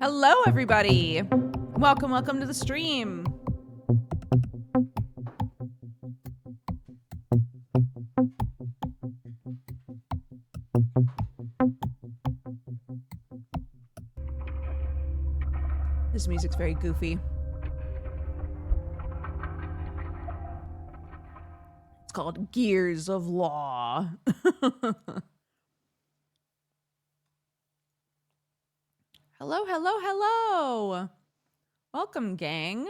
Hello, everybody. Welcome to the stream. This music's very goofy. It's called Gears of Law. Hello. Welcome, gang.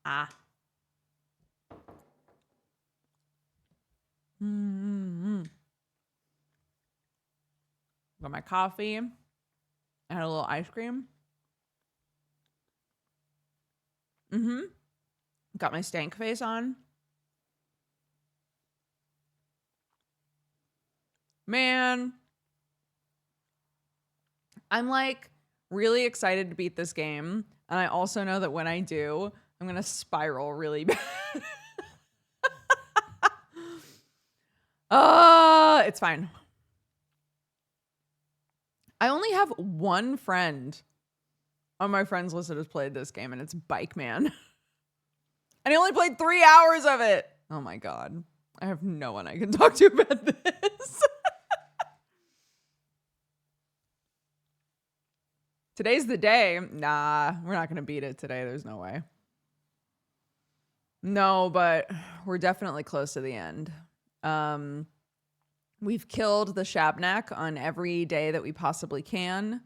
Got my coffee. I had a little ice cream. Got my stank face on. Man, I'm like really excited to beat this game. And I also know that when I do, I'm going to spiral really bad. It's fine. I only have one friend on my friends list that has played this game, and it's Bike Man. And he only played 3 hours of it. Oh my God. I have no one I can talk to about this. Today's the day. Nah, we're not going to beat it today. There's no way. No, but we're definitely close to the end. We've killed the Shabnak on every day that we possibly can.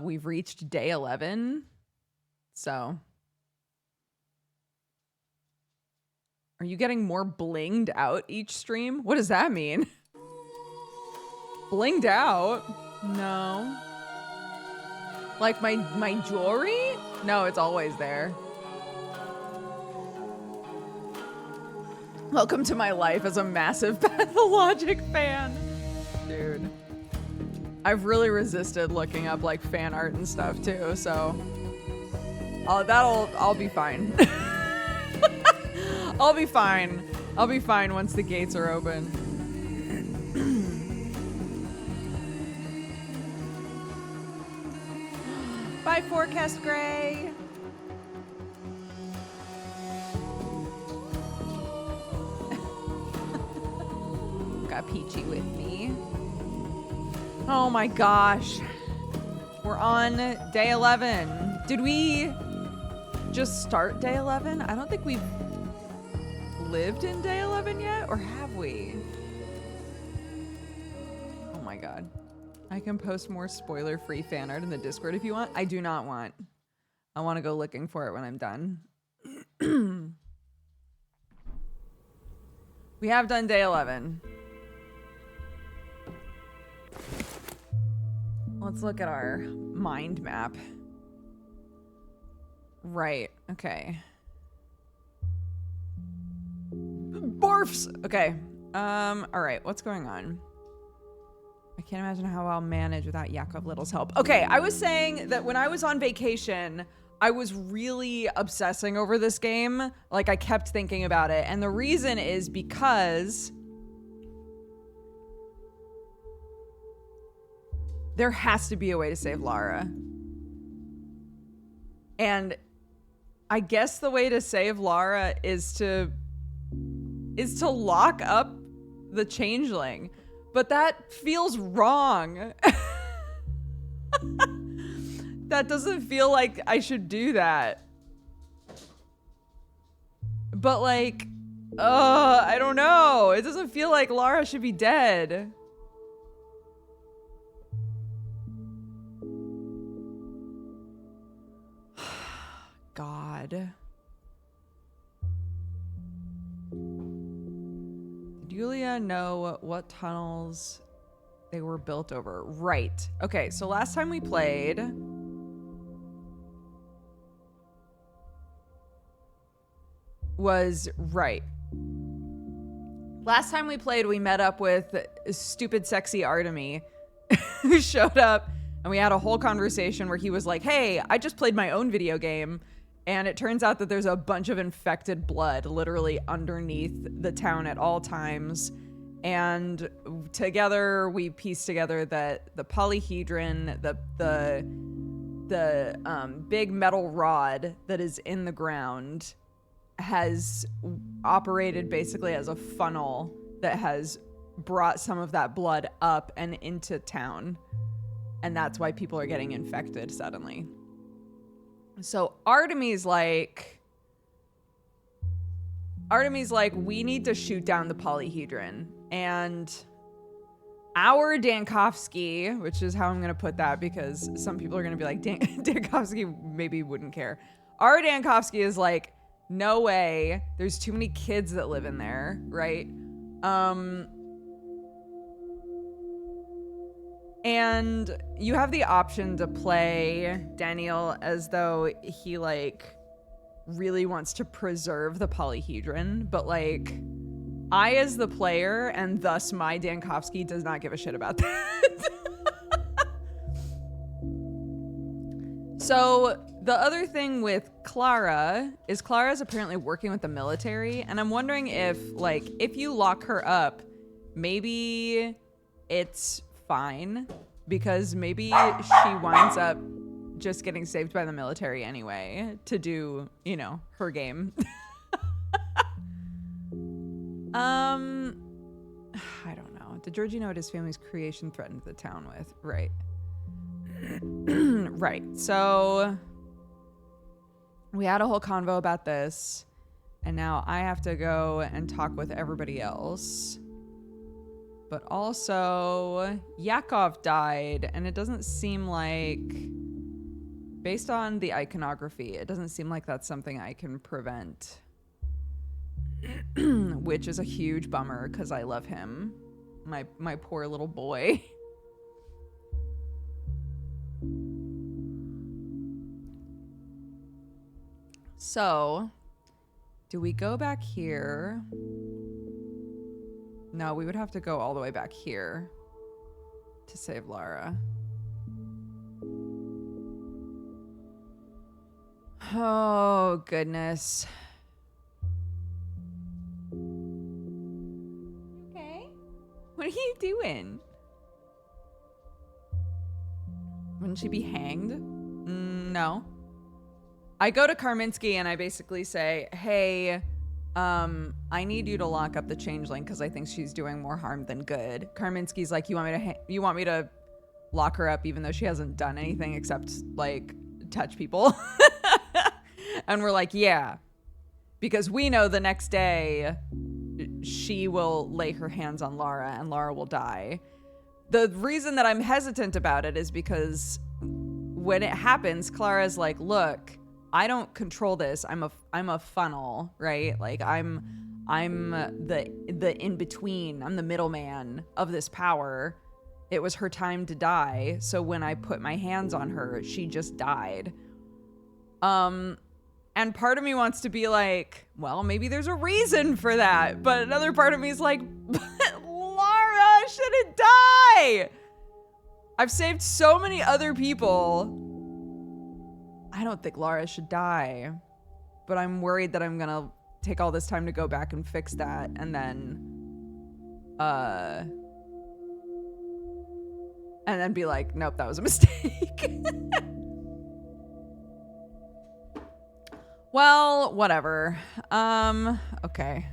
We've reached day 11. So. Are you getting more blinged out each stream? What does that mean? Blinged out? No. Like my jewelry? No, it's always there. Welcome to my life as a massive Pathologic fan. Dude. I've really resisted looking up like fan art and stuff too, so I'll be fine. I'll be fine. I'll be fine once the gates are open. Bye, Forecast Gray. Got Peachy with me. Oh my gosh. We're on day 11. Did we just start day 11? I don't think we've lived in day 11 yet, or have we? Oh my God. I can post more spoiler-free fan art in the Discord if you want. I do not want. I want to go looking for it when I'm done. We have done day 11. Let's look at our mind map. Right, okay. Barfs! Okay. All right, what's going on? I can't imagine how I'll manage without Yakov Little's help. Okay, I was saying that when I was on vacation, I was really obsessing over this game. Like, I kept thinking about it. And the reason is because there has to be a way to save Lara. And I guess the way to save Lara is to lock up the changeling. But that feels wrong. That doesn't feel like I should do that. But like, I don't know. It doesn't feel like Lara should be dead. God. Julia know what tunnels they were built over. Right. Okay, so last time we played was right. Last time we played, we met up with stupid sexy Artemy who showed up, and we had a whole conversation where he was like, hey, I just played my own video game. And it turns out that there's a bunch of infected blood literally underneath the town at all times. And together we piece together that the polyhedron, the big metal rod that is in the ground has operated basically as a funnel that has brought some of that blood up and into town. And that's why people are getting infected suddenly. So Artemy's like, we need to shoot down the polyhedron. And our Dankovsky, which is how I'm going to put that because some people are going to be like, Dankovsky maybe wouldn't care. Our Dankovsky is like, no way. There's too many kids that live in there, right? And you have the option to play Daniel as though he like really wants to preserve the polyhedron, but like I as the player and thus my Dankovsky does not give a shit about that. So the other thing with Clara is Clara's apparently working with the military, and I'm wondering if like if you lock her up, maybe it's fine because maybe she winds up just getting saved by the military anyway to do, you know, her game. I don't know. Did Georgie know what his family's creation threatened the town with? Right. Right. So we had a whole convo about this, and now I have to go and talk with everybody else. But also, Yakov died, and it doesn't seem like, based on the iconography, it doesn't seem like that's something I can prevent. Which is a huge bummer, because I love him. My poor little boy. So, do we go back here? No, we would have to go all the way back here to save Lara. Oh, goodness. Okay. What are you doing? Wouldn't she be hanged? No. I go to Karminski and I basically say, hey, I need you to lock up the changeling because I think she's doing more harm than good. Karminski's like, you want me to lock her up even though she hasn't done anything except like touch people? And we're like, yeah, because we know the next day she will lay her hands on Lara and Lara will die. The reason that I'm hesitant about it is because when it happens, Clara's like, look, I don't control this. I'm a funnel, right? Like I'm the in between. I'm the middleman of this power. It was her time to die. So when I put my hands on her, she just died. And part of me wants to be like, well, maybe there's a reason for that. But another part of me is like, but Lara shouldn't die. I've saved so many other people. I don't think Lara should die, but I'm worried that I'm gonna take all this time to go back and fix that, and then be like, nope, that was a mistake. Well, whatever. Okay.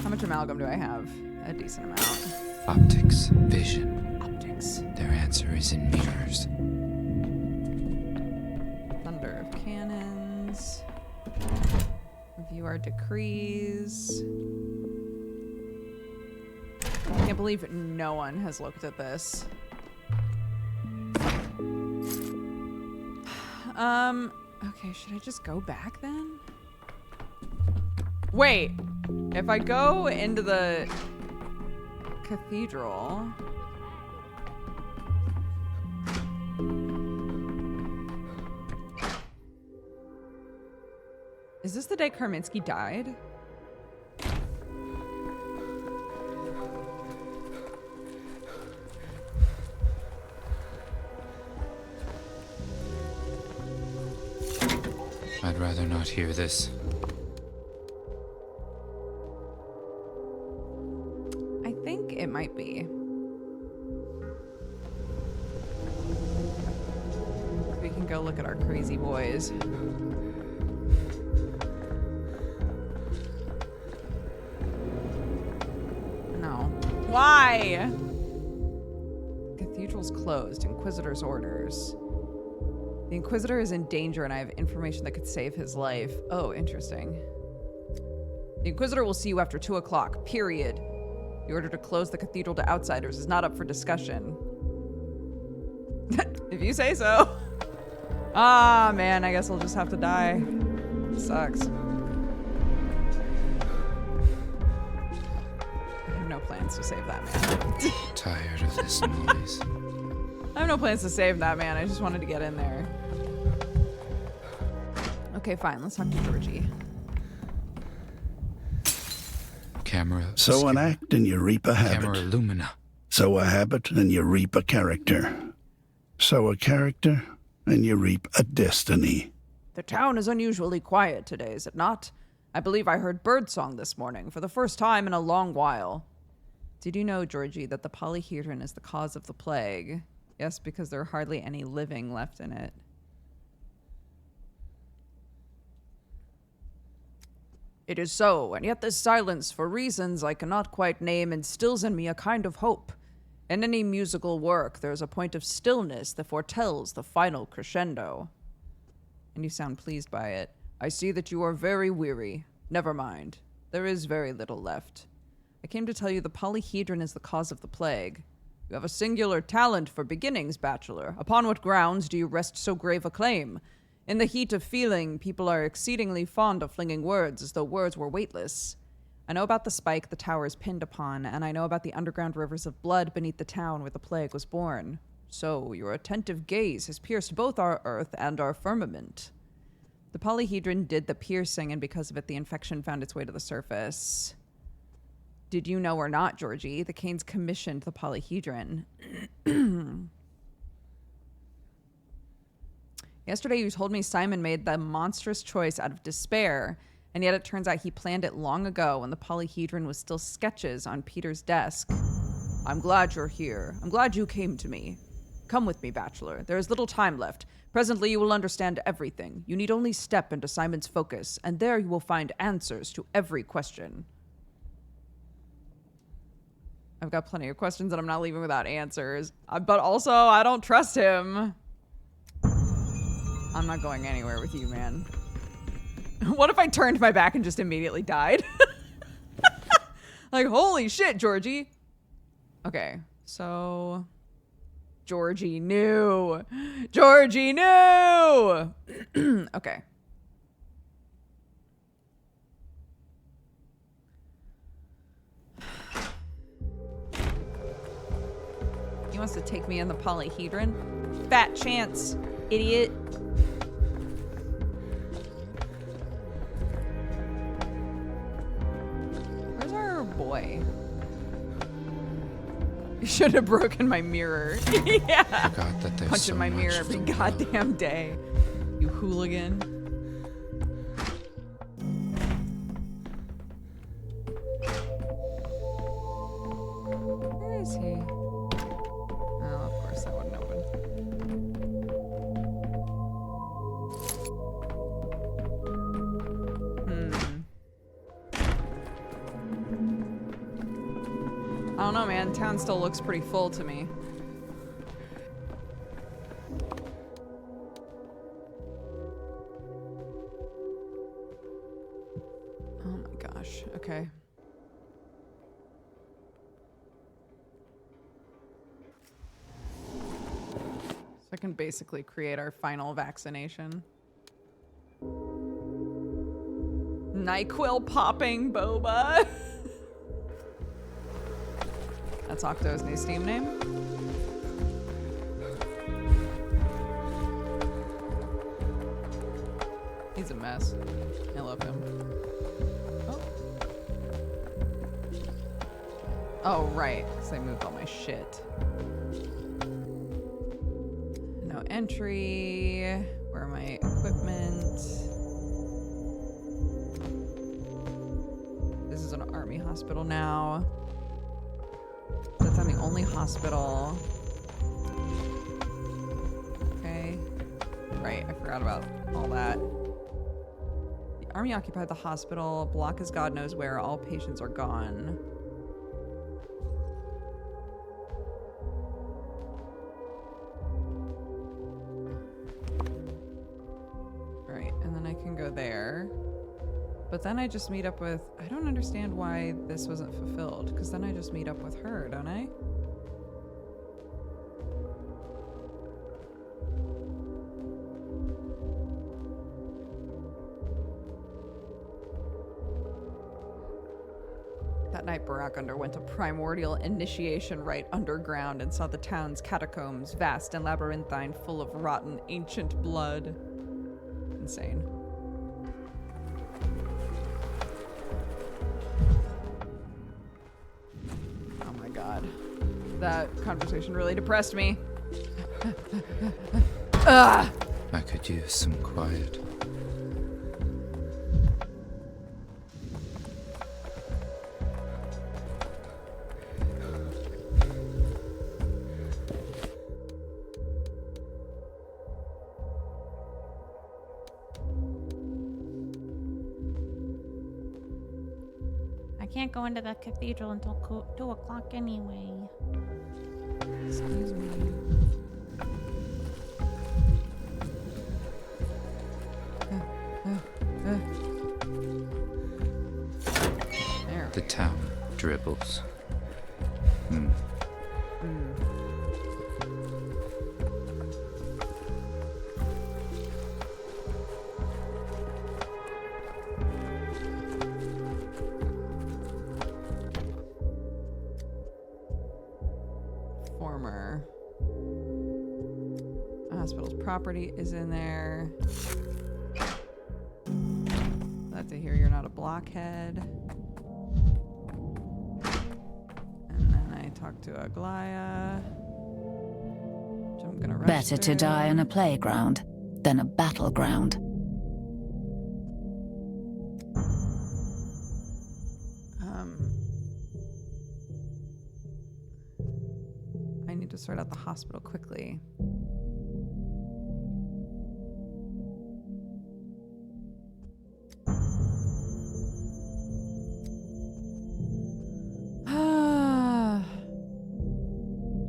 How much amalgam do I have? A decent amount. Optics, vision. Optics. Their answer is in mirrors. Thunder of cannons. Review our decrees. I can't believe no one has looked at this. Okay, should I just go back then? Wait, if I go into the cathedral... Is this the day Karminski died? I'd rather not hear this. go look at our crazy boys. No. Why? Cathedral's closed. Inquisitor's orders. The Inquisitor is in danger and I have information that could save his life. Oh, interesting. The Inquisitor will see you after 2 o'clock, period. The order to close the cathedral to outsiders is not up for discussion. If you say so. Ah, man, I guess I'll just have to die. Sucks. I have no plans to save that man. Tired of this noise. I have no plans to save that man. I just wanted to get in there. Okay, fine. Let's talk to Georgie. Camera. Sow an act and you reap a Camera habit. Lumina. Sow a habit and you reap a character. Sow a character and you reap a destiny. The town is unusually quiet today, is it not? I believe I heard birdsong this morning for the first time in a long while. Did you know, Georgie, that the polyhedron is the cause of the plague? Yes, because there are hardly any living left in it. It is so, and yet this silence, for reasons I cannot quite name, instills in me a kind of hope. In any musical work, there is a point of stillness that foretells the final crescendo. And you sound pleased by it. I see that you are very weary. Never mind. There is very little left. I came to tell you the polyhedron is the cause of the plague. You have a singular talent for beginnings, bachelor. Upon what grounds do you rest so grave a claim? In the heat of feeling, people are exceedingly fond of flinging words as though words were weightless. I know about the spike the tower is pinned upon, and I know about the underground rivers of blood beneath the town where the plague was born. So, your attentive gaze has pierced both our earth and our firmament. The polyhedron did the piercing, and because of it, the infection found its way to the surface. Did you know or not, Georgie, the Canes commissioned the polyhedron. Yesterday you told me Simon made the monstrous choice out of despair, and yet it turns out he planned it long ago when the polyhedron was still sketches on Peter's desk. I'm glad you're here. I'm glad you came to me. Come with me, bachelor. There is little time left. Presently you will understand everything. You need only step into Simon's focus, and there you will find answers to every question. I've got plenty of questions and I'm not leaving without answers. But also, I don't trust him. I'm not going anywhere with you, man. What if I turned my back and just immediately died? Like, holy shit, Georgie. Okay, so... Georgie knew. Georgie knew! Okay. He wants to take me in the polyhedron? Fat chance, idiot. Where's our boy? You should have broken my mirror. Yeah. Forgot that there's Punching so my mirror much every for the goddamn day. You hooligan. Where is he? Oh, of course that wouldn't open. I don't know, man. Town still looks pretty full to me. Oh my gosh. Okay. So I can basically create our final vaccination. NyQuil popping boba. That's Octo's new Steam name. He's a mess. I love him. Oh. Oh, right. Because I moved all my shit. No entry. Where are my equipment? This is an army hospital now. That's not the only hospital. Okay. Right, I forgot about all that. The army occupied the hospital. Block is God knows where. All patients are gone. Right, and then I can go there. But then I just meet up with... I don't understand why this wasn't fulfilled, because then I just meet up with her, don't I? That night, Barack underwent a primordial initiation rite underground and saw the town's catacombs, vast and labyrinthine, full of rotten, ancient blood. Insane. Oh my god. That conversation really depressed me. Ugh! I could use some quiet. I can't go into the cathedral until 2 o'clock anyway. Excuse me. There. The town dribbles. Former. Hospital's property is in there. Glad to hear you're not a blockhead. And then I talked to Aglaya. Which I'm gonna rush Better to through. die in a playground than a battleground. I need to sort out the hospital quickly.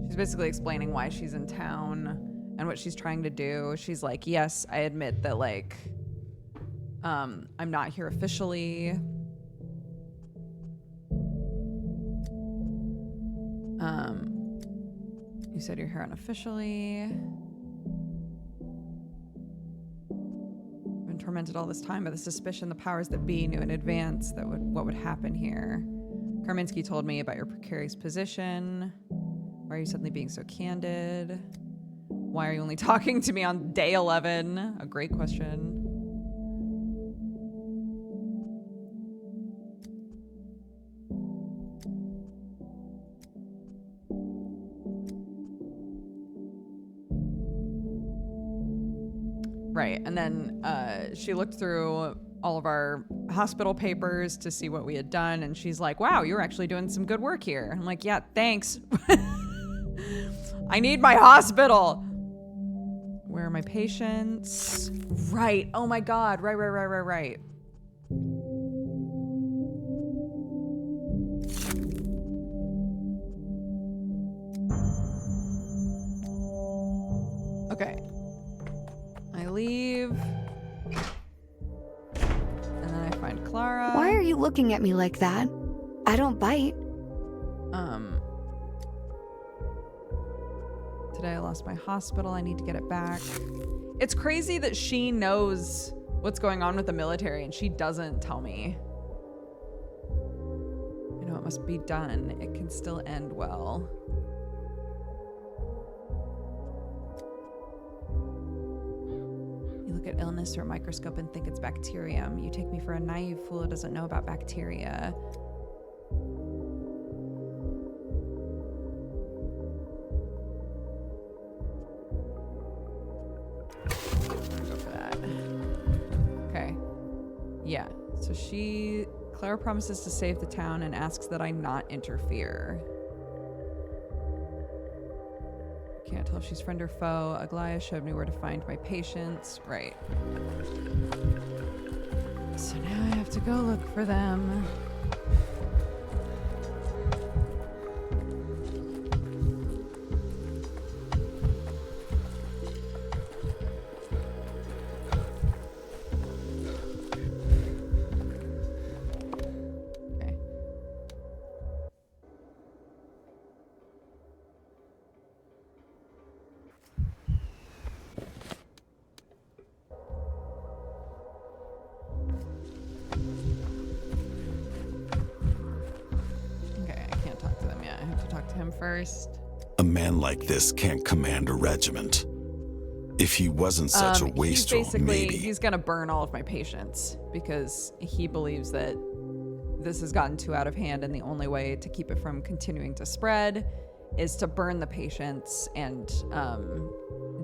She's basically explaining why she's in town and what she's trying to do. She's like, yes, I admit that, like, I'm not here officially. You said you're here unofficially. I've been tormented all this time by the suspicion the powers that be knew in advance that what would happen here. Karminski told me about your precarious position. Why are you suddenly being so candid? Why are you only talking to me on day 11? A great question. Right, and then she looked through all of our hospital papers to see what we had done, and she's like, wow, you're actually doing some good work here. I'm like, yeah, thanks. I need my hospital. Where are my patients? Right, oh my god, right. Okay. I leave. And then I find Clara. Why are you looking at me like that? I don't bite. Today I lost my hospital. I need to get it back. It's crazy that she knows what's going on with the military and she doesn't tell me. I know it must be done. It can still end well. You look at illness through a microscope and think it's bacterium. You take me for a naive fool who doesn't know about bacteria. Go for that. Okay. Yeah. So Clara promises to save the town and asks that I not interfere. Can't tell if she's friend or foe. Aglaia showed me where to find my patients. Right. So now I have to go look for them. Okay. Okay, I can't talk to them yet. I have to talk to him first. A man like this can't command a regiment. If he wasn't such a wastrel, He's gonna burn all of my patients because he believes that this has gotten too out of hand, and the only way to keep it from continuing to spread is to burn the patients and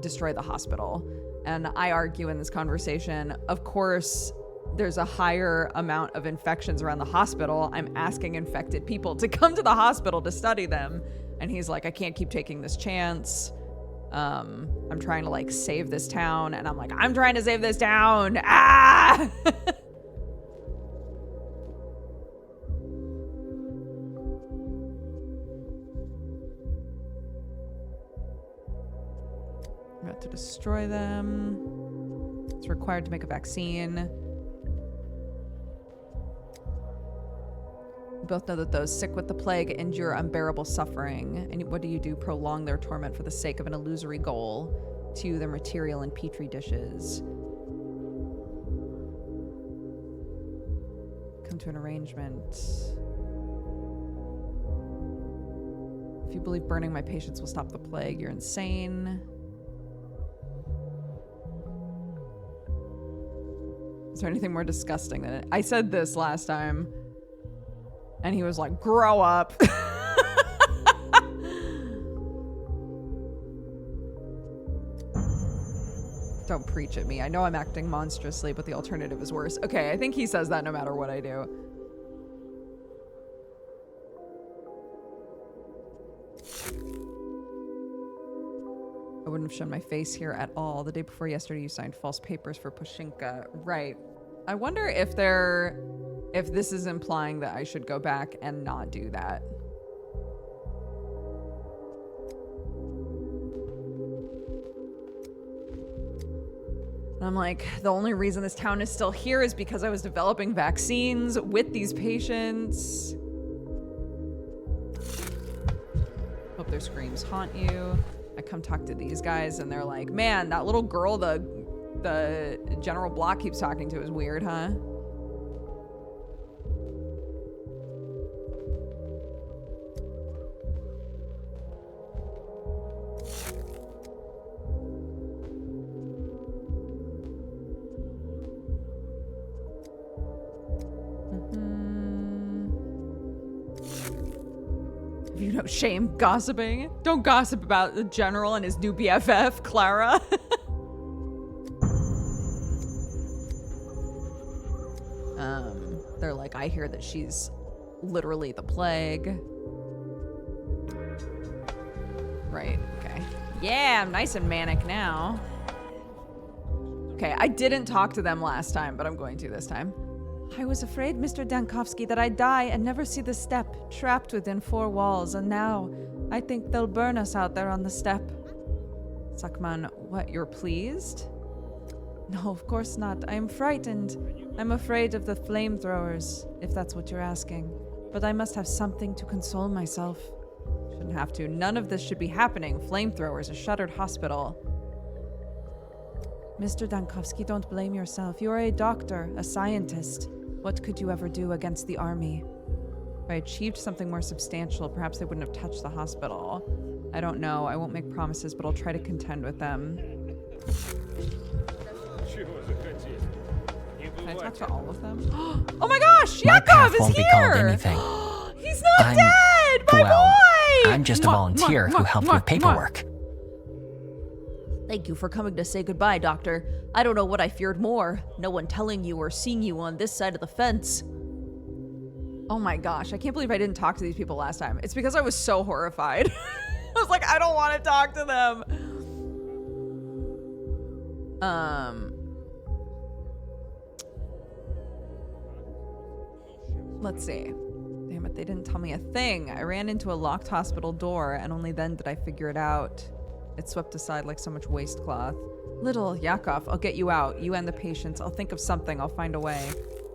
destroy the hospital. And I argue in this conversation, of course, there's a higher amount of infections around the hospital. I'm asking infected people to come to the hospital to study them. And he's like, I can't keep taking this chance. I'm trying to like save this town. And I'm like, I'm trying to save this town. Ah! I'm about to destroy them. It's required to make a vaccine. We both know that those sick with the plague endure unbearable suffering. And what do? Prolong their torment for the sake of an illusory goal. To their material in petri dishes. Come to an arrangement. If you believe burning my patients will stop the plague, you're insane. Is there anything more disgusting than it? I said this last time. And he was like, grow up. Don't preach at me. I know I'm acting monstrously, but the alternative is worse. Okay, I think he says that no matter what I do. I wouldn't have shown my face here at all. The day before yesterday, you signed false papers for Pushinka. Right. I wonder if this is implying that I should go back and not do that. And I'm like, the only reason this town is still here is because I was developing vaccines with these patients. Hope their screams haunt you. I come talk to these guys and they're like, man, that little girl the General Block keeps talking to is weird, huh? Have you no shame gossiping? Don't gossip about the general and his new BFF, Clara. They're like, I hear that she's literally the plague. Right, okay. Yeah, I'm nice and manic now. Okay, I didn't talk to them last time, but I'm going to this time. I was afraid, Mr. Dankovsky, that I'd die and never see the steppe, trapped within 4 walls, and now I think they'll burn us out there on the steppe. Sakman, what, you're pleased? No, of course not. I am frightened. I'm afraid of the flamethrowers, if that's what you're asking. But I must have something to console myself. Shouldn't have to. None of this should be happening. Flamethrowers, a shuttered hospital. Mr. Dankovsky, don't blame yourself. You are a doctor, a scientist. What could you ever do against the army? If I achieved something more substantial, perhaps they wouldn't have touched the hospital. I don't know. I won't make promises, but I'll try to contend with them. Can I talk to all of them? Oh my gosh! My path Yakov is won't be called here! anything. He's not dead! My boy! I'm just a volunteer who helped with paperwork. Thank you for coming to say goodbye, Doctor. I don't know what I feared more. No one telling you or seeing you on this side of the fence. Oh my gosh, I can't believe I didn't talk to these people last time. It's because I was so horrified. was like, I don't want to talk to them. Let's see. Damn it, they didn't tell me a thing. I ran into a locked hospital door, and only then did I figure it out. It swept aside like so much waste cloth. Little Yakov, I'll get you out. You and the patients. I'll think of something. I'll find a way.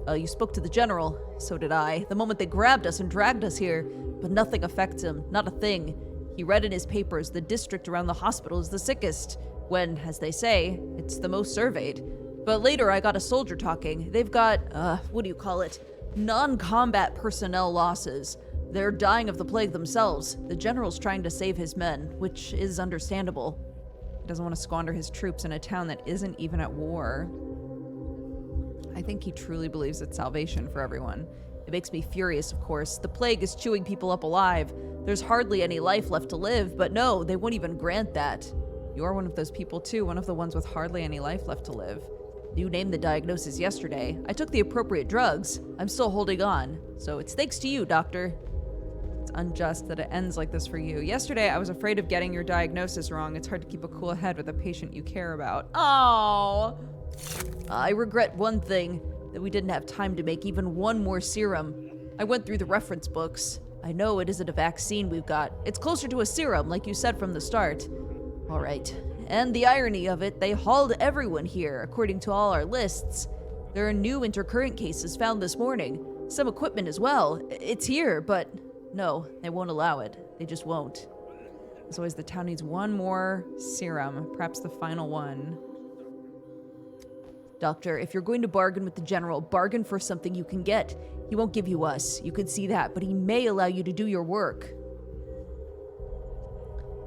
You spoke to the general. So did I. The moment they grabbed us and dragged us here. But nothing affects him. Not a thing. He read in his papers the district around the hospital is the sickest. When, as they say, it's the most surveyed. But later I got a soldier talking. They've got, what do you call it? Non-combat personnel losses. They're dying of the plague themselves. The general's trying to save his men, which is understandable. He doesn't want to squander his troops in a town that isn't even at war. I think he truly believes it's salvation for everyone. It makes me furious, of course. The plague is chewing people up alive. There's hardly any life left to live, but no, they won't even grant that. You're one of those people too, one of the ones with hardly any life left to live. You named the diagnosis yesterday. I took the appropriate drugs. I'm still holding on. So it's thanks to you, doctor. It's unjust that it ends like this for you. Yesterday, I was afraid of getting your diagnosis wrong. It's hard to keep a cool head with a patient you care about. Oh. I regret one thing, that we didn't have time to make even one more serum. I went through the reference books. I know it isn't a vaccine we've got. It's closer to a serum, like you said from the start. All right. And the irony of it, they hauled everyone here, according to all our lists. There are new intercurrent cases found this morning. Some equipment as well. It's here, but no, they won't allow it. They just won't. As always, the town needs one more serum, perhaps the final one. Doctor, if you're going to bargain with the general, bargain for something you can get. He won't give you us. You can see that, but he may allow you to do your work.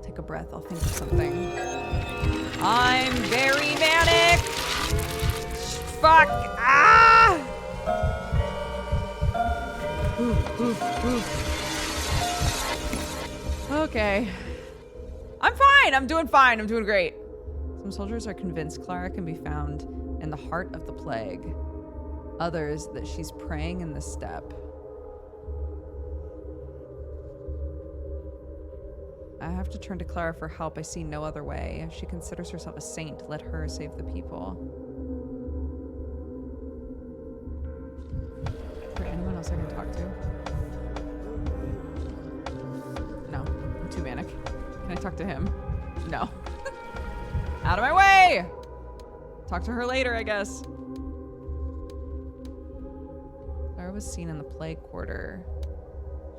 Take a breath. I'll think of something. I'm very manic. Fuck. Ah. Okay. I'm fine. I'm doing fine. I'm doing great. Some soldiers are convinced Clara can be found in the heart of the plague. Others that she's praying in the steppe. I have to turn to Clara for help. I see no other way. She considers herself a saint. Let her save the people. Is there anyone else I can talk to? No, I'm too manic. Can I talk to him? No. Out of my way! Talk to her later, I guess. Clara was seen in the plague quarter.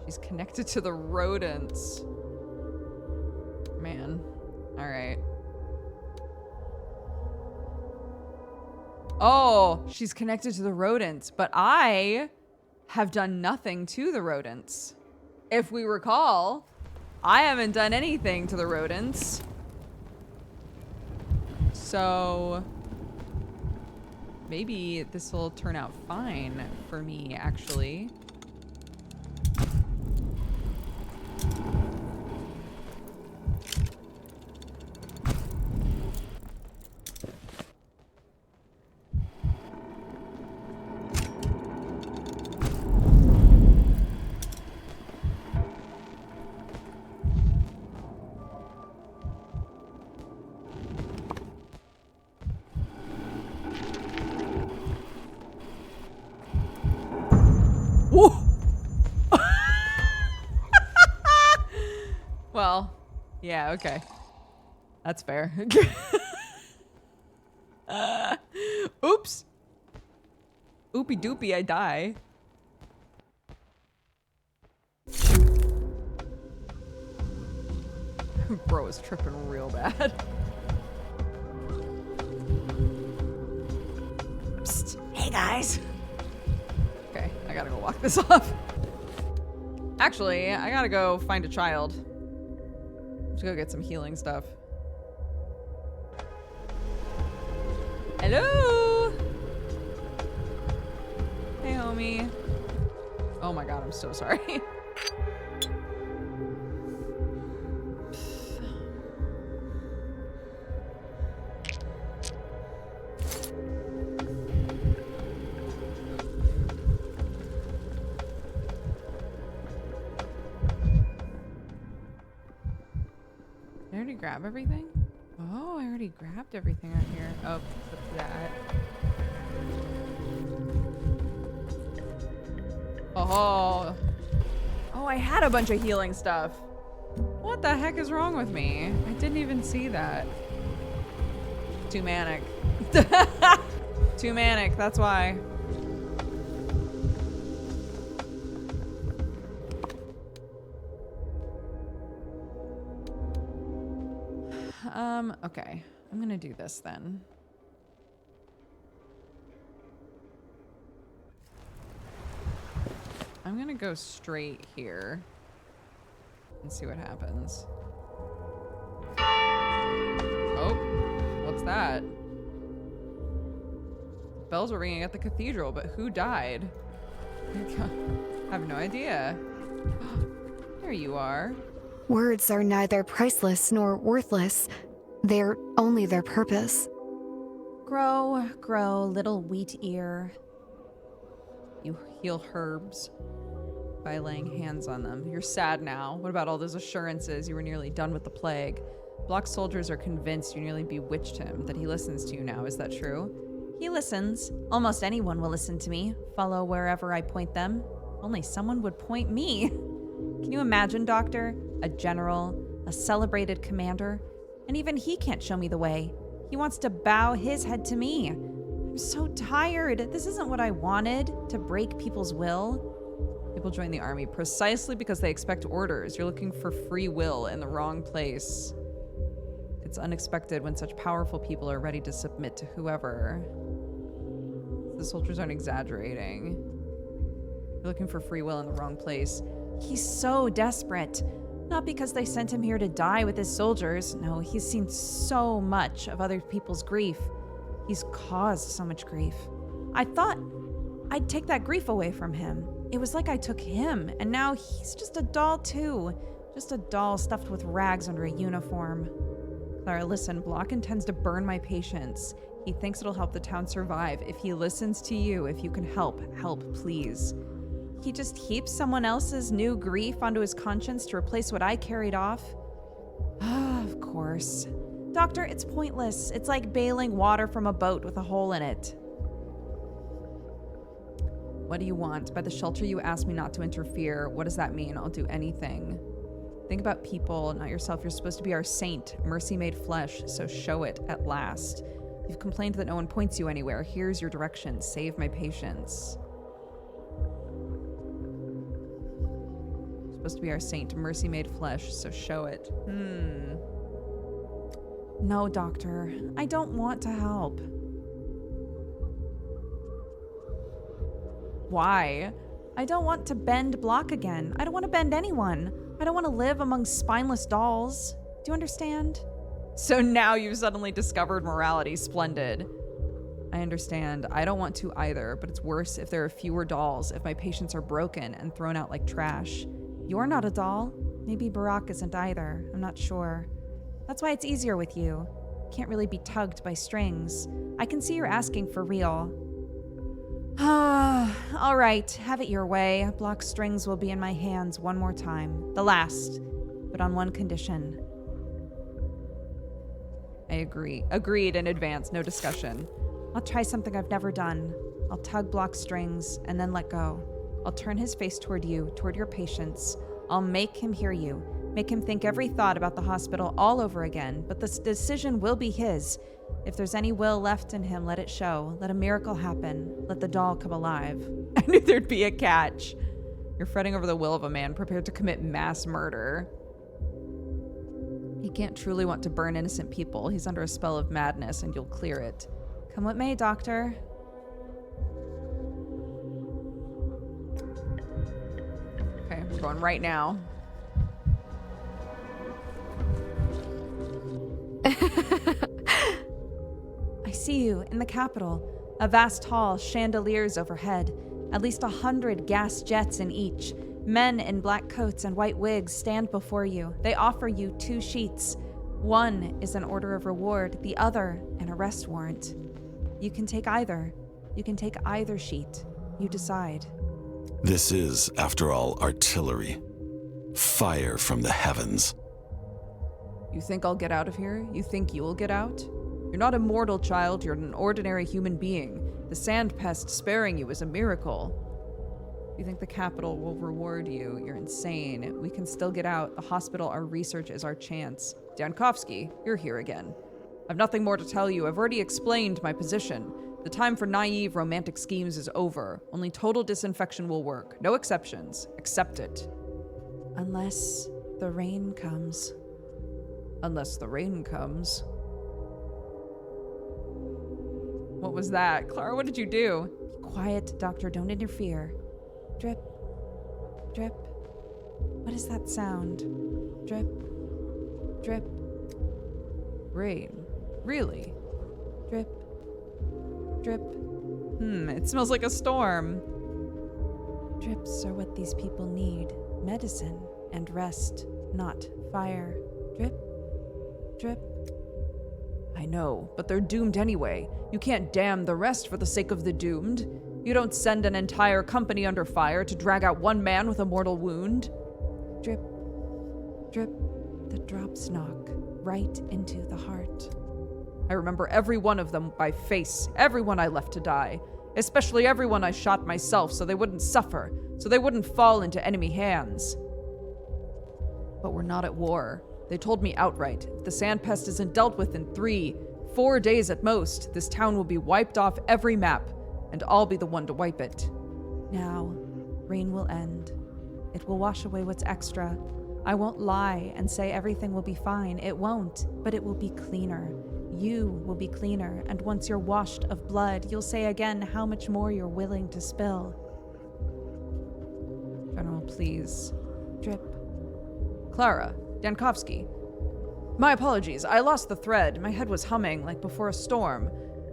She's connected to the rodents. Man. Alright. Oh, she's connected to the rodents, but I have done nothing to the rodents. If we recall, I haven't done anything to the rodents. So maybe this will turn out fine for me, actually. Well, yeah, okay. That's fair. Oops. Oopie doopie, I die. Bro is tripping real bad. Psst. Hey guys. Okay, I gotta go walk this off. Actually, I gotta go find a child. Let's go get some healing stuff. Hello? Hey, homie. Oh my god, I'm so sorry. I already grab everything? Oh, I already grabbed everything out here. Oh, except that. Oh. Oh, I had a bunch of healing stuff. What the heck is wrong with me? I didn't even see that. Too manic. Too manic, that's why. Okay. I'm gonna do this then. I'm gonna go straight here and see what happens. Oh, what's that? Bells were ringing at the cathedral, but who died? I have no idea. There you are. Words are neither priceless nor worthless. They're only their purpose. Grow, grow, little wheat ear. You heal herbs by laying hands on them. You're sad now. What about all those assurances you were nearly done with the plague? Block soldiers are convinced you nearly bewitched him, that he listens to you now. Is that true? He listens. Almost anyone will listen to me, follow wherever I point them. Only someone would point me. Can you imagine, Doctor? A general, a celebrated commander, and even he can't show me the way. He wants to bow his head to me. I'm so tired. This isn't what I wanted, to break people's will. People join the army precisely because they expect orders. You're looking for free will in the wrong place. It's unexpected when such powerful people are ready to submit to whoever. The soldiers aren't exaggerating. You're looking for free will in the wrong place. He's so desperate. Not because they sent him here to die with his soldiers. No, he's seen so much of other people's grief. He's caused so much grief. I thought I'd take that grief away from him. It was like I took him, and now he's just a doll too. Just a doll stuffed with rags under a uniform. Clara, listen, Block intends to burn my patients. He thinks it'll help the town survive. If he listens to you, if you can help, please. He just heaps someone else's new grief onto his conscience to replace what I carried off? Of course. Doctor, it's pointless. It's like bailing water from a boat with a hole in it. What do you want? By the shelter you asked me not to interfere. What does that mean? I'll do anything. Think about people, not yourself. You're supposed to be our saint, mercy made flesh, so show it at last. You've complained that no one points you anywhere. Here's your direction. Save my patients. Supposed to be our saint, mercy made flesh, so show it. No, Doctor. I don't want to help. Why? I don't want to bend Block again. I don't want to bend anyone. I don't want to live among spineless dolls. Do you understand? So now you've suddenly discovered morality. Splendid. I understand. I don't want to either, but it's worse if there are fewer dolls, if my patients are broken and thrown out like trash. You're not a doll. Maybe Barack isn't either. I'm not sure. That's why it's easier with you. Can't really be tugged by strings. I can see you're asking for real. All right, have it your way. Block strings will be in my hands one more time. The last, but on one condition. I agree. Agreed in advance, no discussion. I'll try something I've never done. I'll tug Block strings and then let go. I'll turn his face toward you, toward your patients. I'll make him hear you, make him think every thought about the hospital all over again, but the decision will be his. If there's any will left in him, let it show. Let a miracle happen. Let the doll come alive. I knew there'd be a catch. You're fretting over the will of a man prepared to commit mass murder. He can't truly want to burn innocent people. He's under a spell of madness, and you'll clear it. Come what may, Doctor. Okay, we're going right now. I see you in the Capitol. A vast hall, chandeliers overhead. At least 100 gas jets in each. Men in black coats and white wigs stand before you. They offer you 2 sheets. One is an order of reward, the other an arrest warrant. You can take either. You can take either sheet. You decide. This is, after all, artillery. Fire from the heavens. You think I'll get out of here? You think you'll get out? You're not immortal, child. You're an ordinary human being. The sand pest sparing you is a miracle. You think the capital will reward you? You're insane. We can still get out. The hospital, our research is our chance. Dankovsky, you're here again. I've nothing more to tell you. I've already explained my position. The time for naive romantic schemes is over. Only total disinfection will work. No exceptions. Accept it. Unless the rain comes. Unless the rain comes. What was that? Clara, what did you do? Be quiet, Doctor. Don't interfere. Drip. Drip. What is that sound? Drip. Drip. Rain. Really? Drip. Drip. It smells like a storm. Drips are what these people need. Medicine and rest, not fire. Drip. Drip. I know, but they're doomed anyway. You can't damn the rest for the sake of the doomed. You don't send an entire company under fire to drag out one man with a mortal wound. Drip. Drip. The drops knock right into the heart. I remember every one of them by face, everyone I left to die, especially everyone I shot myself so they wouldn't suffer, so they wouldn't fall into enemy hands. But we're not at war. They told me outright, if the sand pest isn't dealt with in 3-4 days at most, this town will be wiped off every map, and I'll be the one to wipe it. Now, rain will end. It will wash away what's extra. I won't lie and say everything will be fine. It won't, but it will be cleaner. You will be cleaner, and once you're washed of blood, you'll say again how much more you're willing to spill. General, please. Drip. Clara, Dankovsky. My apologies, I lost the thread. My head was humming like before a storm.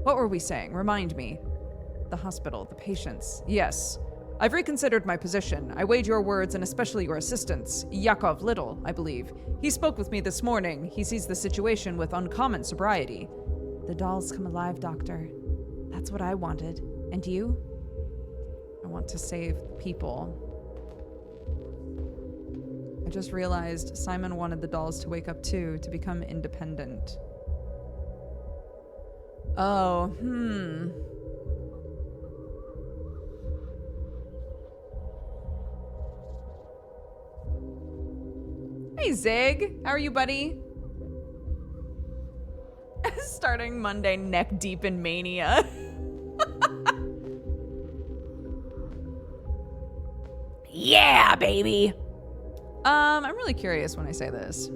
What were we saying? Remind me. The hospital, the patients. Yes. I've reconsidered my position. I weighed your words and especially your assistant's, Yakov Little, I believe. He spoke with me this morning. He sees the situation with uncommon sobriety. The dolls come alive, Doctor. That's what I wanted. And you? I want to save people. I just realized Simon wanted the dolls to wake up too, to become independent. Oh, Hey, Zig. How are you, buddy? Starting Monday neck deep in mania. Yeah, baby! I'm really curious when I say this.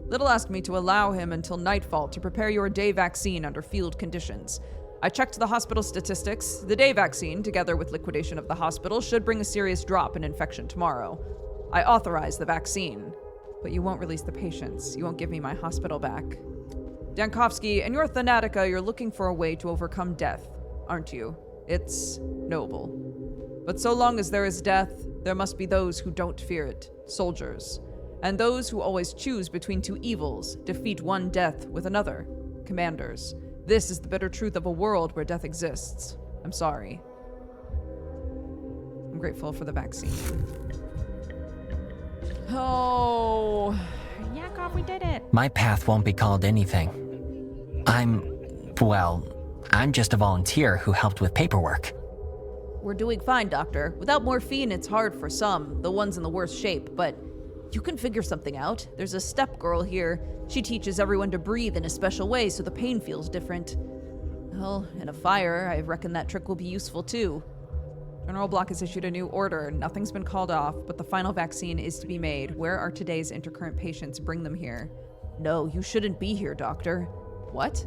Little asked me to allow him until nightfall to prepare your day vaccine under field conditions. I checked the hospital statistics. The day vaccine, together with liquidation of the hospital, should bring a serious drop in infection tomorrow. I authorized the vaccine, but you won't release the patients. You won't give me my hospital back. Dankovsky, in your Thanatica, you're looking for a way to overcome death, aren't you? It's noble. But so long as there is death, there must be those who don't fear it, soldiers. And those who always choose between two evils, defeat one death with another, commanders. This is the bitter truth of a world where death exists. I'm sorry. I'm grateful for the vaccine. Oh. Yakov, we did it. My path won't be called anything. I'm just a volunteer who helped with paperwork. We're doing fine, Doctor. Without morphine, it's hard for some, the ones in the worst shape, but you can figure something out. There's a step girl here. She teaches everyone to breathe in a special way so the pain feels different. Well, in a fire, I reckon that trick will be useful too. General Block has issued a new order. Nothing's been called off, but the final vaccine is to be made. Where are today's intercurrent patients? Bring them here. No, you shouldn't be here, Doctor. What?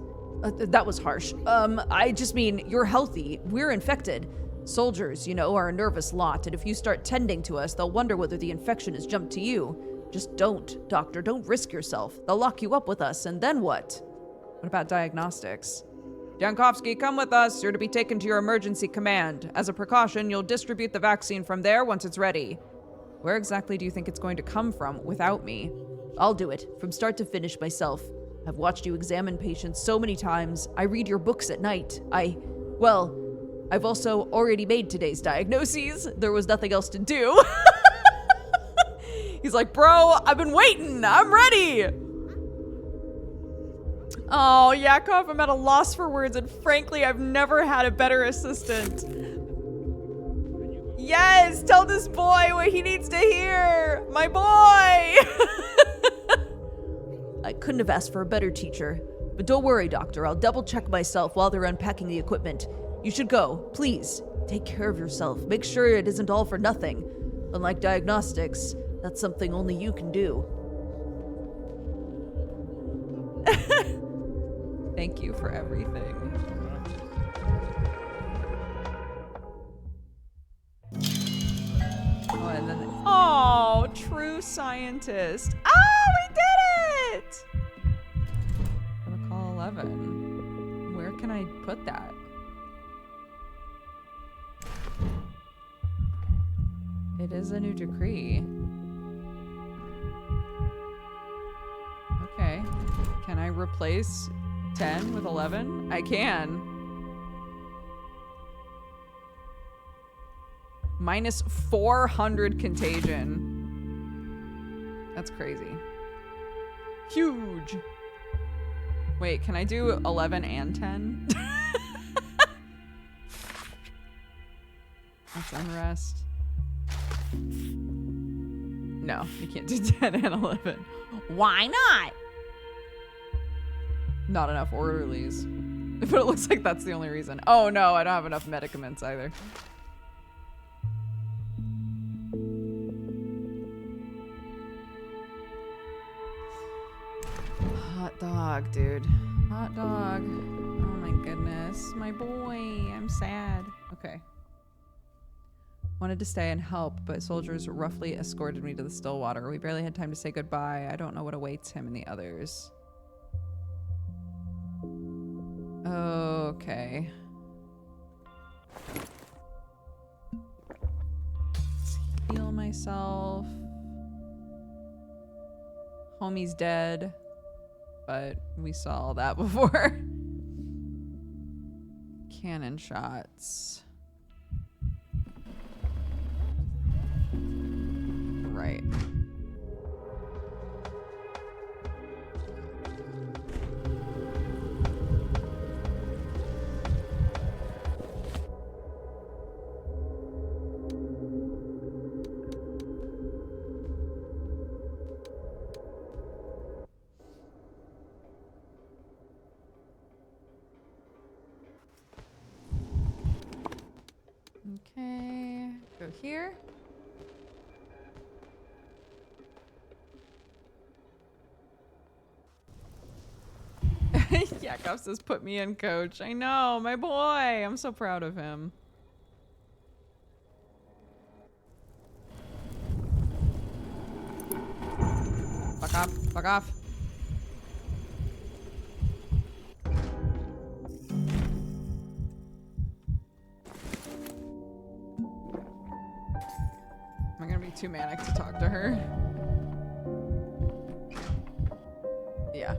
That was harsh. I just mean, you're healthy. We're infected. Soldiers, are a nervous lot, and if you start tending to us, they'll wonder whether the infection has jumped to you. Just don't, Doctor. Don't risk yourself. They'll lock you up with us, and then what? What about diagnostics? Dankovsky, come with us. You're to be taken to your emergency command. As a precaution, you'll distribute the vaccine from there once it's ready. Where exactly do you think it's going to come from without me? I'll do it, from start to finish myself. I've watched you examine patients so many times. I read your books at night. I've also already made today's diagnoses. There was nothing else to do. He's like, bro, I've been waiting. I'm ready. Oh, Yakov, I'm at a loss for words, and frankly, I've never had a better assistant. Yes, tell this boy what he needs to hear. My boy. I couldn't have asked for a better teacher. But don't worry, Doctor. I'll double check myself while they're unpacking the equipment. You should go. Please, take care of yourself. Make sure it isn't all for nothing. Unlike diagnostics, that's something only you can do. Thank you for everything. Oh, and then, oh, true scientist. Oh, we did it! Protocol 11. Where can I put that? It is a new decree. Okay. Can I replace 10 with 11? I can. Minus 400 contagion. That's crazy. Huge. Wait, can I do 11 and 10? That's unrest. No, you can't do 10 and 11. Why not? Not enough orderlies. But it looks like that's the only reason. Oh no, I don't have enough medicaments either. Hot dog, dude. Hot dog. Oh my goodness. My boy. I'm sad. Okay. Wanted to stay and help, but soldiers roughly escorted me to the Stillwater. We barely had time to say goodbye. I don't know what awaits him and the others. Okay. Heal myself. Homie's dead. But we saw all that before. Cannon shots. Right. Okay, go here. Yakov says, put me in, coach. I know, my boy. I'm so proud of him. Fuck off, fuck off. Am I gonna be too manic to talk to her? Yeah.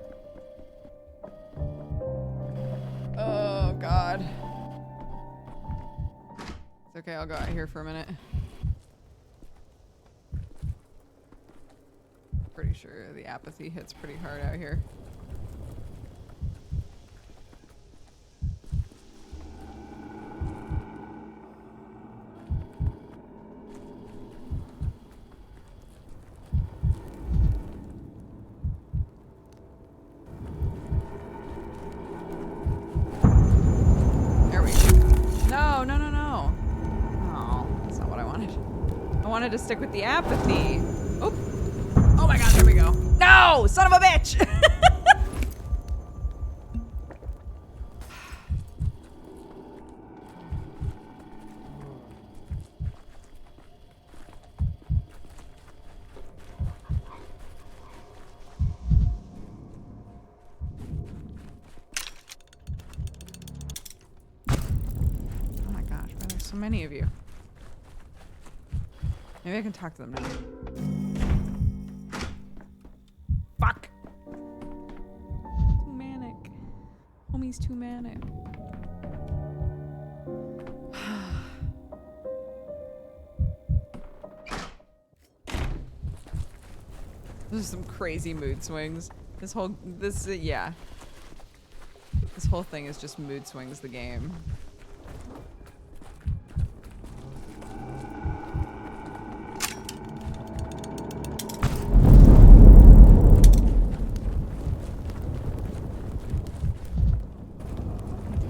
Oh, God. It's okay, I'll go out here for a minute. Pretty sure the apathy hits pretty hard out here. To stick with the apathy. Oop. Oh my god, there we go. No! Son of a bitch! Oh my gosh, why are there so many of you? Maybe I can talk to them now. Fuck! Too manic. Homie's too manic. There's some crazy mood swings. Yeah. This whole thing is just mood swings the game.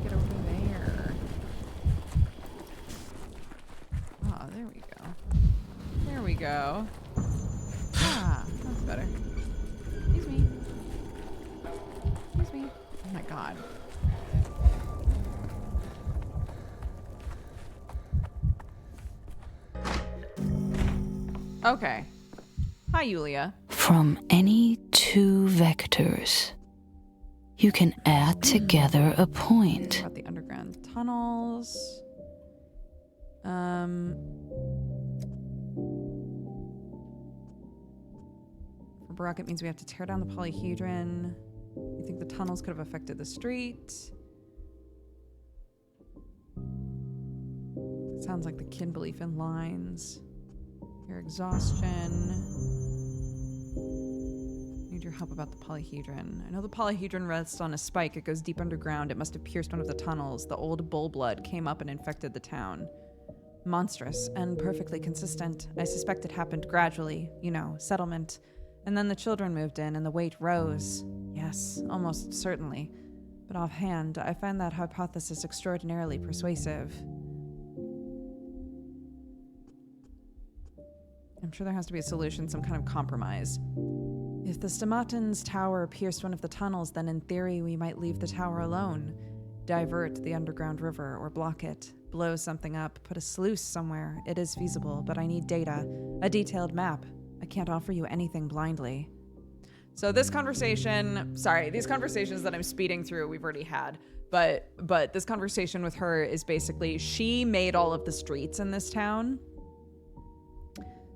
Get over there. Ah, there we go. There we go. Ah, that's better. Excuse me. Excuse me. Oh my god. Okay. Hi, Yulia. From any two vectors, you can add together a point. About the underground tunnels. For Barak, it means we have to tear down the polyhedron. You think the tunnels could have affected the street? It sounds like the kin belief in lines. Your exhaustion. Need your help about the polyhedron. I know the polyhedron rests on a spike. It goes deep underground. It must have pierced one of the tunnels. The old bull blood came up and infected the town. Monstrous and perfectly consistent. I suspect it happened gradually, you know, settlement. And then the children moved in and the weight rose. Yes, almost certainly. But offhand, I find that hypothesis extraordinarily persuasive. I'm sure there has to be a solution, some kind of compromise. If the Stomatin's tower pierced one of the tunnels, then in theory we might leave the tower alone. Divert the underground river or block it. Blow something up, put a sluice somewhere. It is feasible, but I need data. A detailed map. I can't offer you anything blindly. So this conversation, sorry, these conversations that I'm speeding through, we've already had. But this conversation with her is basically, she made all of the streets in this town.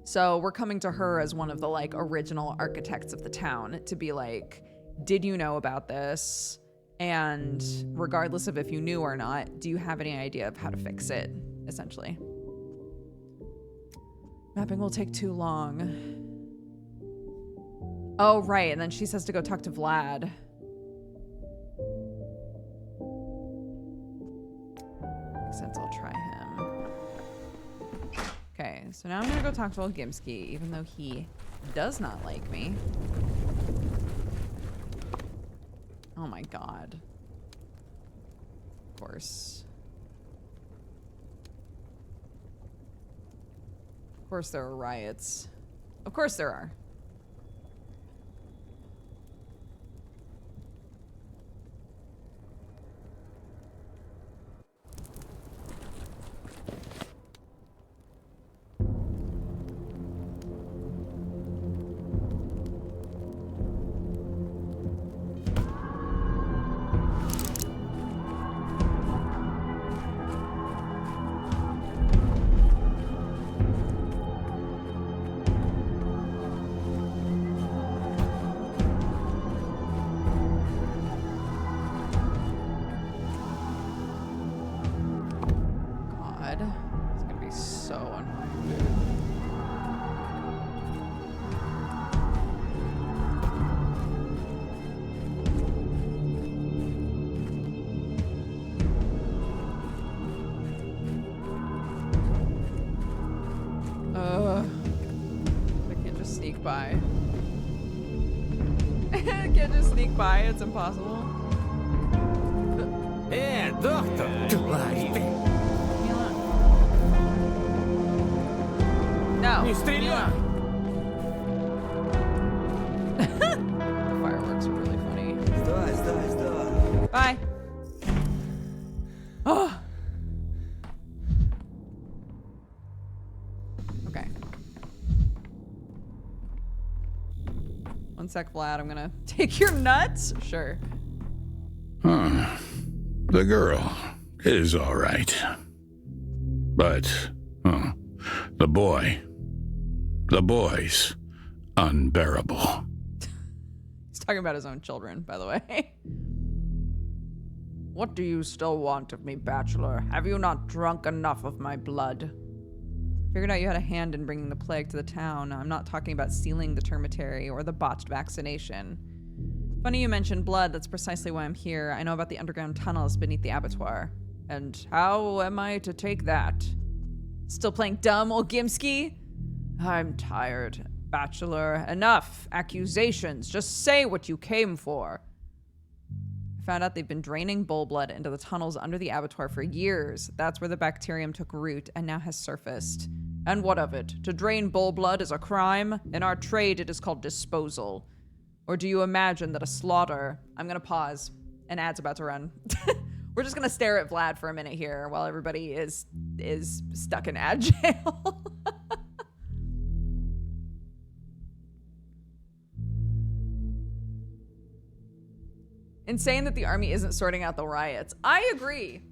So we're coming to her as one of the like original architects of the town to be like, did you know about this? And regardless of if you knew or not, do you have any idea of how to fix it, essentially? Mapping will take too long. Oh, right, and then she says to go talk to Vlad. Makes sense, I'll try him. Okay, so now I'm gonna go talk to old Gimski, even though he does not like me. Oh my god. Of course. Of course there are riots. Of course there are. By. I can't just sneak by, it's impossible. Hey, doctor! Leave me alone. No. Leave me alone. The fireworks are really funny. Bye. Oh. Okay. One sec, Vlad. I'm gonna take your nuts. Sure. Huh. The girl is all right. But, the boy's unbearable. He's talking about his own children, by the way. What do you still want of me, bachelor? Have you not drunk enough of my blood? Figured out you had a hand in bringing the plague to the town. I'm not talking about sealing the termitary or the botched vaccination. Funny you mentioned blood. That's precisely why I'm here. I know about the underground tunnels beneath the abattoir. And how am I to take that? Still playing dumb, old Gimski? I'm tired. Bachelor, enough. Accusations. Just say what you came for. I found out they've been draining bull blood into the tunnels under the abattoir for years. That's where the bacterium took root and now has surfaced. And what of it? To drain bull blood is a crime? In our trade, it is called disposal. Or do you imagine that a slaughter... I'm gonna pause. An ad's about to run. We're just gonna stare at Vlad for a minute here while everybody is stuck in ad jail. Insane that the army isn't sorting out the riots. I agree.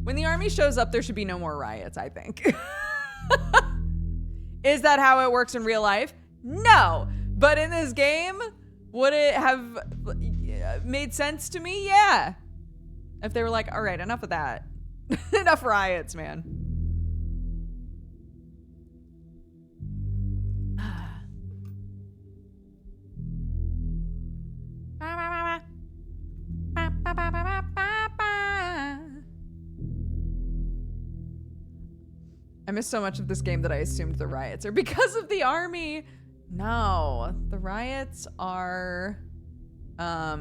When the army shows up, there should be no more riots, I think. Is that how it works in real life? No. But in this game, would it have made sense to me? Yeah. If they were like, all right, enough of that. Enough riots, man. I missed so much of this game that I assumed the riots are because of the army. No, the riots are, why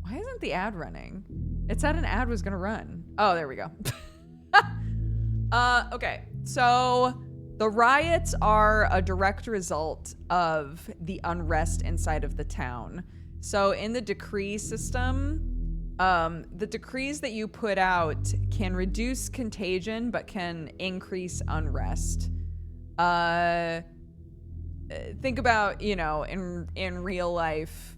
isn't the ad running? It said an ad was gonna run. Oh, there we go. Okay, so the riots are a direct result of the unrest inside of the town. So in the decree system, the decrees that you put out can reduce contagion, but can increase unrest. Think about, you know, in real life,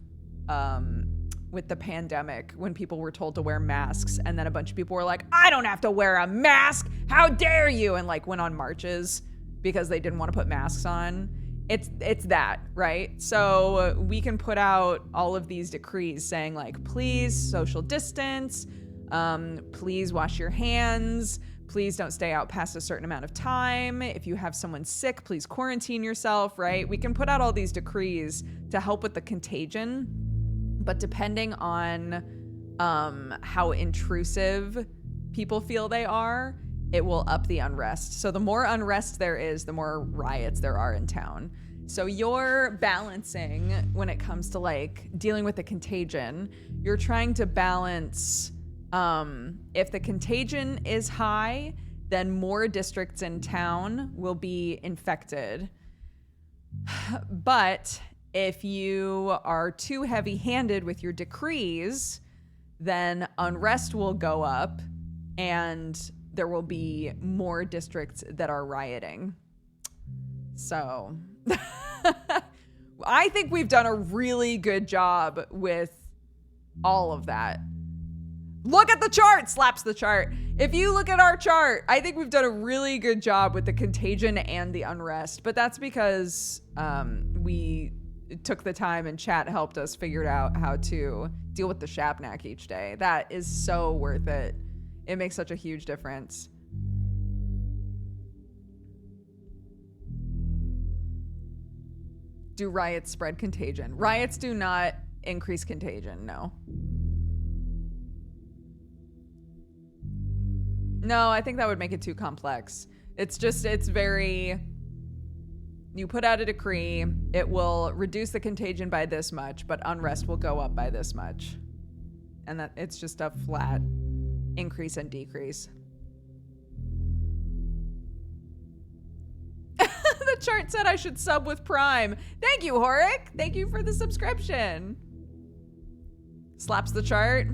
with the pandemic, when people were told to wear masks, and then a bunch of people were like, I don't have to wear a mask! How dare you! And like went on marches because they didn't want to put masks on. It's that, right? So we can put out all of these decrees saying like, please social distance, please wash your hands, please don't stay out past a certain amount of time. If you have someone sick, please quarantine yourself, right? We can put out all these decrees to help with the contagion, but depending on how intrusive people feel they are, it will up the unrest. So the more unrest there is, the more riots there are in town. So you're balancing when it comes to like dealing with the contagion, you're trying to balance, if the contagion is high, then more districts in town will be infected. But if you are too heavy-handed with your decrees, then unrest will go up and there will be more districts that are rioting. So I think we've done a really good job with all of that. Look at the chart, slaps the chart. If you look at our chart, I think we've done a really good job with the contagion and the unrest, but that's because we took the time and chat helped us figure out how to deal with the Shabnak each day. That is so worth it. It makes such a huge difference. Do riots spread contagion? Riots do not increase contagion, no. No, I think that would make it too complex. It's very, you put out a decree, it will reduce the contagion by this much, but unrest will go up by this much. And that it's just a flat increase and decrease. The chart said I should sub with Prime. Thank you, Horik. Thank you for the subscription. Slaps the chart.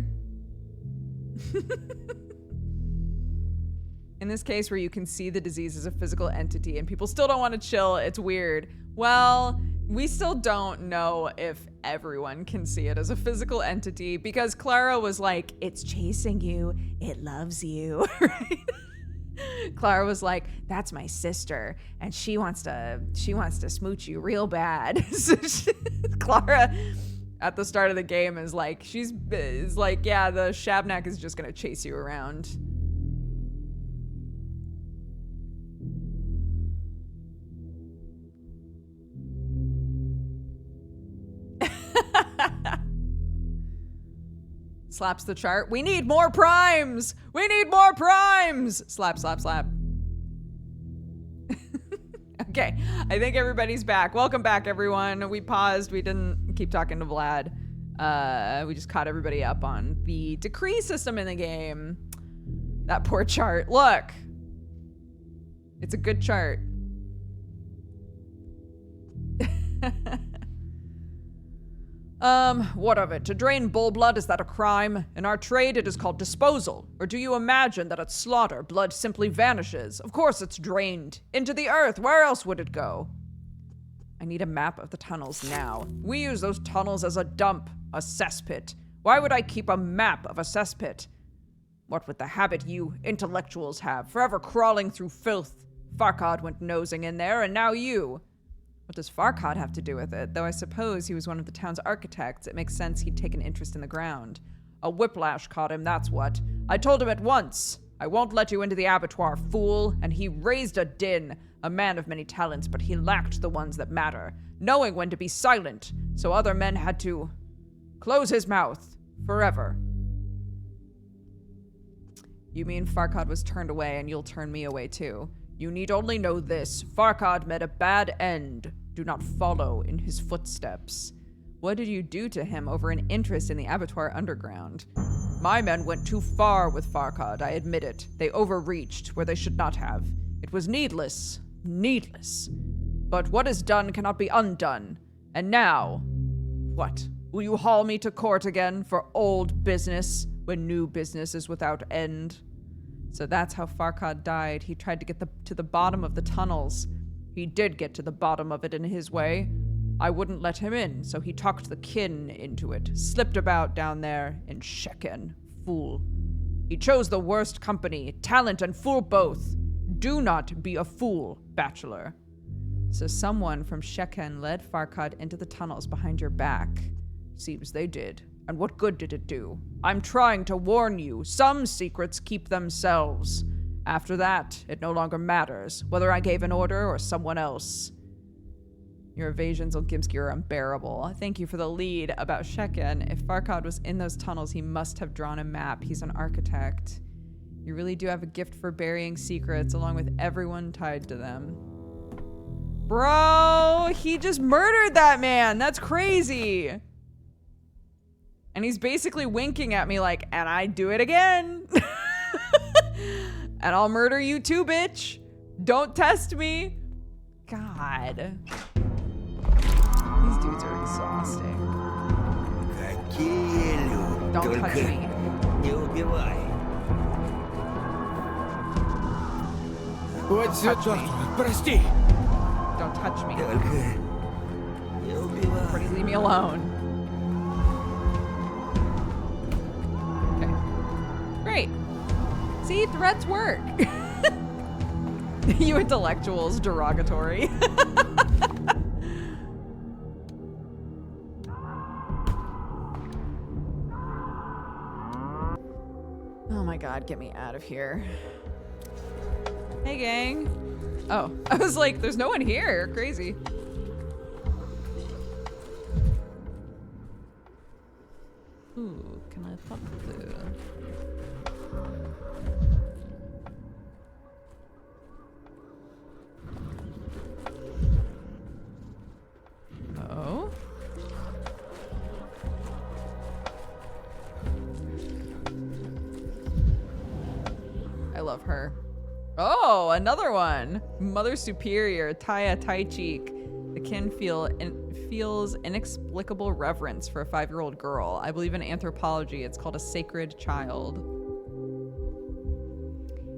In this case where you can see the disease as a physical entity and people still don't want to chill, it's weird. Well, we still don't know if everyone can see it as a physical entity because Clara was like, it's chasing you, it loves you, right? Clara was like, that's my sister and she wants to smooch you real bad. So Clara at the start of the game is like, yeah, the Shabnak is just gonna chase you around. Slaps the chart. We need more primes! We need more primes! Slap, slap, slap. Okay, I think everybody's back. Welcome back, everyone. We paused. We didn't keep talking to Vlad. We just caught everybody up on the decree system in the game. That poor chart. Look. It's a good chart. What of it? To drain bull blood, is that a crime? In our trade, it is called disposal. Or do you imagine that at slaughter, blood simply vanishes? Of course it's drained. Into the earth. Where else would it go? I need a map of the tunnels now. We use those tunnels as a dump, a cesspit. Why would I keep a map of a cesspit? What with the habit you intellectuals have, forever crawling through filth. Farkad went nosing in there, and now you. What does Farkad have to do with it? Though I suppose he was one of the town's architects, it makes sense he'd take an interest in the ground. A whiplash caught him, that's what. I told him at once, I won't let you into the abattoir, fool, and he raised a din. A man of many talents, but he lacked the ones that matter, knowing when to be silent, so other men had to close his mouth forever. You mean Farkad was turned away and you'll turn me away too? You need only know this. Farkad met a bad end. Do not follow in his footsteps. What did you do to him over an interest in the abattoir underground? My men went too far with Farkad, I admit it. They overreached where they should not have. It was needless. Needless. But what is done cannot be undone. And now, what? Will you haul me to court again for old business when new business is without end? So that's how Farkad died. He tried to get to the bottom of the tunnels. He did get to the bottom of it in his way. I wouldn't let him in, so he talked the kin into it, slipped about down there in Sheken. Fool. He chose the worst company, talent and fool both. Do not be a fool, bachelor. So someone from Sheken led Farkad into the tunnels behind your back. Seems they did. And what good did it do? I'm trying to warn you. Some secrets keep themselves. After that, it no longer matters, whether I gave an order or someone else. Your evasions, Olgimsky, are unbearable. Thank you for the lead about Sheken. If Farkad was in those tunnels, he must have drawn a map. He's an architect. You really do have a gift for burying secrets, along with everyone tied to them. Bro, he just murdered that man. That's crazy. And he's basically winking at me like, and I'd do it again. And I'll murder you too, bitch. Don't test me. God. These dudes are exhausting. Don't touch me. What's Don't touch me. Прости. Don't touch me. Please leave me alone. Okay. Great. See, threats work. You intellectuals, derogatory. Oh my god, get me out of here. Hey, gang. Oh, I was like, there's no one here. Crazy. Ooh, can I talk to... Oh? I love her. Oh, another one. Mother Superior, Taya Taichik. The kin feels inexplicable reverence for a 5-year-old girl. I believe in anthropology. It's called a sacred child.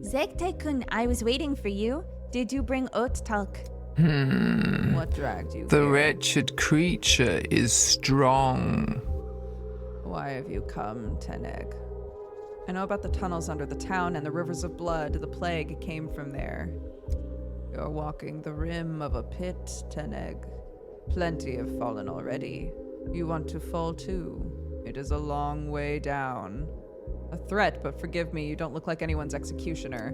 Zegte-kun, I was waiting for you. Did you bring oat talk? What dragged you The here? wretched creature is strong. Why have you come, Teneg? I know about the tunnels under the town and the rivers of blood. The plague came from there. You're walking the rim of a pit, Teneg. Plenty have fallen already. You want to fall too. It is a long way down. A threat, but forgive me, you don't look like anyone's executioner.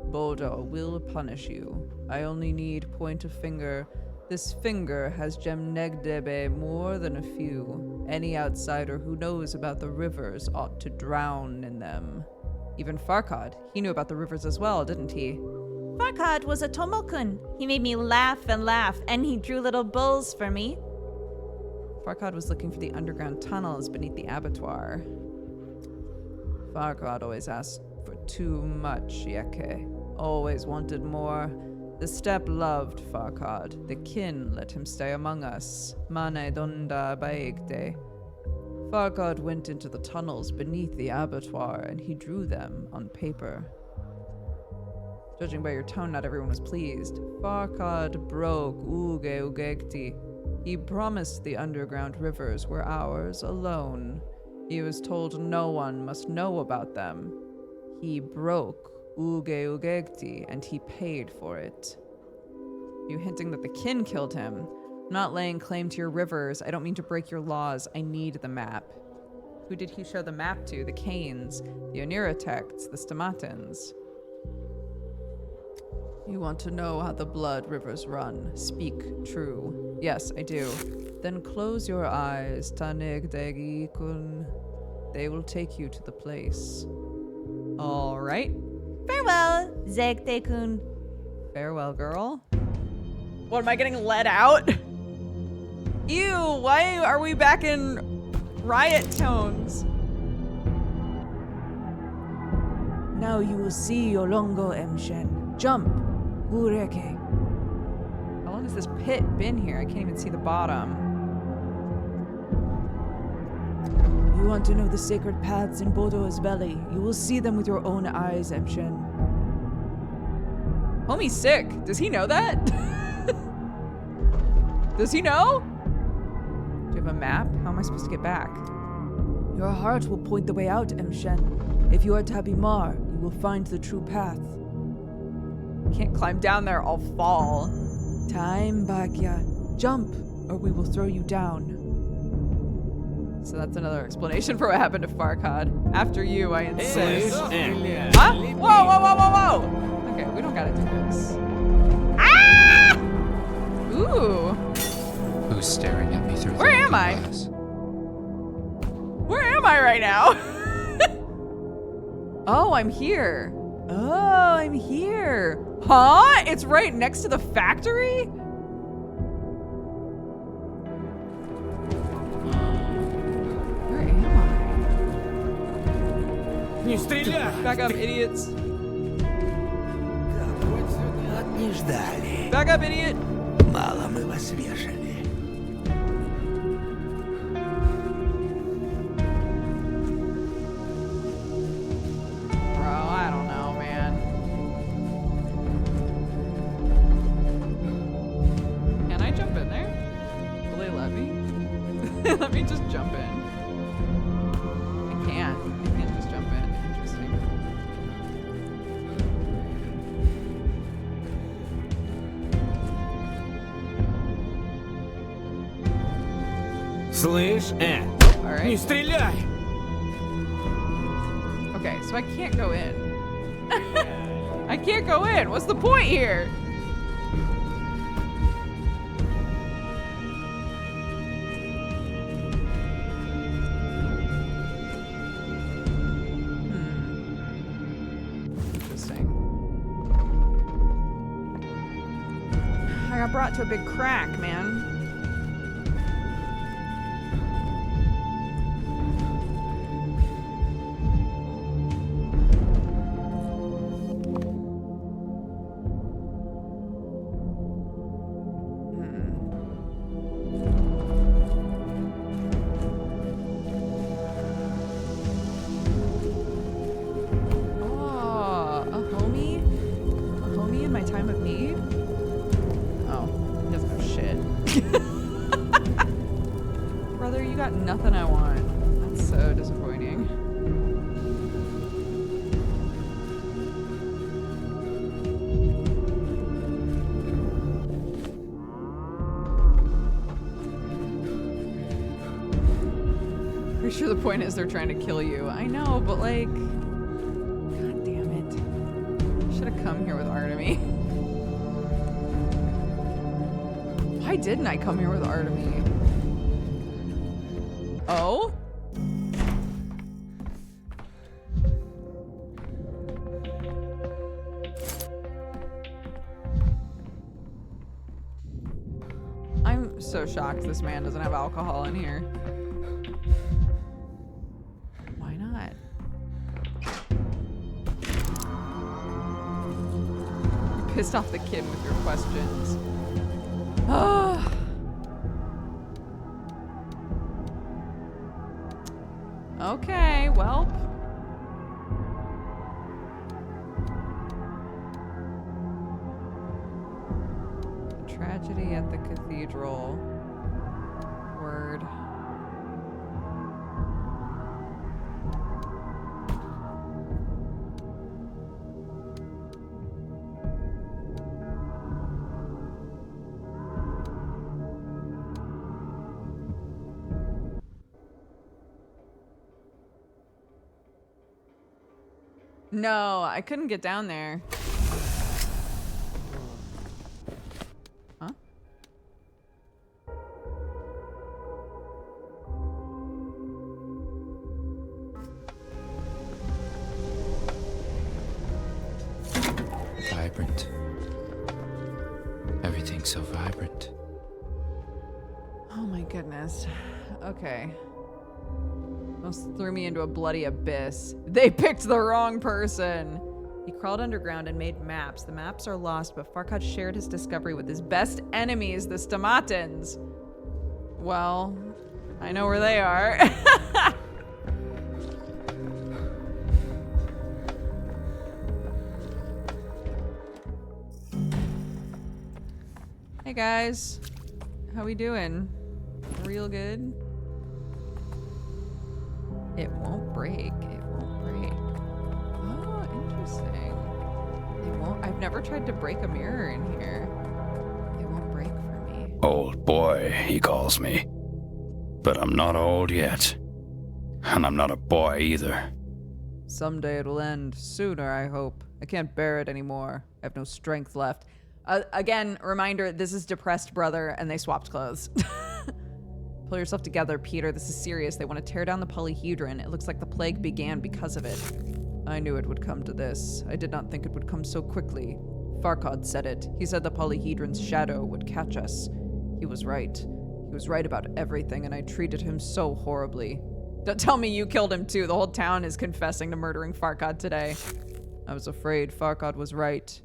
Boldo will punish you. I only need point a finger. This finger has Gemnegdebe more than a few. Any outsider who knows about the rivers ought to drown in them. Even Farkad, he knew about the rivers as well, didn't he? Farkad was a Tomokun. He made me laugh, and he drew little bulls for me. Farkad was looking for the underground tunnels beneath the abattoir. Farkad always asked for too much, Yeke. Always wanted more. The steppe loved Farkad. The kin let him stay among us. Mane donda baigte. Farkad went into the tunnels beneath the abattoir, and he drew them on paper. Judging by your tone, not everyone was pleased. Farkad broke Uge Ugegti. He promised the underground rivers were ours alone. He was told no one must know about them. He broke Uge Ugegti, and he paid for it. You hinting that the kin killed him? I'm not laying claim to your rivers. I don't mean to break your laws. I need the map. Who did he show the map to? The Canes, the Oniratects, the Stomatans. You want to know how the blood rivers run. Speak true. Yes, I do. Then close your eyes, Tanegdegi-kun. They will take you to the place. All right. Farewell, Zegte-kun. Farewell, girl. What, am I getting let out? Ew, why are we back in riot tones? Now you will see Olongo Emshen. Jump. Ureke. How long has this pit been here? I can't even see the bottom. You want to know the sacred paths in Bodo's belly. You will see them with your own eyes, Emshen. Homie's sick. Does he know that? Does he know? Do you have a map? How am I supposed to get back? Your heart will point the way out, Emshen. If you are Tabimar, you will find the true path. I can't climb down there. I'll fall. Time, Bagya. Jump, or we will throw you down. So that's another explanation for what happened to Farkad. After you, I insist. Huh? Whoa, whoa, whoa, whoa, whoa! Okay, we don't gotta do this. Ah! Ooh. Who's staring at me through Where am I? glass? Where am I right now? Oh, I'm here. Oh, I'm here. Huh? It's right next to the factory? Where am Не стреляй! I? Back up, idiots. Вот сюда. Не ждали. Back up, idiot. Мало мы вас вешали. Bro, I don't know, man. Can I jump in there? Will they let me? Let me just jump in. I can't. I can't just jump in. Interesting. Слышь, All right. не стреляй! Okay, so I can't go in. I can't go in. What's the point here? Interesting. I got brought to a big crack, man. Nothing I want. That's so disappointing. Pretty sure the point is they're trying to kill you. I know, but like, god damn it. I should have come here with Artemy. Why didn't I come here with Artemy? Oh? I'm so shocked this man doesn't have alcohol in here. Why not? You pissed off the kid with your questions. Ah. Okay, well. Tragedy at the cathedral. Word. No, I couldn't get down there. Huh? Vibrant. Everything's so vibrant. Oh my goodness. Okay. Almost threw me into a bloody abyss. They picked the wrong person. He crawled underground and made maps. The maps are lost, but Farkad shared his discovery with his best enemies, the Stomatans. Well, I know where they are. Hey guys. How we doing? Real good? It won't break. It won't break. Oh, interesting. It won't. I've never tried to break a mirror in here. It won't break for me. Old boy, he calls me. But I'm not old yet. And I'm not a boy either. Someday it'll end. Sooner, I hope. I can't bear it anymore. I have no strength left. Again, reminder, this is Depressed Brother, and they swapped clothes. Pull yourself together, Peter. This is serious. They want to tear down the polyhedron. It looks like the plague began because of it. I knew it would come to this. I did not think it would come so quickly. Farkad said it. He said the polyhedron's shadow would catch us. He was right. He was right about everything, and I treated him so horribly. Don't tell me you killed him too. The whole town is confessing to murdering Farkad today. I was afraid Farkad was right.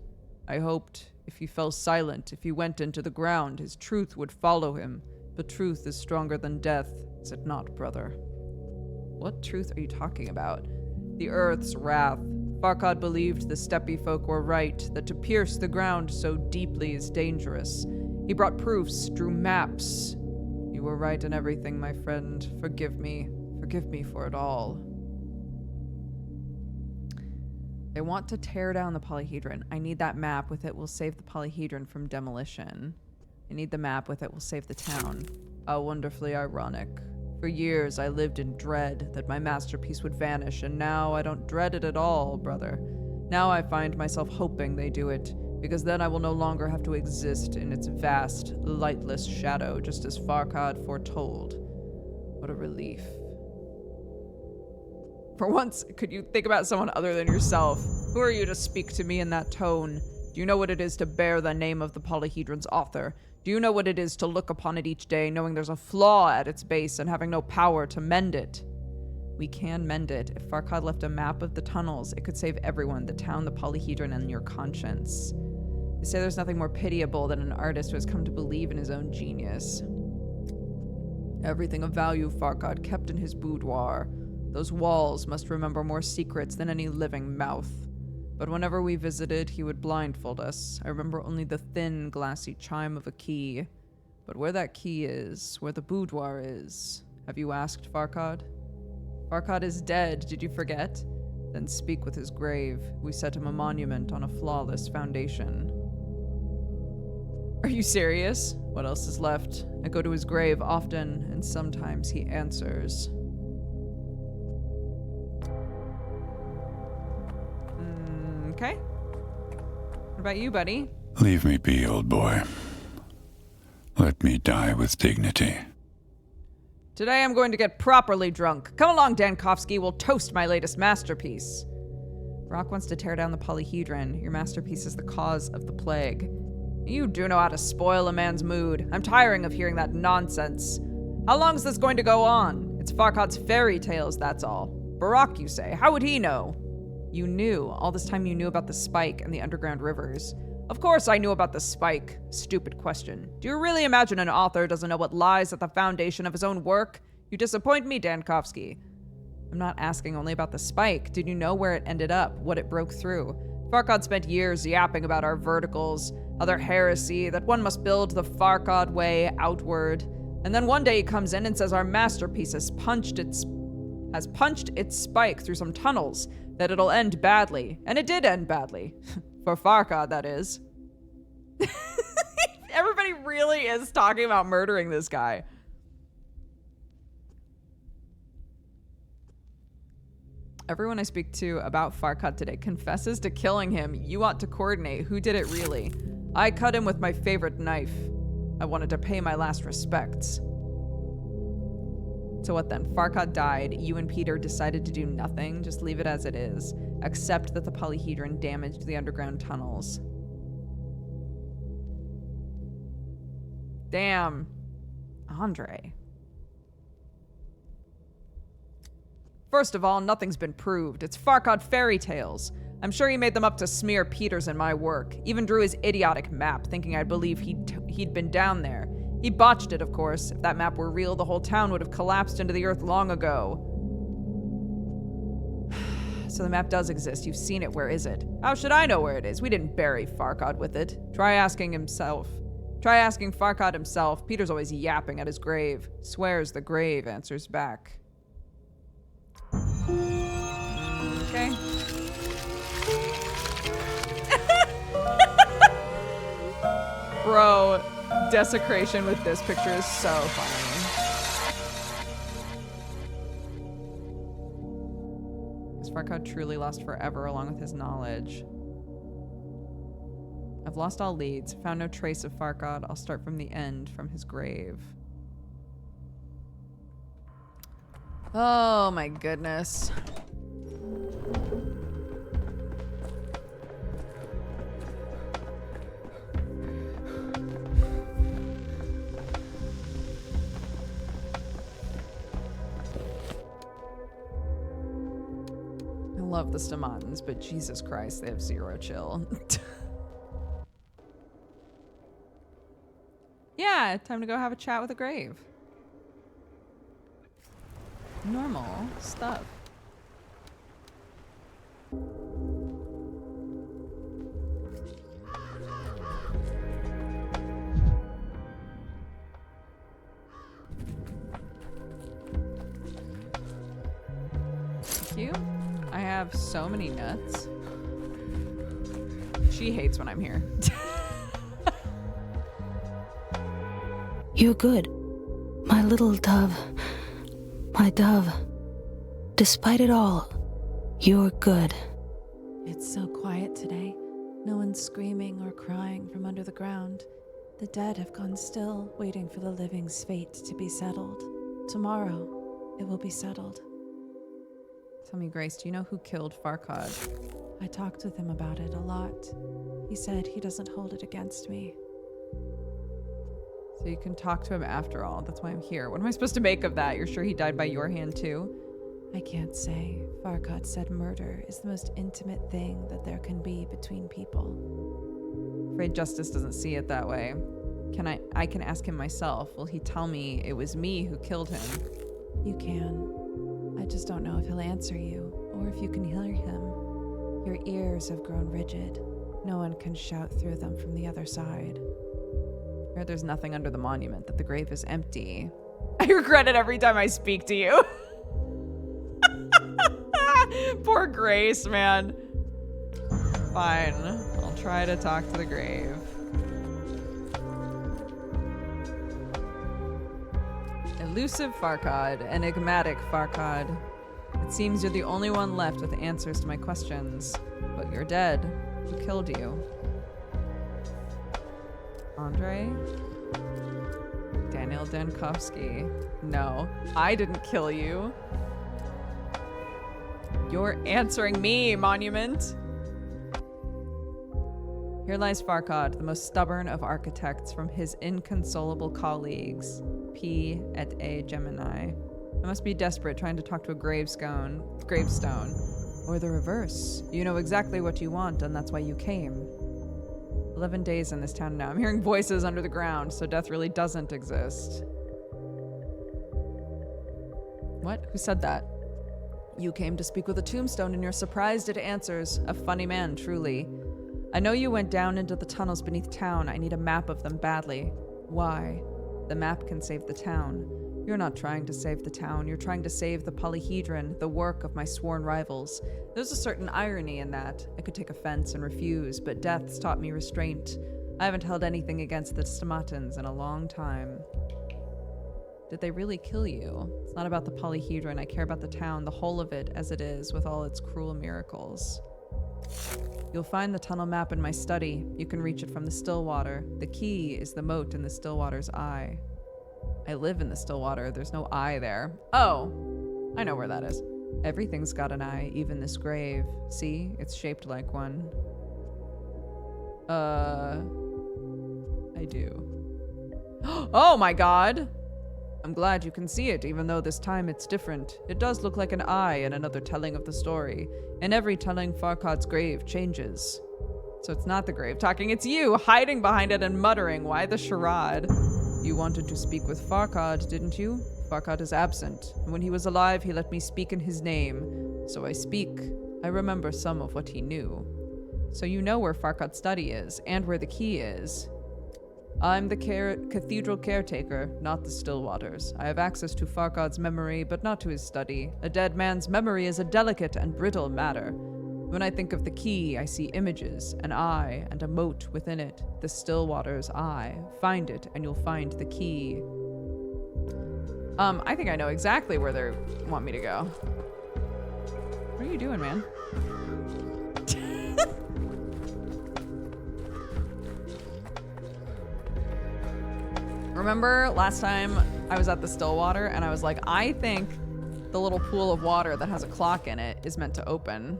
I hoped if he fell silent, if he went into the ground, his truth would follow him. But truth is stronger than death, is it not, brother? What truth are you talking about? The earth's wrath. Farkad believed the steppe folk were right, that to pierce the ground so deeply is dangerous. He brought proofs, drew maps. You were right in everything, my friend. Forgive me. Forgive me for it all. They want to tear down the polyhedron. I need that map. With it, we'll save the polyhedron from demolition. I need the map. With it, we'll save the town. How wonderfully ironic. For years, I lived in dread that my masterpiece would vanish, and now I don't dread it at all, brother. Now I find myself hoping they do it, because then I will no longer have to exist in its vast, lightless shadow, just as Farkad foretold. What a relief. For once, could you think about someone other than yourself? Who are you to speak to me in that tone? Do you know what it is to bear the name of the polyhedron's author? Do you know what it is to look upon it each day, knowing there's a flaw at its base and having no power to mend it? We can mend it. If Farkad left a map of the tunnels, it could save everyone, the town, the polyhedron, and your conscience. They say there's nothing more pitiable than an artist who has come to believe in his own genius. Everything of value Farkad kept in his boudoir. Those walls must remember more secrets than any living mouth. But whenever we visited, he would blindfold us. I remember only the thin, glassy chime of a key. But where that key is, where the boudoir is, have you asked Farkad? Farkad is dead, did you forget? Then speak with his grave. We set him a monument on a flawless foundation. Are you serious? What else is left? I go to his grave often, and sometimes he answers. Okay. What about you, buddy? Leave me be, old boy. Let me die with dignity. Today I'm going to get properly drunk. Come along, Dankovsky. We'll toast my latest masterpiece. Rock wants to tear down the polyhedron. Your masterpiece is the cause of the plague. You do know how to spoil a man's mood. I'm tiring of hearing that nonsense. How long is this going to go on? It's Farkad's fairy tales, that's all. Barak, you say. How would he know? You knew. All this time you knew about the spike and the underground rivers. Of course I knew about the spike. Stupid question. Do you really imagine an author doesn't know what lies at the foundation of his own work? You disappoint me, Dankovsky. I'm not asking only about the spike. Did you know where it ended up? What it broke through? Farkad spent years yapping about our verticals, other heresy, that one must build the Farkad way outward. And then one day he comes in and says our masterpiece has punched its spike through some tunnels, that it'll end badly. And it did end badly. For Farkad, that is. Everybody really is talking about murdering this guy. Everyone I speak to about Farkad today confesses to killing him. You ought to coordinate. Who did it really? I cut him with my favorite knife. I wanted to pay my last respects. So what then? Farkad died. You and Peter decided to do nothing. Just leave it as it is. Accept that the polyhedron damaged the underground tunnels. Damn. Andre. First of all, nothing's been proved. It's Farkad fairy tales. I'm sure he made them up to smear Peters in my work. Even drew his idiotic map, thinking I'd believe he'd been down there. He botched it, of course. If that map were real, the whole town would have collapsed into the earth long ago. So the map does exist. You've seen it. Where is it? How should I know where it is? We didn't bury Farkad with it. Try asking Farkad himself. Peter's always yapping at his grave. Swears the grave answers back. Okay. Bro, desecration with this picture is so funny. Is Farkad truly lost forever along with his knowledge? I've lost all leads, found no trace of Farkad. I'll start from the end, from his grave. Oh my goodness. I love the Stamatans, but Jesus Christ, they have zero chill. Yeah, time to go have a chat with a grave. Normal stuff. Thank you. I have so many nuts. She hates when I'm here. You're good, my little dove. My dove. Despite it all, you're good. It's so quiet today. No one's screaming or crying from under the ground. The dead have gone still, waiting for the living's fate to be settled. Tomorrow, it will be settled. Tell me, Grace, do you know who killed Farkad? I talked with him about it a lot. He said he doesn't hold it against me. So you can talk to him after all. That's why I'm here. What am I supposed to make of that? You're sure he died by your hand too? I can't say. Farkad said murder is the most intimate thing that there can be between people. Afraid Justice doesn't see it that way. I can ask him myself. Will he tell me it was me who killed him? You can. I just don't know if he'll answer you, or if you can hear him. Your ears have grown rigid. No one can shout through them from the other side. I heard there's nothing under the monument, that the grave is empty. I regret it every time I speak to you. Poor Grace, man. Fine. I'll try to talk to the grave. Elusive Farkad, enigmatic Farkad. It seems you're the only one left with answers to my questions. But you're dead. Who killed you? Andre? Daniel Dankovsky. No, I didn't kill you. You're answering me, Monument. Here lies Farkad, the most stubborn of architects, from his inconsolable colleagues, P et A Gemini. I must be desperate trying to talk to a gravestone. Or the reverse. You know exactly what you want, and that's why you came. 11 days in this town now. I'm hearing voices under the ground, so death really doesn't exist. What? Who said that? You came to speak with a tombstone, and you're surprised it answers. A funny man, truly. I know you went down into the tunnels beneath town. I need a map of them badly. Why? The map can save the town. You're not trying to save the town. You're trying to save the polyhedron, the work of my sworn rivals. There's a certain irony in that. I could take offense and refuse, but death's taught me restraint. I haven't held anything against the Stomatans in a long time. Did they really kill you? It's not about the polyhedron. I care about the town, the whole of it as it is, with all its cruel miracles. You'll find the tunnel map in my study. You can reach it from the Stillwater. The key is the moat in the Stillwater's eye. I live in the Stillwater. There's no eye there. Oh, I know where that is. Everything's got an eye, even this grave. See? It's shaped like one. I do. Oh my god! I'm glad you can see it, even though this time it's different. It does look like an eye in another telling of the story. In every telling, Farkad's grave changes. So it's not the grave talking, it's you hiding behind it and muttering. Why the charade? You wanted to speak with Farkad, didn't you? Farkad is absent, and when he was alive, he let me speak in his name. So I speak. I remember some of what he knew. So you know where Farkad's study is, and where the key is. I'm the cathedral caretaker, not the Stillwaters. I have access to Farkad's memory, but not to his study. A dead man's memory is a delicate and brittle matter. When I think of the key, I see images, an eye, and a moat within it. The Stillwater's eye. Find it, and you'll find the key. I think I know exactly where they want me to go. What are you doing, man? Remember last time I was at the Stillwater and I was like, I think the little pool of water that has a clock in it is meant to open.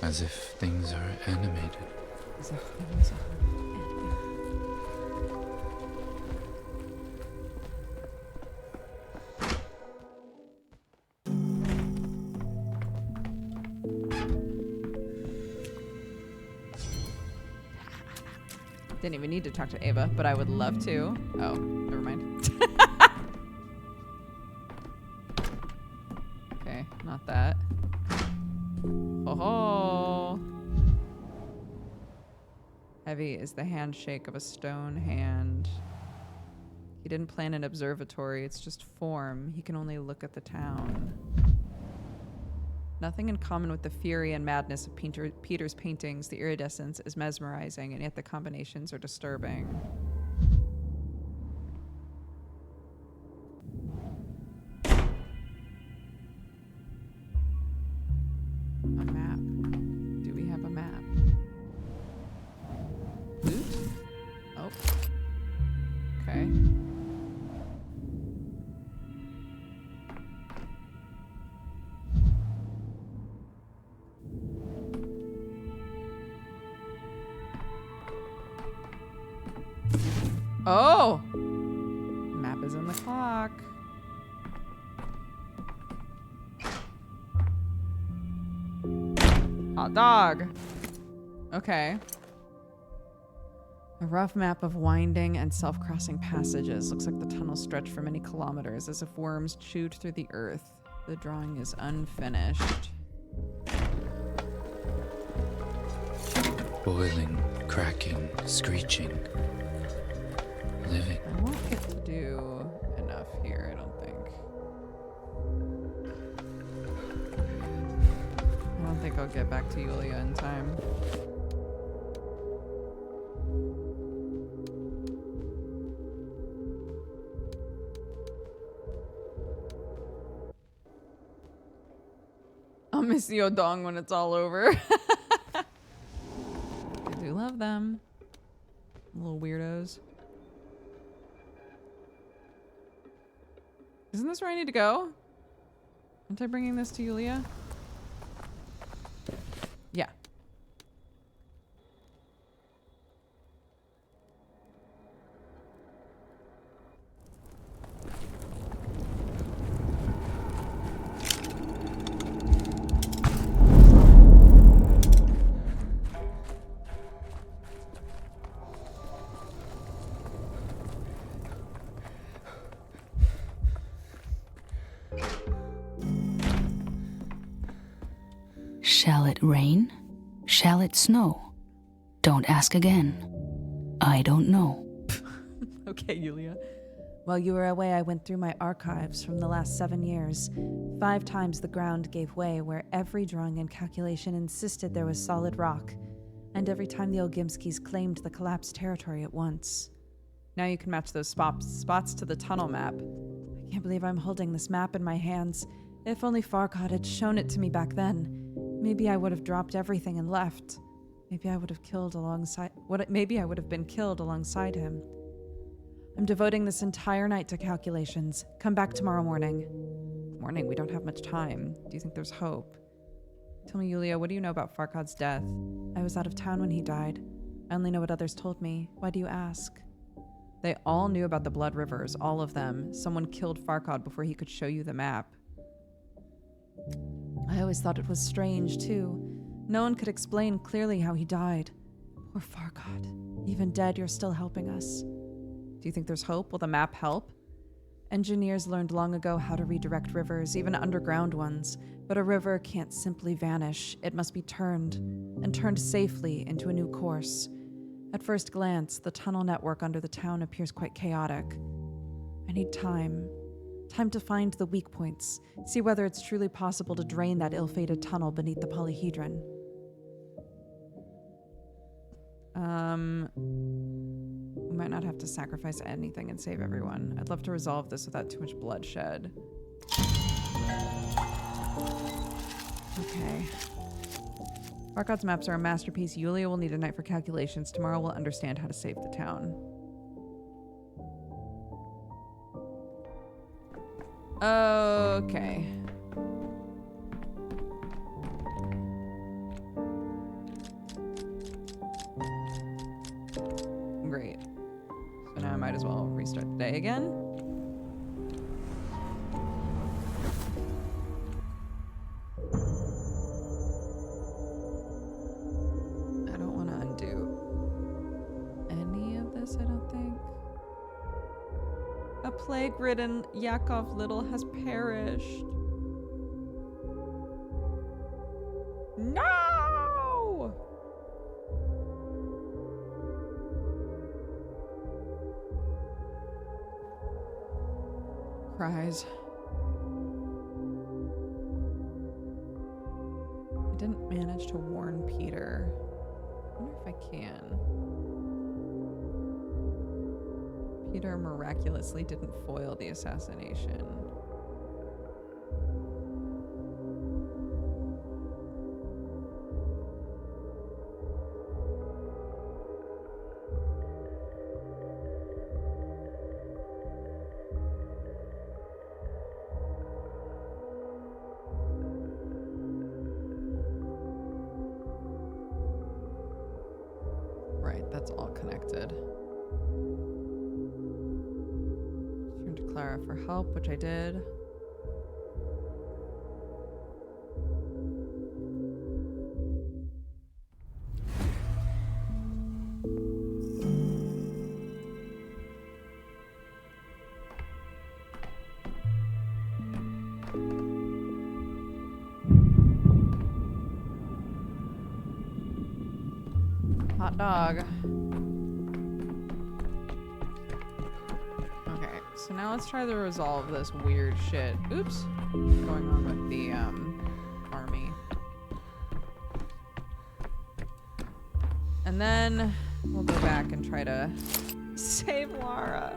As if things are animated. As if things are animated. Didn't even need to talk to Ava, but I would love to. Oh, never mind. Okay, not that. Oh. Heavy is the handshake of a stone hand. He didn't plan an observatory, it's just form. He can only look at the town. Nothing in common with the fury and madness of Peter's paintings. The iridescence is mesmerizing, and yet the combinations are disturbing. A map. Do we have a map? Loot? Oh. Okay. Oh! Map is in the clock. Hot dog. Okay. A rough map of winding and self-crossing passages. Looks like the tunnels stretch for many kilometers, as if worms chewed through the earth. The drawing is unfinished. Boiling, cracking, screeching. Living. I won't get to do enough here, I don't think. I don't think I'll get back to Yulia in time. miss the Odong when it's all over. I do love them. Little weirdos. Isn't this where I need to go? Aren't I bringing this to Yulia? Yeah. Shall it rain? Shall it snow? Don't ask again. I don't know. Okay, Yulia. While you were away, I went through my archives from the last 7 years. 5 times the ground gave way where every drawing and calculation insisted there was solid rock. And every time the Olgimskis claimed the collapsed territory at once. Now you can match those spots to the tunnel map. I can't believe I'm holding this map in my hands. If only Farkad had shown it to me back then. Maybe I would have dropped everything and left. Maybe I would have maybe I would have been killed alongside him. I'm devoting this entire night to calculations. Come back tomorrow morning. Morning, we don't have much time. Do you think there's hope? Tell me, Yulia, what do you know about Farkad's death? I was out of town when he died. I only know what others told me. Why do you ask? They all knew about the Blood Rivers, all of them. Someone killed Farkad before he could show you the map. I always thought it was strange, too. No one could explain clearly how he died. Poor Farkad. Even dead, you're still helping us. Do you think there's hope? Will the map help? Engineers learned long ago how to redirect rivers, even underground ones. But a river can't simply vanish. It must be turned, and turned safely into a new course. At first glance, the tunnel network under the town appears quite chaotic. I need time. Time to find the weak points, see whether it's truly possible to drain that ill-fated tunnel beneath the polyhedron. We might not have to sacrifice anything and save everyone. I'd love to resolve this without too much bloodshed. Okay. Farkad's maps are a masterpiece. Yulia will need a night for calculations. Tomorrow we'll understand how to save the town. Okay. Great. So now I might as well restart the day again. I don't want to undo any of this, I don't think. A plague-ridden Yakov Little has perished. No! Cries. I didn't manage to warn Peter. I wonder if I can. Peter miraculously didn't foil the assassination. Right, that's all connected. Turn to Clara for help, which I did. Hot dog. Okay, so now let's try to resolve this weird shit. Oops. Going on with the army. And then we'll go back and try to save Lara.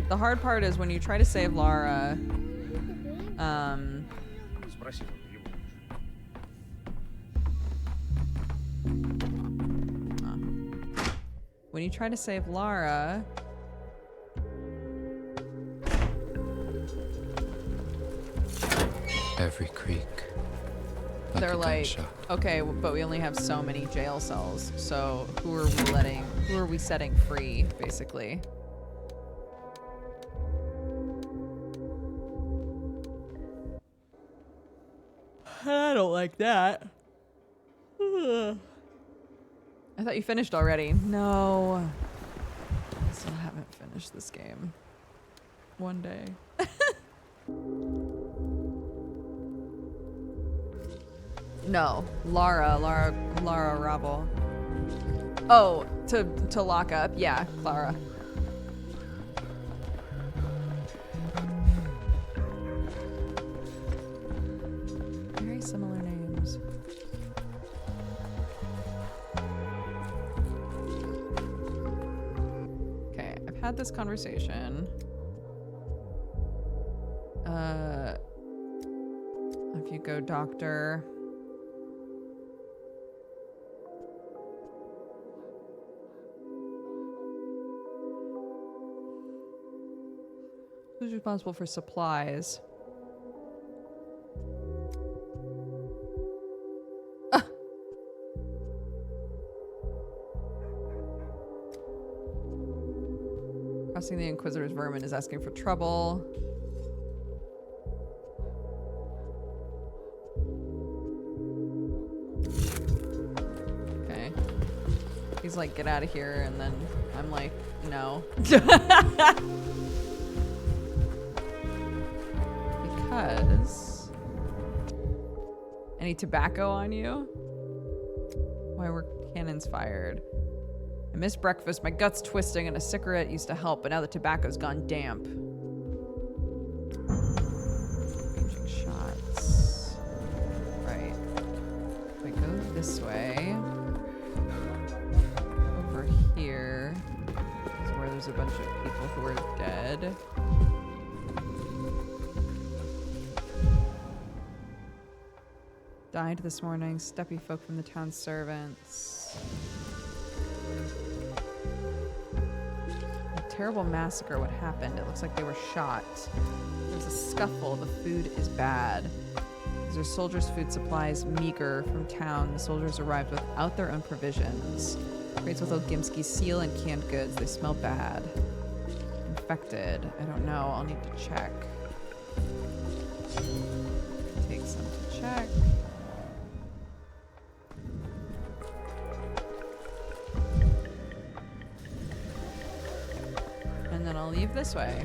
The hard part is when you try to save Lara, when you try to save Lara... Every creak. Like They're a like, gunshot. okay, but we only have so many jail cells, so who are we setting free, basically? I don't like that. I thought you finished already. No. I still haven't finished this game. One day. No, Lara Rabel. Oh, to lock up. Yeah, Clara. Very similar names. Okay, I've had this conversation. If you go doctor. Who's responsible for supplies? Crossing the Inquisitor's vermin is asking for trouble. Okay. He's like, get out of here, and then I'm like, no. Because... Any tobacco on you? Why were cannons fired? I missed breakfast, my gut's twisting, and a cigarette used to help, but now the tobacco's gone damp. Ranging shots. Right. If I go this way... Over here... is where there's a bunch of people who are dead. Died this morning. Steppy folk from the town's servants. A terrible massacre. What happened? It looks like they were shot. There's a scuffle. The food is bad. These are soldiers' food supplies meager from town. The soldiers arrived without their own provisions. Crates with Ogimsky seal and canned goods. They smell bad. Infected. I don't know. I'll need to check. Take some to check. And then I'll leave this way.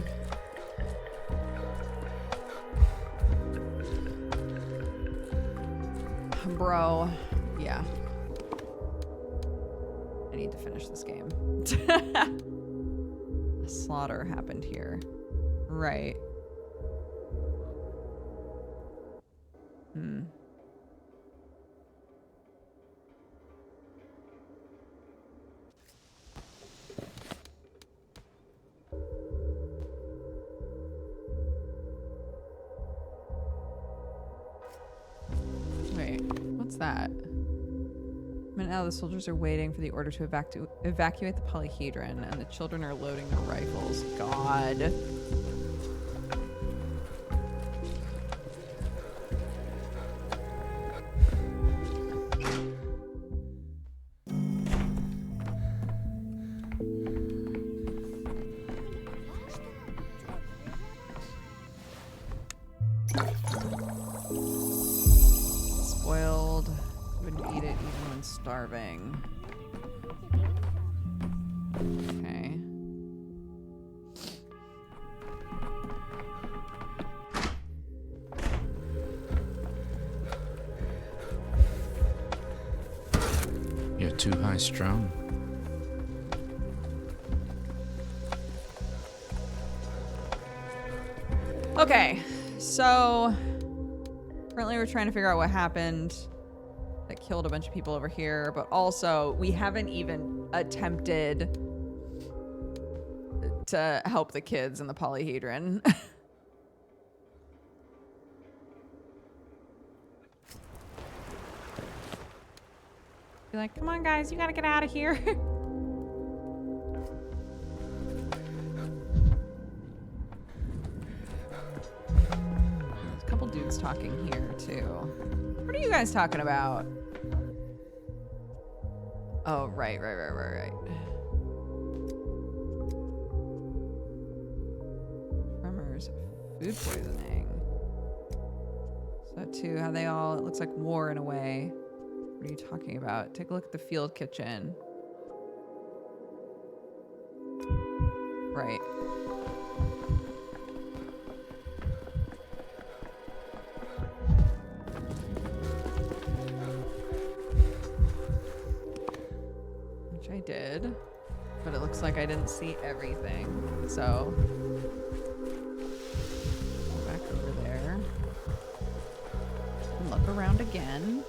Bro, yeah. I need to finish this game. A slaughter happened here. Right. Wait, what's that? A minute now, the soldiers are waiting for the order to evacuate the polyhedron, and the children are loading their rifles. God. Spoiled. Wouldn't eat it even when starving. Okay. You're too high strung. Okay, so currently we're trying to figure out what happened that killed a bunch of people over here, but also we haven't even attempted to help the kids in the polyhedron. Be like, come on, guys, you gotta get out of here. one's talking here, too. What are you guys talking about? Oh, right. Tremors, food poisoning. So, too, how they all, it looks like war in a way. What are you talking about? Take a look at the field kitchen. Right. Which I did, but it looks like I didn't see everything. So, go back over there. And look around again.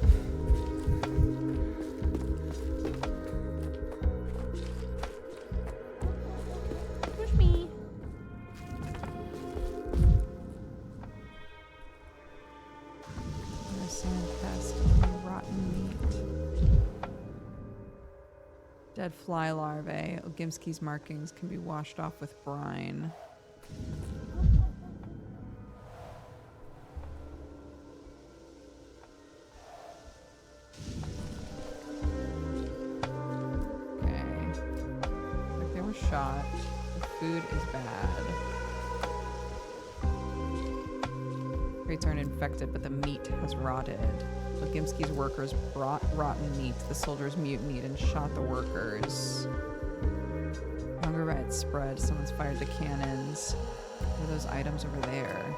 Push me. And a sand pest and rotten meat. Dead fly larvae. Ogimski's markings can be washed off with brine. Shot. The food is bad. Crates aren't infected, but the meat has rotted. Ogimski's workers brought rotten meat. The soldiers mutinied and shot the workers. Hunger riots spread. Someone's fired the cannons. What are those items over there?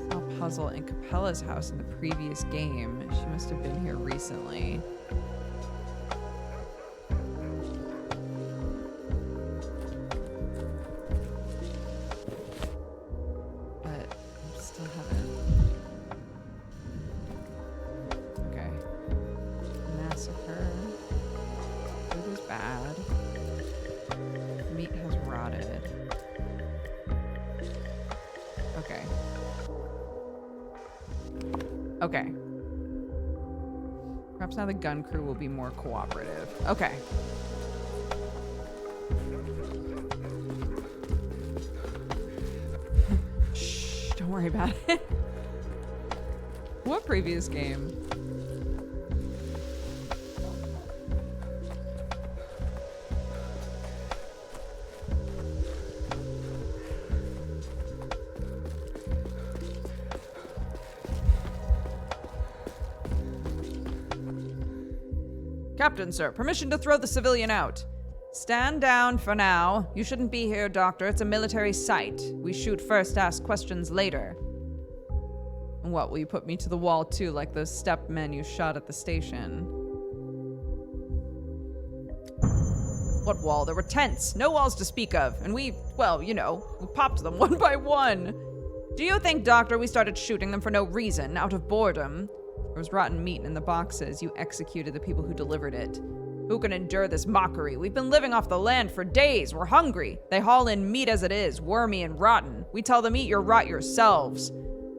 Saw a puzzle in Capella's house in the previous game. She must have been here recently. Okay. Perhaps now the gun crew will be more cooperative. Okay. Shh, don't worry about it. What previous game? Captain, sir, permission to throw the civilian out. Stand down for now. You shouldn't be here, Doctor. It's a military site. We shoot first, ask questions later. And what, will you put me to the wall too, like those step men you shot at the station? What wall? There were tents. No walls to speak of. And we, well, you know, we popped them one by one. Do you think, Doctor, we started shooting them for no reason, out of boredom? There was rotten meat in the boxes. You executed the people who delivered it. Who can endure this mockery? We've been living off the land for days. We're hungry. They haul in meat as it is, wormy and rotten. We tell them, eat your rot yourselves.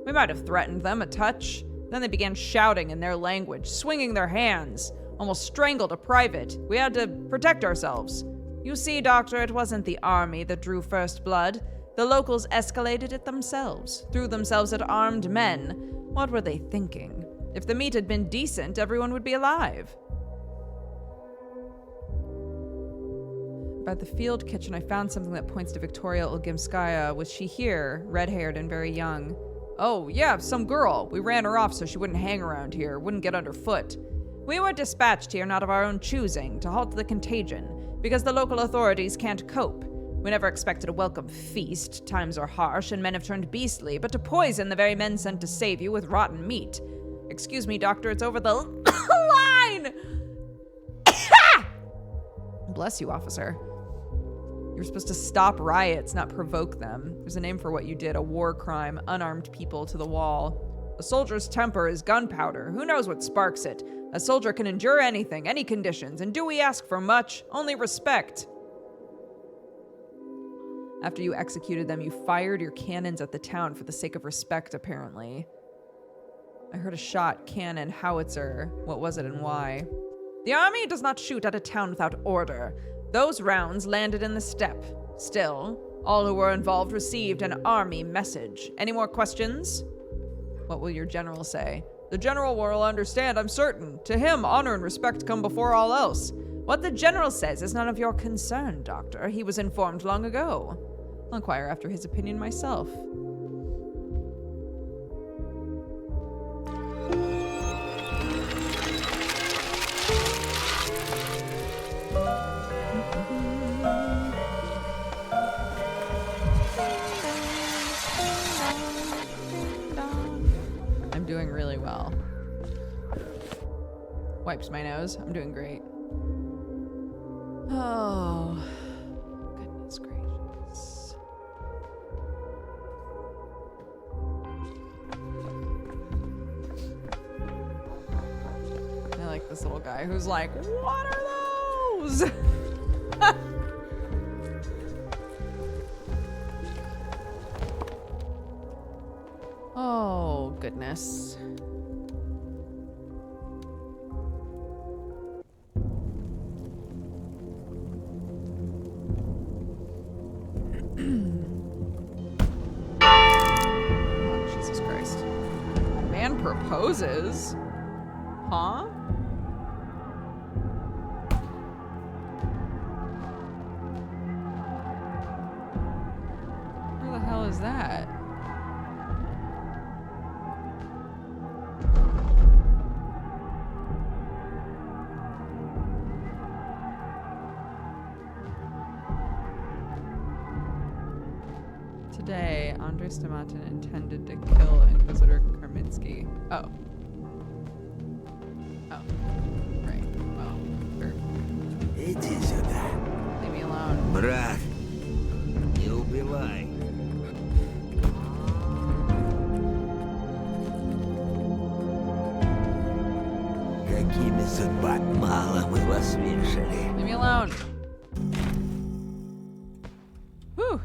We might have threatened them a touch. Then they began shouting in their language, swinging their hands, almost strangled a private. We had to protect ourselves. You see, Doctor, it wasn't the army that drew first blood. The locals escalated it themselves, threw themselves at armed men. What were they thinking? If the meat had been decent, everyone would be alive. By the field kitchen, I found something that points to Victoria Olgimskaya. Was she here, red-haired and very young? Oh, yeah, some girl. We ran her off so she wouldn't hang around here, wouldn't get underfoot. We were dispatched here not of our own choosing, to halt the contagion, because the local authorities can't cope. We never expected a welcome feast. Times are harsh and men have turned beastly, but to poison the very men sent to save you with rotten meat. Excuse me, Doctor, it's over the line! Bless you, officer. You're supposed to stop riots, not provoke them. There's a name for what you did, a war crime, unarmed people to the wall. A soldier's temper is gunpowder. Who knows what sparks it? A soldier can endure anything, any conditions, and do we ask for much? Only respect. After you executed them, you fired your cannons at the town for the sake of respect, apparently. I heard a shot, cannon, howitzer. What was it and why? The army does not shoot at a town without order. Those rounds landed in the steppe. Still, all who were involved received an army message. Any more questions? What will your general say? The general will understand, I'm certain. To him, honor and respect come before all else. What the general says is none of your concern, Doctor. He was informed long ago. I'll inquire after his opinion myself. I'm doing really well. Wipes my nose. I'm doing great. Oh, goodness gracious. I like this little guy who's like, what are those? Oh, goodness. Oh, Jesus Christ. Man proposes? Huh? Where the hell is that? Today, Andrei Stomatin intended to kill Inquisitor Karminski. Oh. Oh. Right. Well, sure. Иди сюда. Leave me alone. Брат, не убивай. Какими судьба мало мы вас вешали. Leave me alone. Whew.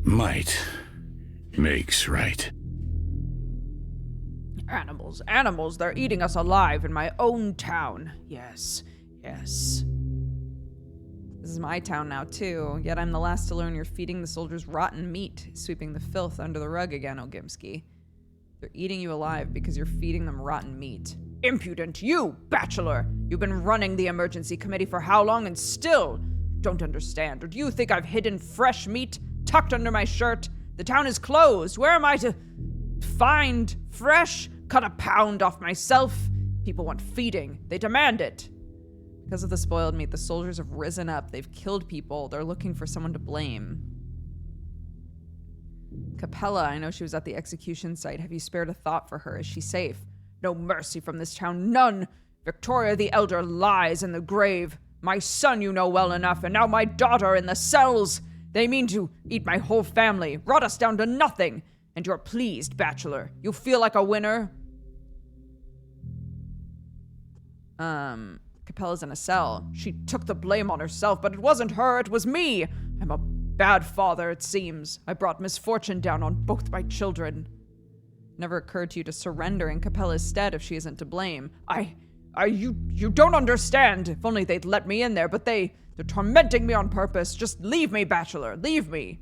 Might makes right. Animals, animals, they're eating us alive in my own town. Yes, yes. This is my town now, too, yet I'm the last to learn you're feeding the soldiers rotten meat, sweeping the filth under the rug again, Ogimski. They're eating you alive because you're feeding them rotten meat. Impudent, you, bachelor! You've been running the emergency committee for how long and still don't understand? Or do you think I've hidden fresh meat tucked under my shirt? The town is closed. Where am I to find fresh? Cut a pound off myself. People want feeding. They demand it. Because of the spoiled meat, the soldiers have risen up. They've killed people. They're looking for someone to blame. Capella, I know she was at the execution site. Have you spared a thought for her? Is she safe? No mercy from this town. None. Victoria the Elder lies in the grave. My son you know well enough, and now my daughter in the cells. They mean to eat my whole family, rot us down to nothing. And you're pleased, bachelor. You feel like a winner? Capella's in a cell. She took the blame on herself, but it wasn't her, it was me. I'm a bad father, it seems. I brought misfortune down on both my children. Never occurred to you to surrender in Capella's stead if she isn't to blame. You don't understand. If only they'd let me in there, but they're tormenting me on purpose. Just leave me, bachelor. Leave me.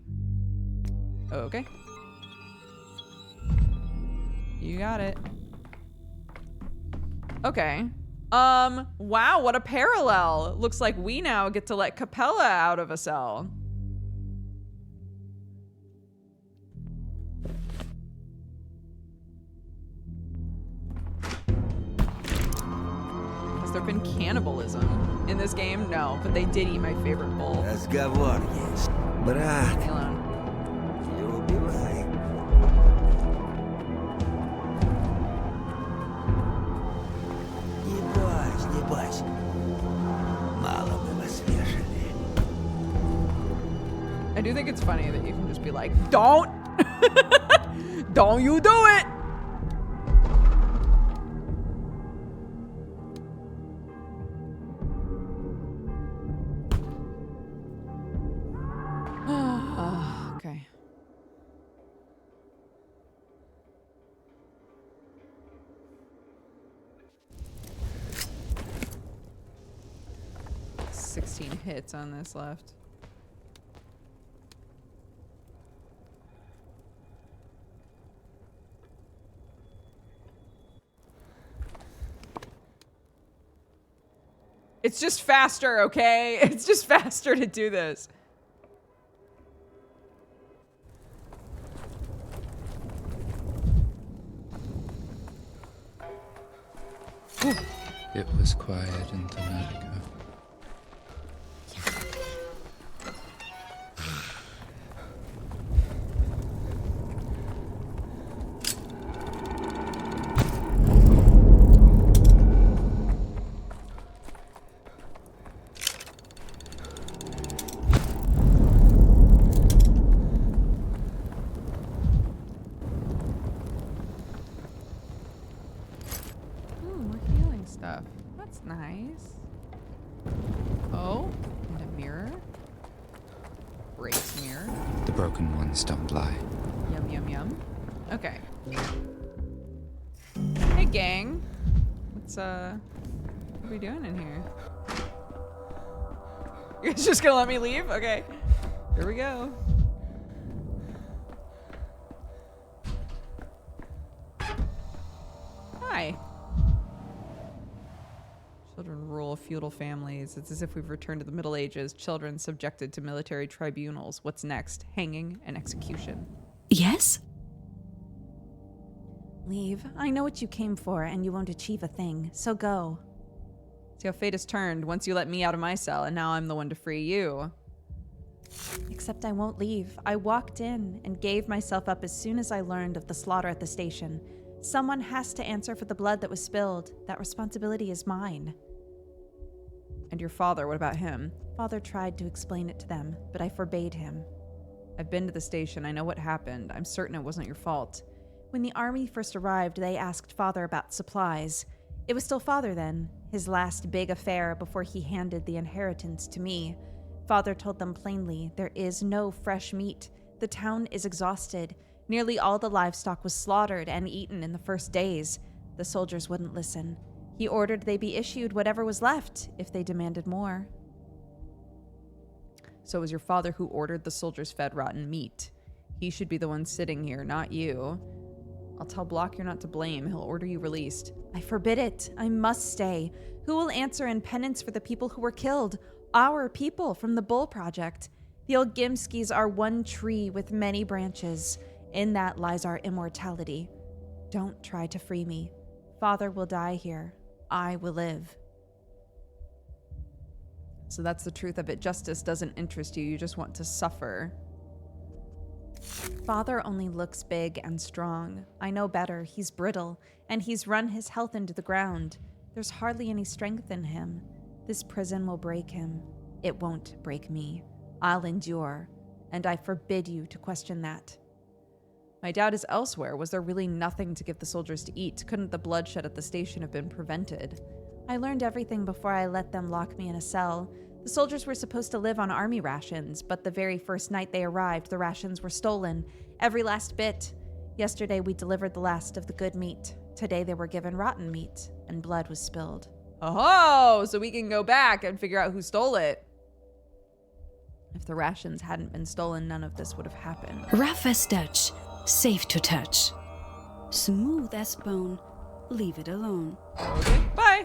Okay. You got it. Okay. Wow, what a parallel. Looks like we now get to let Capella out of a cell. Has there been cannibalism in this game? No, but they did eat my favorite bowl. Разговор есть. Брат, Leave me alone. не убивай. Не бойся, не бойся. Мало мы вас вешали. I do think it's funny that you can just be like, don't! Don't you do it! Okay. $16 hits on this left. It's just faster, okay? It's just faster to do this. It was quiet in Thanatica. Stuff. That's nice. Oh, and a mirror. Brace mirror. The broken ones don't lie. Yum, yum, yum. Okay. Hey, gang. What are we doing in here? You're just gonna let me leave? Okay. Here we go. Hi. Children rule feudal families. It's as if we've returned to the Middle Ages. Children subjected to military tribunals. What's next? Hanging and execution. Yes? Leave. I know what you came for, and you won't achieve a thing, so go. See how fate has turned once you let me out of my cell, and now I'm the one to free you. Except I won't leave. I walked in and gave myself up as soon as I learned of the slaughter at the station. Someone has to answer for the blood that was spilled. That responsibility is mine. And your father, what about him? Father tried to explain it to them, but I forbade him. I've been to the station. I know what happened. I'm certain it wasn't your fault. When the army first arrived, they asked Father about supplies. It was still Father then, his last big affair before he handed the inheritance to me. Father told them plainly, there is no fresh meat. The town is exhausted. Nearly all the livestock was slaughtered and eaten in the first days. The soldiers wouldn't listen. He ordered they be issued whatever was left if they demanded more. So it was your father who ordered the soldiers fed rotten meat. He should be the one sitting here, not you. I'll tell Block you're not to blame. He'll order you released. I forbid it. I must stay. Who will answer in penance for the people who were killed? Our people from the Bull Project. The Olgimskis are one tree with many branches. In that lies our immortality. Don't try to free me. Father will die here. I will live. So that's the truth of it. Justice doesn't interest you. You just want to suffer. Father only looks big and strong. I know better. He's brittle, and he's run his health into the ground. There's hardly any strength in him. This prison will break him. It won't break me. I'll endure, and I forbid you to question that. My doubt is elsewhere. Was there really nothing to give the soldiers to eat? Couldn't the bloodshed at the station have been prevented? I learned everything before I let them lock me in a cell. The soldiers were supposed to live on army rations, but the very first night they arrived, the rations were stolen. Every last bit. Yesterday we delivered the last of the good meat. Today they were given rotten meat, and blood was spilled. Oh, so we can go back and figure out who stole it. If the rations hadn't been stolen, none of this would have happened. Rough as Dutch, safe to touch. Smooth as bone, leave it alone. Okay, bye.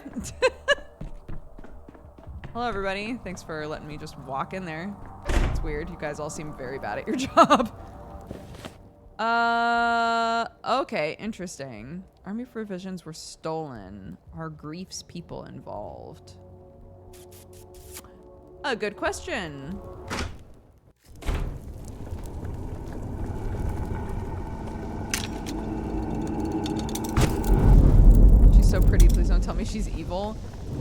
Hello, everybody. Thanks for letting me just walk in there. It's weird. You guys all seem very bad at your job. Okay, interesting. Army provisions were stolen. Are Grief's people involved? A good question. She's so pretty. Please don't tell me she's evil.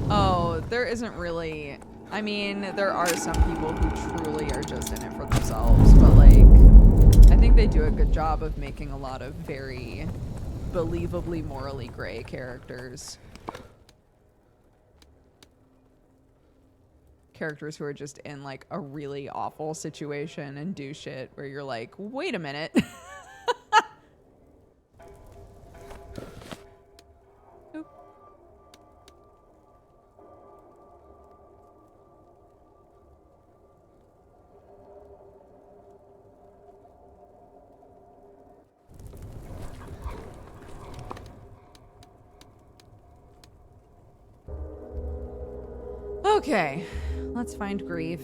Oh, there isn't really. I mean, there are some people who truly are just in it for themselves, but like, I think they do a good job of making a lot of very believably morally gray characters. Characters who are just in like a really awful situation and do shit where you're like, wait a minute. Oop. Okay, let's find Grief.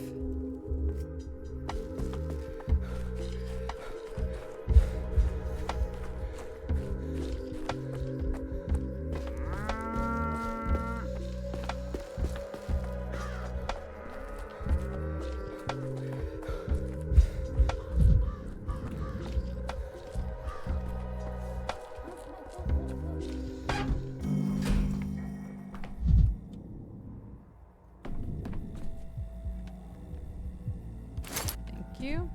You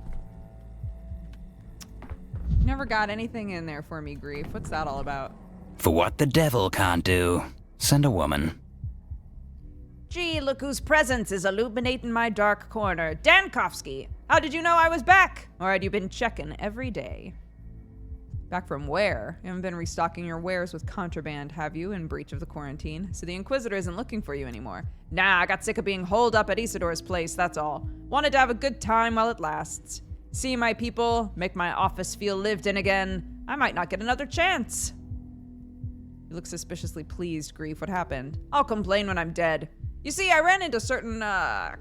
never got anything in there for me, Grief. What's that all about? For what the devil can't do, send a woman. Gee, look whose presence is illuminating my dark corner. Dankovsky, how did you know I was back? Or had you been checking every day? Back from where? You haven't been restocking your wares with contraband, have you, in breach of the quarantine? So the Inquisitor isn't looking for you anymore. Nah, I got sick of being holed up at Isidor's place, that's all. Wanted to have a good time while it lasts. See my people, make my office feel lived in again. I might not get another chance. You look suspiciously pleased, Grief. What happened? I'll complain when I'm dead. You see, I ran into certain,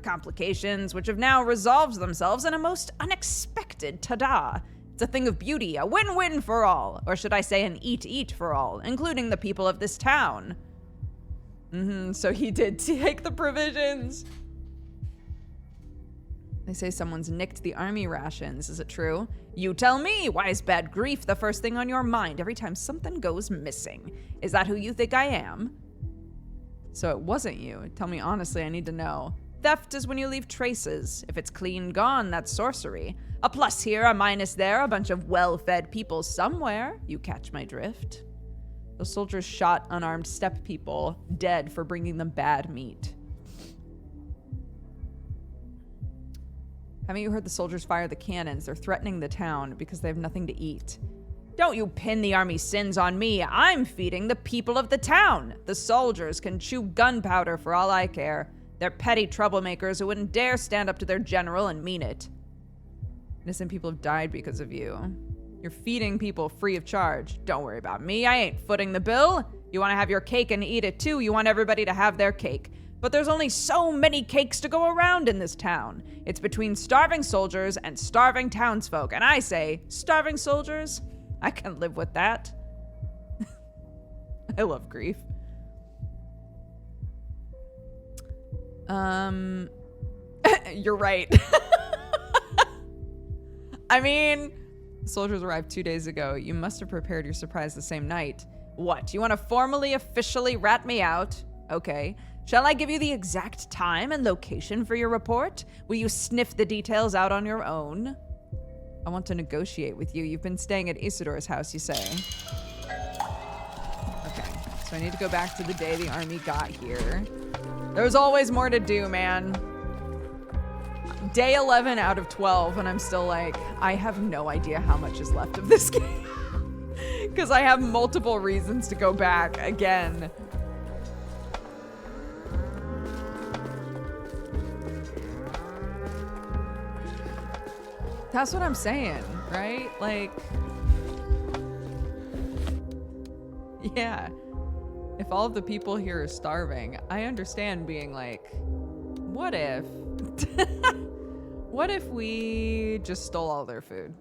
complications which have now resolved themselves in a most unexpected ta-da. It's a thing of beauty, a win-win for all. Or should I say an eat-eat for all, including the people of this town. So he did take the provisions. They say someone's nicked the army rations. Is it true? You tell me. Why is bad Grief the first thing on your mind every time something goes missing? Is that who you think I am? So it wasn't you. Tell me honestly, I need to know. Theft is when you leave traces. If it's clean gone, that's sorcery. A plus here, a minus there, a bunch of well-fed people somewhere. You catch my drift? Those soldiers shot unarmed steppe people, dead for bringing them bad meat. Haven't you heard the soldiers fire the cannons? They're threatening the town because they have nothing to eat. Don't you pin the army's sins on me. I'm feeding the people of the town. The soldiers can chew gunpowder for all I care. They're petty troublemakers who wouldn't dare stand up to their general and mean it. Innocent people have died because of you. You're feeding people free of charge. Don't worry about me. I ain't footing the bill. You want to have your cake and eat it too. You want everybody to have their cake. But there's only so many cakes to go around in this town. It's between starving soldiers and starving townsfolk. And I say, starving soldiers? I can live with that. I love Grief. You're right. I mean, the soldiers arrived 2 days ago. You must have prepared your surprise the same night. What, you want to formally, officially rat me out? Okay. Shall I give you the exact time and location for your report? Will you sniff the details out on your own? I want to negotiate with you. You've been staying at Isidor's house, you say. Okay, so I need to go back to the day the army got here. There's always more to do, man. Day 11 out of 12, and I'm still like, I have no idea how much is left of this game. Because I have multiple reasons to go back again. That's what I'm saying, right? Like, yeah. If all of the people here are starving, I understand being like, what if? What if we just stole all their food?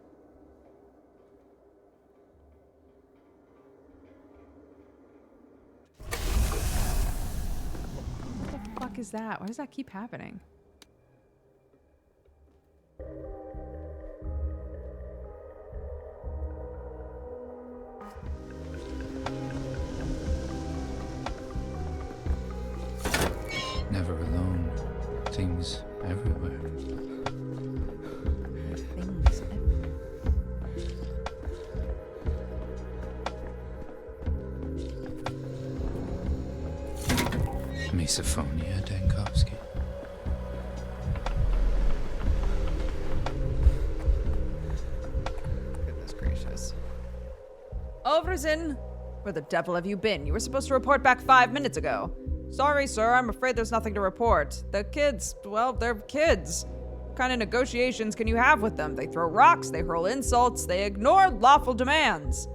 What the fuck is that? Why does that keep happening? Never alone. Things everywhere. Things everywhere. Misophonia, Dankovsky. Goodness gracious. Overson, where the devil have you been? You were supposed to report back 5 minutes ago. Sorry, sir, I'm afraid there's nothing to report. The kids, well, they're kids. What kind of negotiations can you have with them? They throw rocks, they hurl insults, they ignore lawful demands.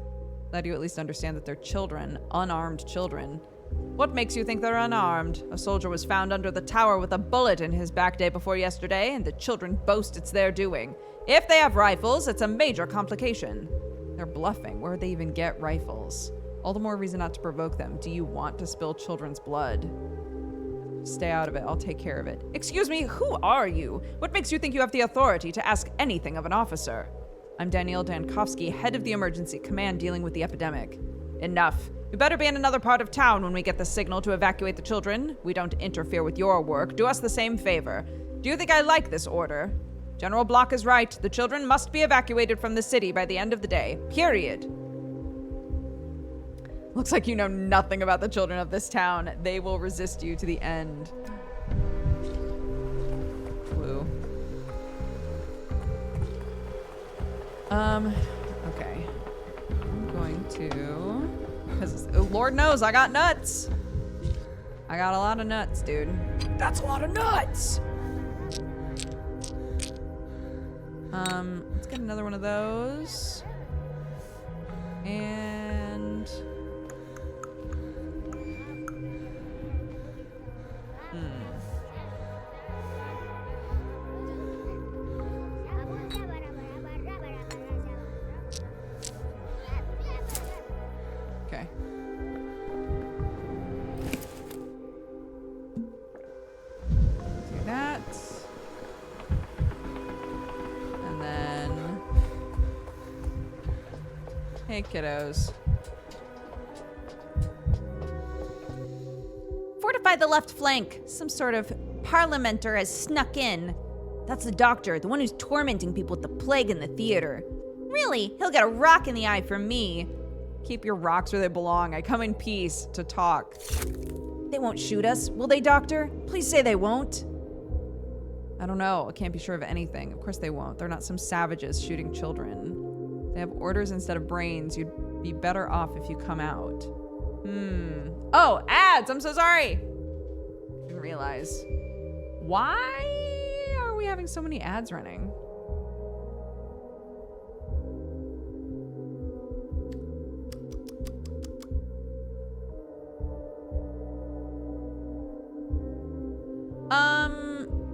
Glad you at least understand that they're children, unarmed children. What makes you think they're unarmed? A soldier was found under the tower with a bullet in his back day before yesterday, and the children boast it's their doing. If they have rifles, it's a major complication. They're bluffing. Where would they even get rifles? All the more reason not to provoke them. Do you want to spill children's blood? Stay out of it. I'll take care of it. Excuse me, who are you? What makes you think you have the authority to ask anything of an officer? I'm Daniel Dankovsky, head of the emergency command dealing with the epidemic. Enough. We better be in another part of town when we get the signal to evacuate the children. We don't interfere with your work. Do us the same favor. Do you think I like this order? General Block is right. The children must be evacuated from the city by the end of the day. Period. Looks like you know nothing about the children of this town. They will resist you to the end. Woo. Okay. I'm going to... Because Lord knows I got nuts. I got a lot of nuts, dude. That's a lot of nuts! Let's get another one of those. And... Okay. Do that. And then... Hey, kiddos. Fortify the left flank. Some sort of parliamenter has snuck in. That's the doctor, the one who's tormenting people with the plague in the theater. Really? He'll get a rock in the eye from me. Keep your rocks where they belong. I come in peace to talk. They won't shoot us, will they, Doctor? Please say they won't. I don't know. I can't be sure of anything. Of course they won't. They're not some savages shooting children. They have orders instead of brains. You'd be better off if you come out. Oh, ads! I'm so sorry! Didn't realize. Why are we having so many ads running?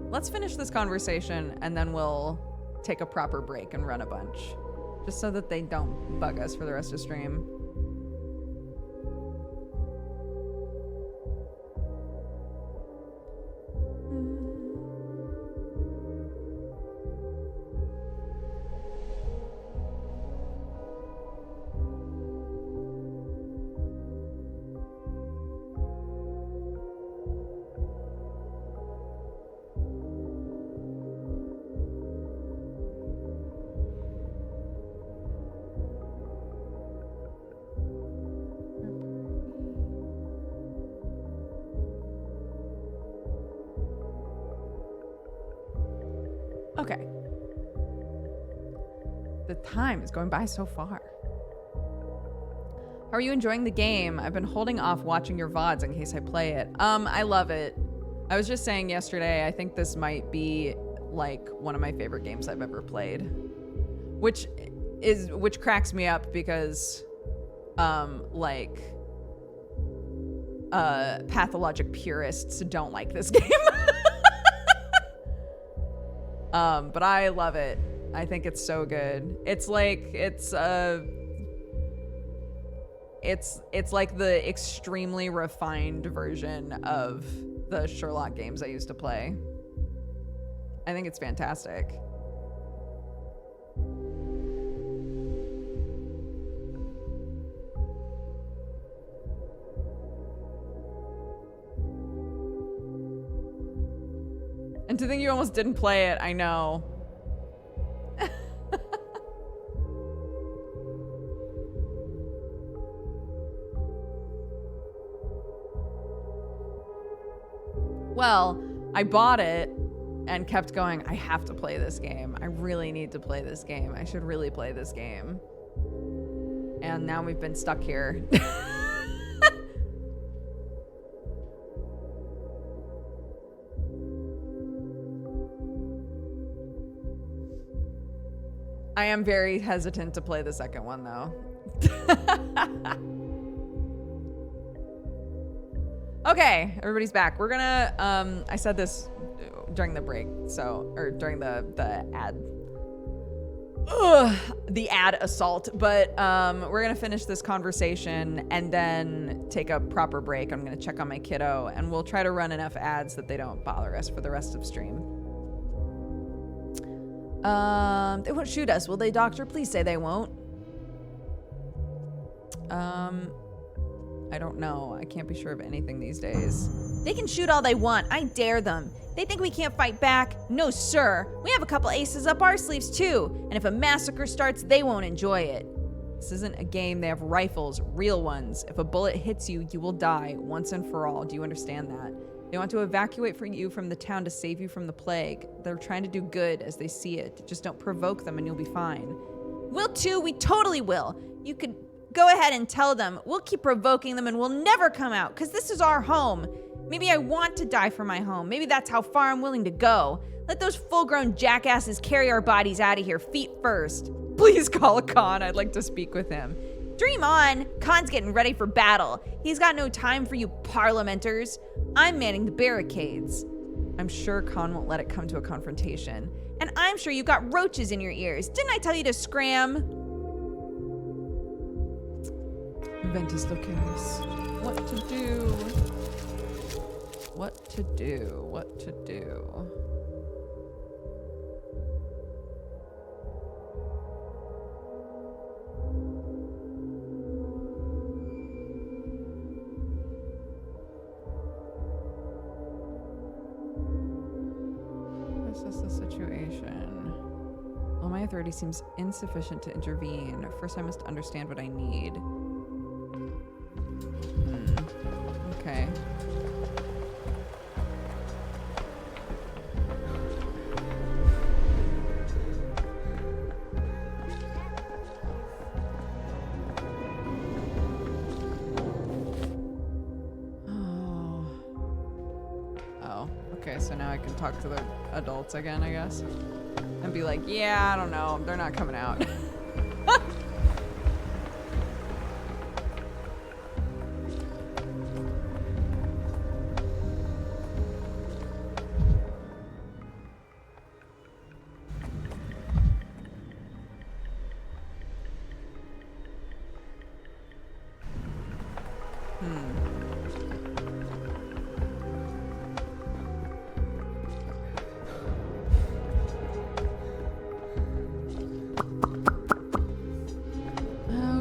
Let's finish this conversation and then we'll take a proper break and run a bunch. Just so that they don't bug us for the rest of stream. Okay. The time is going by so far. How are you enjoying the game? I've been holding off watching your VODs in case I play it. I love it. I was just saying yesterday, I think this might be like one of my favorite games I've ever played. Which cracks me up because pathologic purists don't like this game. But I love it. I think it's so good. It's like it's like the extremely refined version of the Sherlock games I used to play. I think it's fantastic. And to think you almost didn't play it, I know. Well, I bought it and kept going, I have to play this game. I really need to play this game. I should really play this game. And now we've been stuck here. I am very hesitant to play the second one, though. Okay, everybody's back. We're gonna, I said this during the break, or during the ad. The ad assault, but we're gonna finish this conversation and then take a proper break. I'm gonna check on my kiddo and we'll try to run enough ads that they don't bother us for the rest of stream. They won't shoot us, will they, Doctor? Please say they won't. I don't know. I can't be sure of anything these days. They can shoot all they want. I dare them. They think we can't fight back? No, sir. We have a couple aces up our sleeves, too. And if a massacre starts, they won't enjoy it. This isn't a game. They have rifles, real ones. If a bullet hits you, you will die once and for all. Do you understand that? They want to evacuate you from the town to save you from the plague. They're trying to do good as they see it. Just don't provoke them and you'll be fine. We'll too. We totally will. You could go ahead and tell them. We'll keep provoking them and we'll never come out because this is our home. Maybe I want to die for my home. Maybe that's how far I'm willing to go. Let those full-grown jackasses carry our bodies out of here, feet first. Please call Khan. I'd like to speak with him. Dream on. Khan's getting ready for battle. He's got no time for you parliamenters. I'm manning the barricades. I'm sure Khan won't let it come to a confrontation. And I'm sure you've got roaches in your ears. Didn't I tell you to scram? Ventus Locaris. What to do? What to do? What to do? This is the situation. Well, my authority seems insufficient to intervene. First, I must understand what I need. Okay. Okay, so now I can talk to the adults again, I guess. And be like, yeah, I don't know. They're not coming out.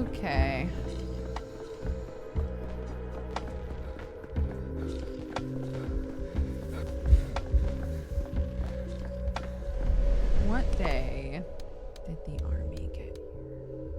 Okay. What day did the army get here?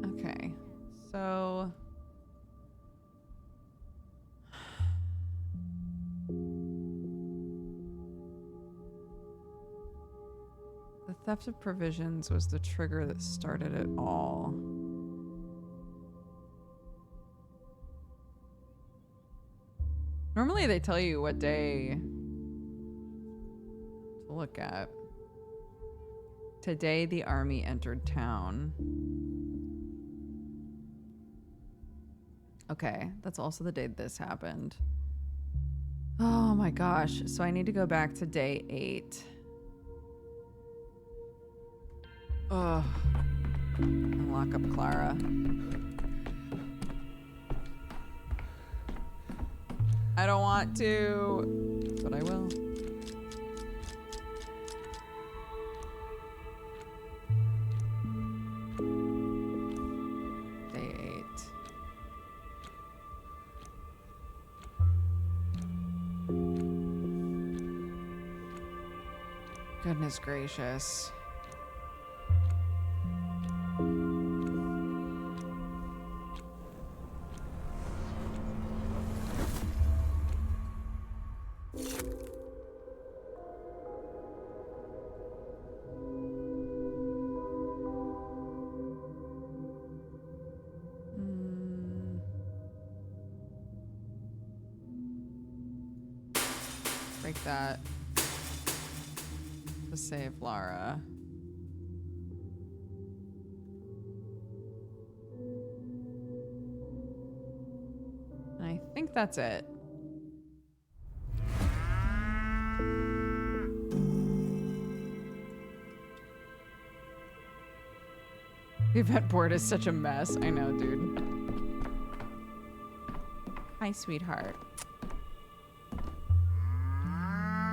Okay. So the theft of provisions was the trigger that started it all. Normally they tell you what day to look at. Today the army entered town. Okay, that's also the day this happened. Oh my gosh, so I need to go back to day 8. Ugh. And lock up Clara. I don't want to, but I will. Day 8. Goodness gracious. Break that. To save Lara. And I think that's it. The event board is such a mess. I know, dude. Hi, sweetheart.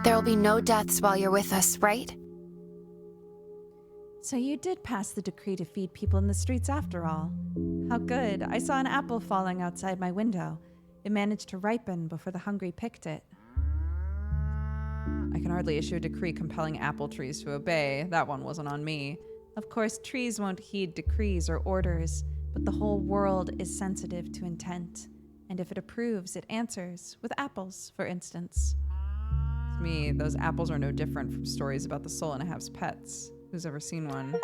There'll be no deaths while you're with us, right? So you did pass the decree to feed people in the streets after all. How good. I saw an apple falling outside my window. It managed to ripen before the hungry picked it. I can hardly issue a decree compelling apple trees to obey. That one wasn't on me. Of course, trees won't heed decrees or orders, but the whole world is sensitive to intent. And if it approves, it answers, with apples, for instance. To me, those apples are no different from stories about the soul and a half's pets. Who's ever seen one?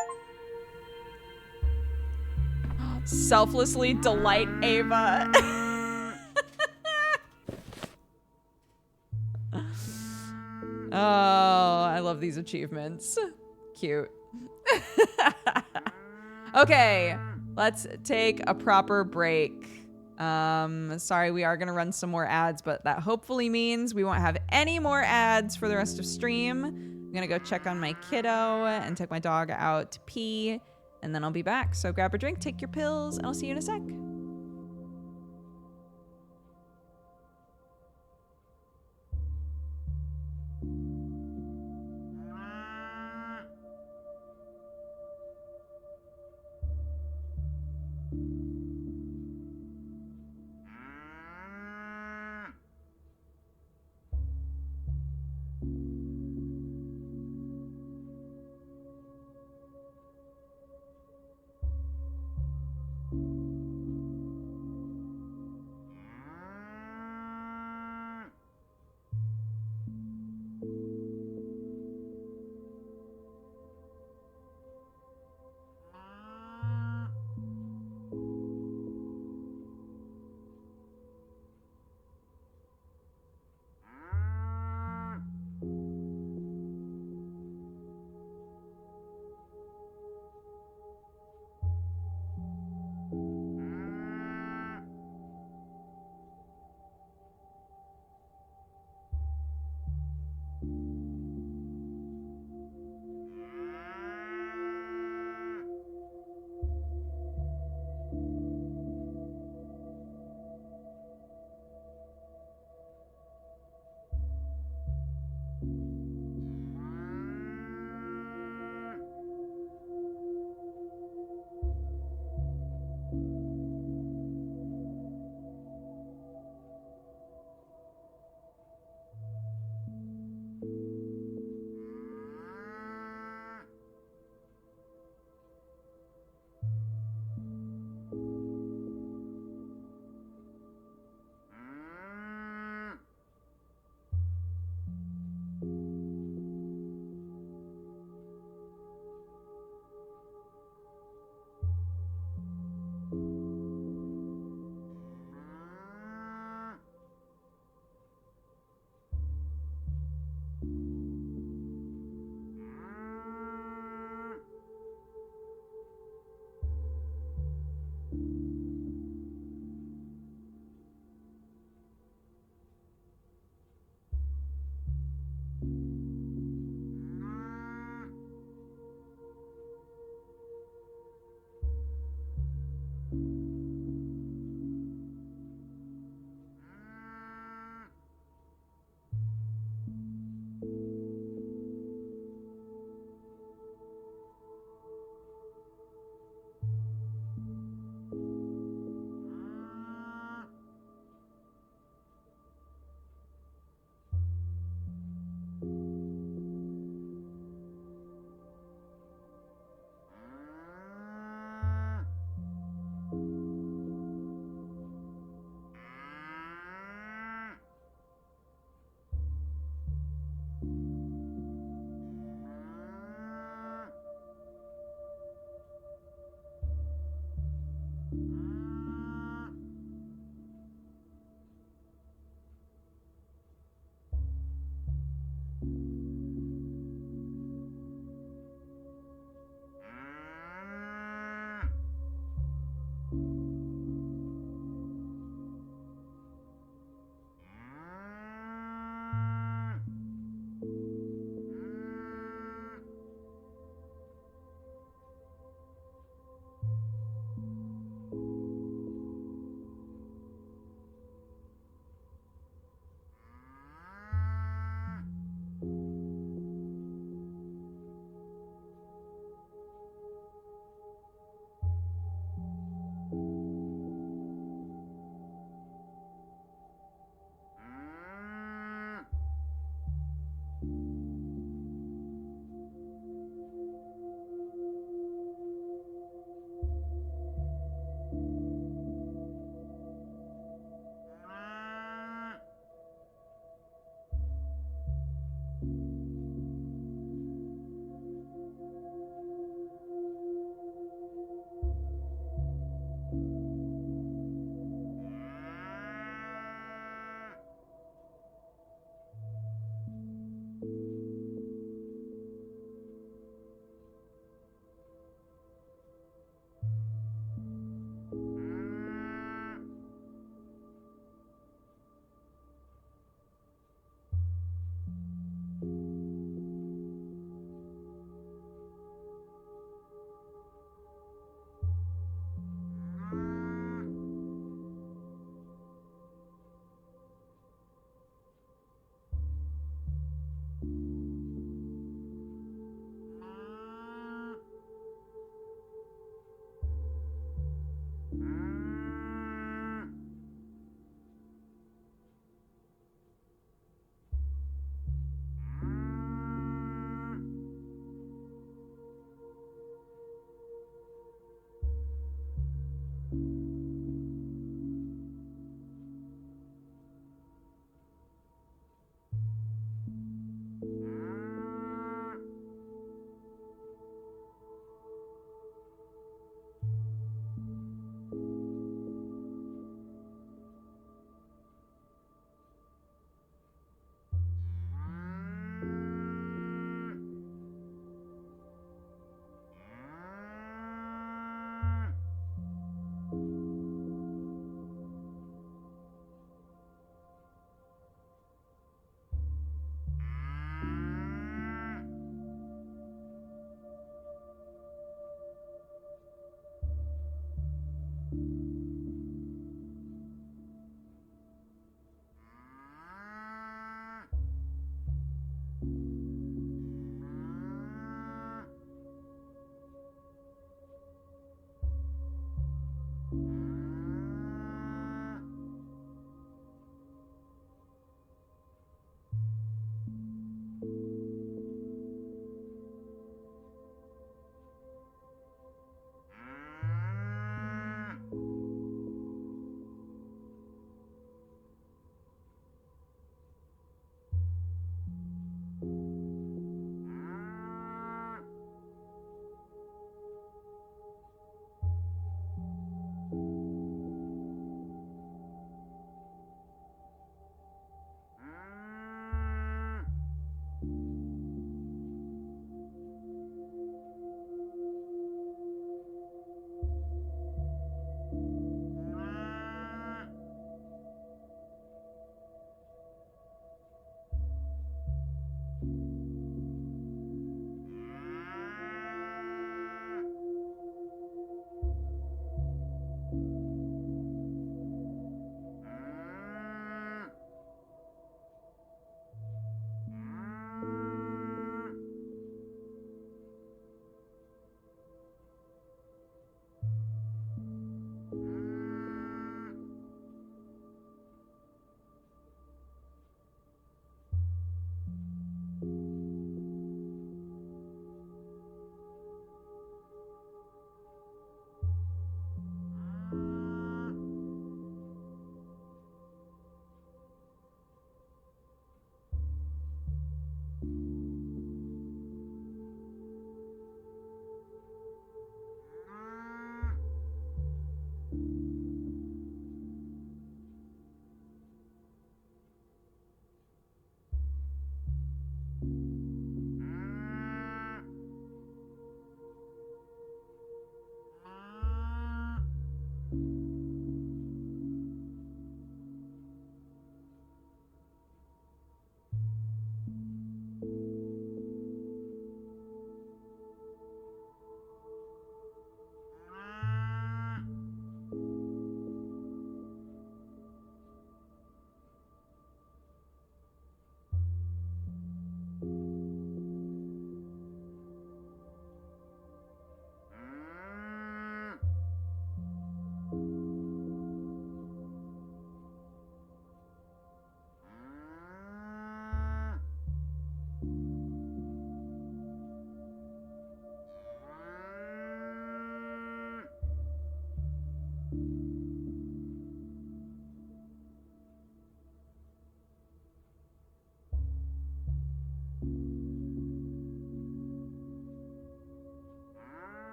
Selflessly delight Ava. Oh, I love these achievements. Cute. Okay, let's take a proper break. Sorry, we are gonna run some more ads, but that hopefully means we won't have any more ads for the rest of stream. I'm gonna go check on my kiddo and take my dog out to pee, and then I'll be back. So grab a drink, take your pills, and I'll see you in a sec.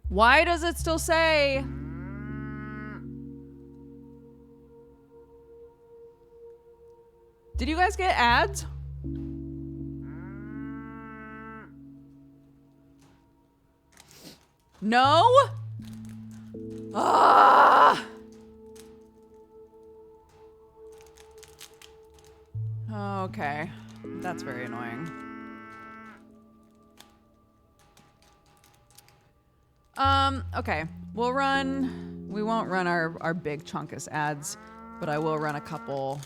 Why does it still say? Did you guys get ads? No? Ah! Okay. That's very annoying. Okay. We won't run our big chunkus ads, but I will run a couple.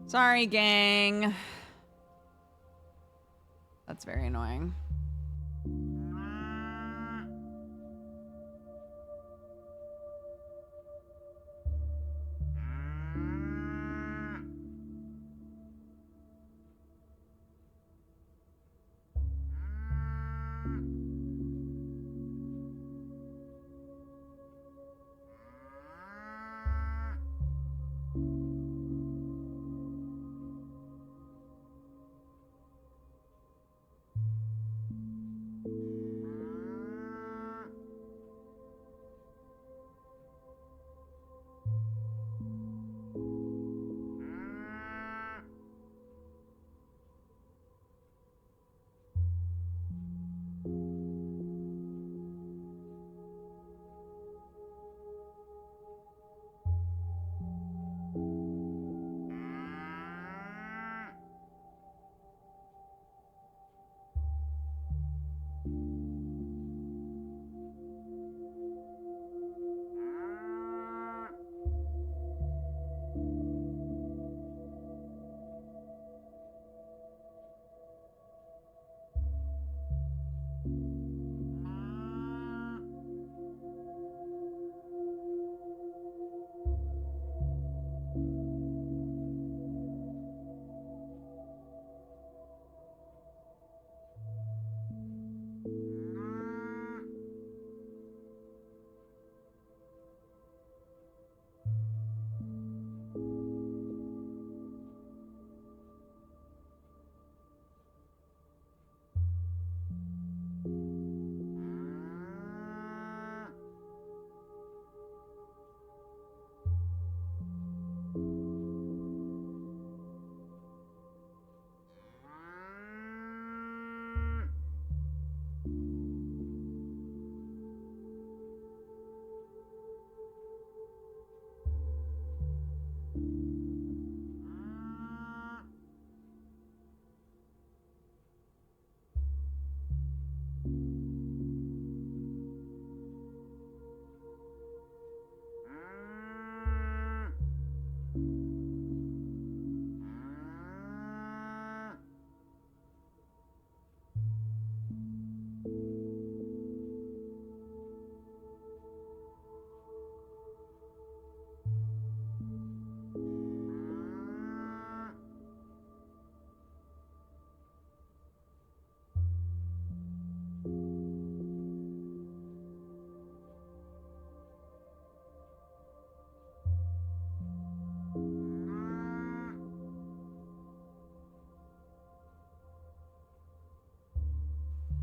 Sorry, gang. That's very annoying.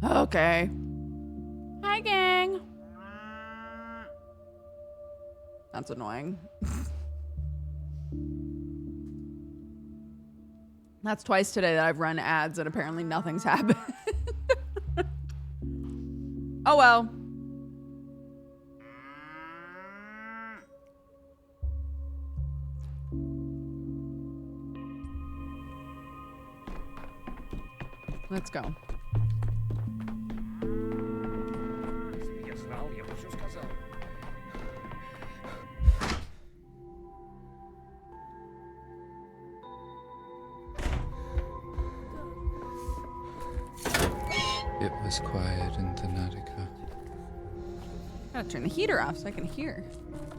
Okay. Hi, gang. That's annoying. That's twice today that I've run ads and apparently nothing's happened. Oh well. Let's go. It was quiet in Thanatica. Gotta turn the heater off so I can hear.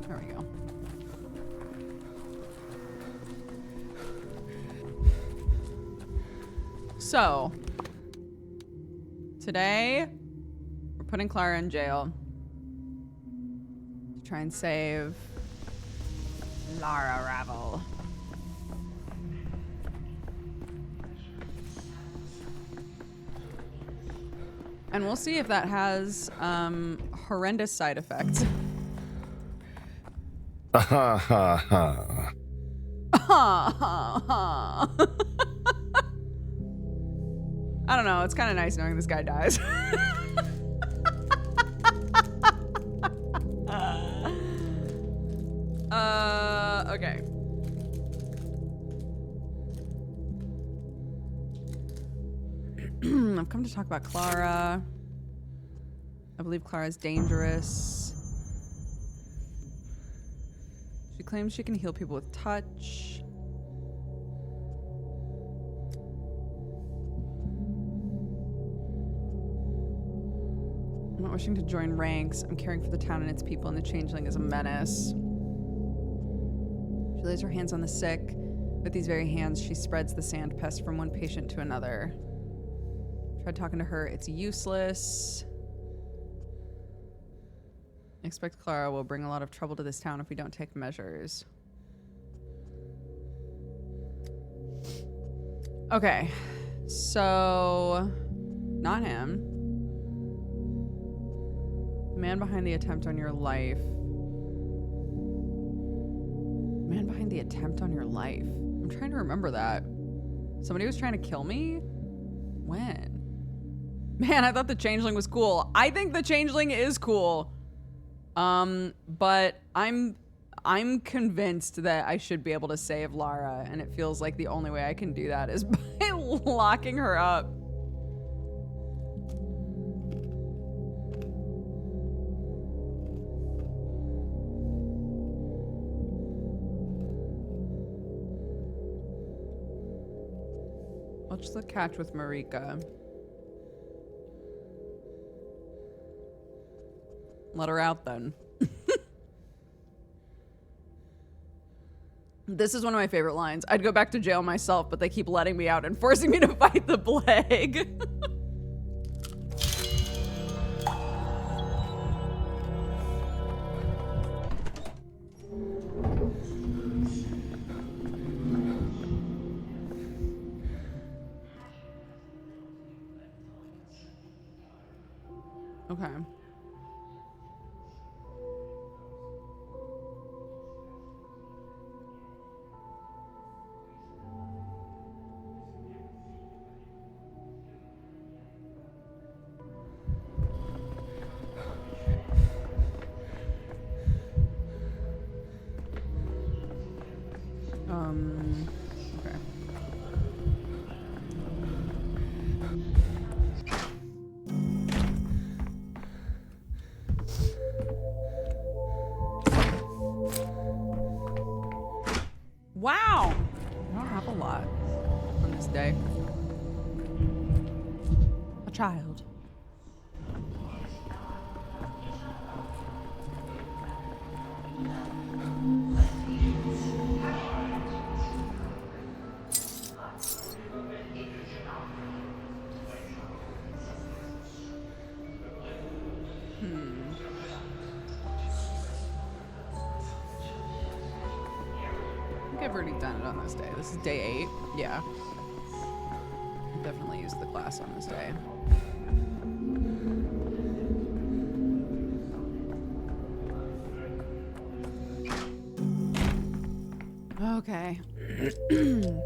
There we go. So, today, we're putting Clara in jail to try and save Lara Ravel. And we'll see if that has horrendous side effects. Ha ha ha. I don't know. It's kind of nice knowing this guy dies. Okay. I've come to talk about Clara. I believe Clara is dangerous. She claims she can heal people with touch. I'm not wishing to join ranks. I'm caring for the town and its people, and the changeling is a menace. She lays her hands on the sick. With these very hands, she spreads the sand pest from one patient to another. Tried talking to her. It's useless. I expect Clara will bring a lot of trouble to this town if we don't take measures. Okay. So, not him. The man behind the attempt on your life. Man behind the attempt on your life. I'm trying to remember that. Somebody was trying to kill me? When? Man, I thought the changeling was cool. I think the changeling is cool. But I'm convinced that I should be able to save Lara, and it feels like the only way I can do that is by locking her up. What's the catch with Marika? Let her out then. This is one of my favorite lines. I'd go back to jail myself, but they keep letting me out and forcing me to fight the plague. Okay. Okay. Wow! I don't have a lot on this day. A child. I've already done it on this day. This is day 8. Yeah. Definitely used the class on this day. Okay. So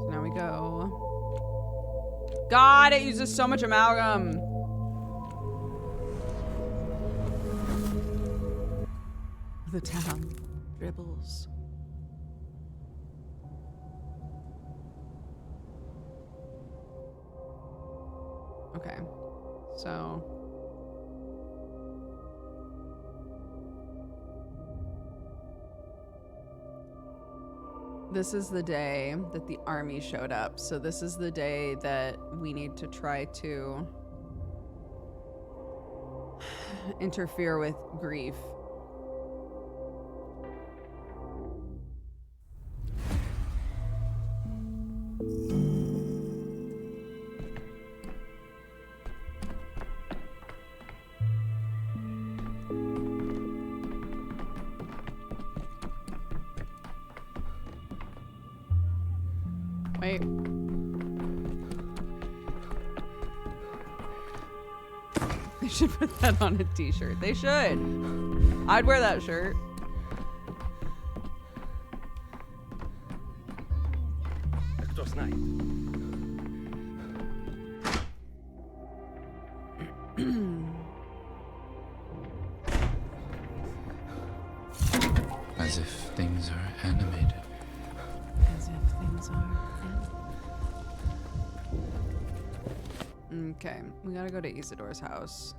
now we go. God, it uses so much amalgam. The town dribbles. Okay, so this is the day that the army showed up. So this is the day that we need to try to interfere with grief. Wait. should put that on a t-shirt. They should. I'd wear that shirt. Кто знает? As if things are animated. As if things are. Okay, we gotta go to Isidore's house.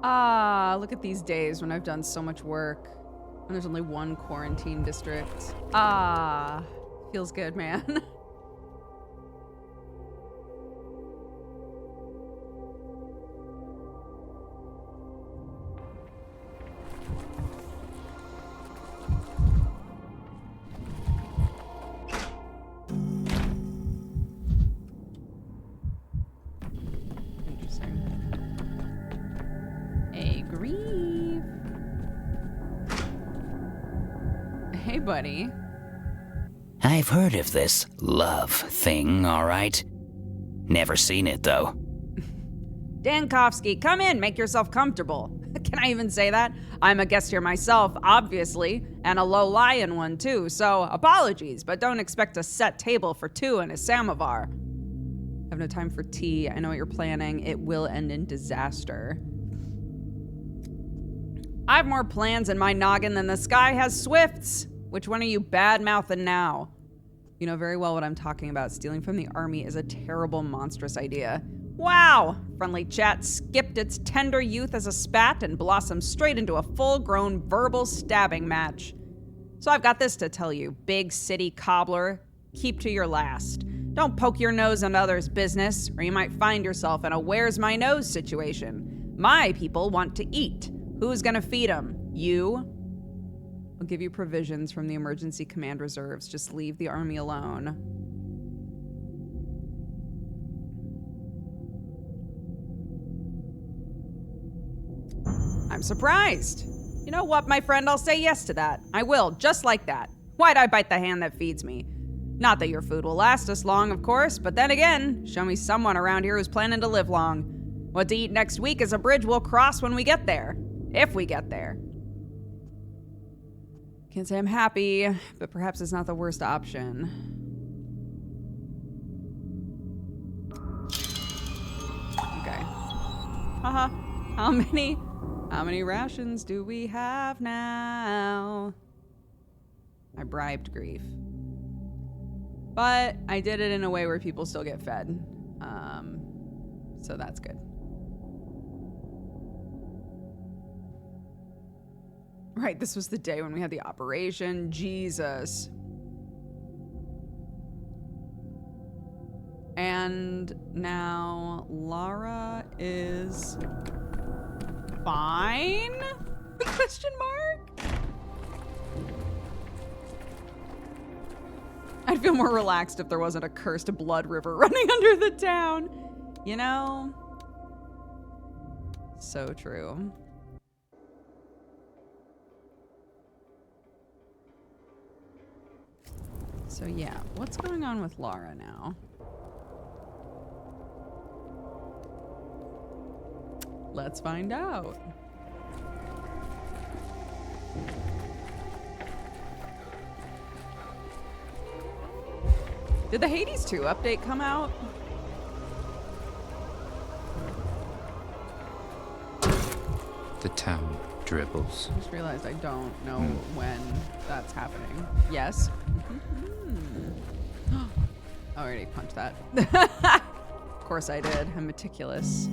Ah, look at these days when I've done so much work and there's only one quarantine district. Ah, feels good, man. Hey, buddy. I've heard of this love thing, all right? Never seen it, though. Dankovsky, come in, make yourself comfortable. Can I even say that? I'm a guest here myself, obviously, and a low-lying one, too, so apologies, but don't expect a set table for two and a samovar. I have no time for tea. I know what you're planning. It will end in disaster. I have more plans in my noggin than the sky has swifts. Which one are you bad-mouthing now? You know very well what I'm talking about. Stealing from the army is a terrible, monstrous idea. Wow! Friendly chat skipped its tender youth as a spat and blossomed straight into a full-grown verbal stabbing match. So I've got this to tell you, big city cobbler. Keep to your last. Don't poke your nose in others' business, or you might find yourself in a where's my nose situation. My people want to eat. Who's gonna feed them? You? I'll give you provisions from the emergency command reserves. Just leave the army alone. I'm surprised. You know what, my friend? I'll say yes to that. I will, just like that. Why'd I bite the hand that feeds me? Not that your food will last us long, of course, but then again, show me someone around here who's planning to live long. What to eat next week is a bridge we'll cross when we get there. If we get there. Can't say I'm happy, but perhaps it's not the worst option. Okay. Haha. How many rations do we have now? I bribed Grief. But I did it in a way where people still get fed. So that's good. Right, this was the day when we had the operation. Jesus. And now Lara is fine? Question mark? I'd feel more relaxed if there wasn't a cursed blood river running under the town. You know? So true. So yeah, what's going on with Lara now? Let's find out. Did the Hades 2 update come out? The town dribbles. I just realized I don't know when that's happening. Yes. I already punched that. Of course I did. I'm meticulous.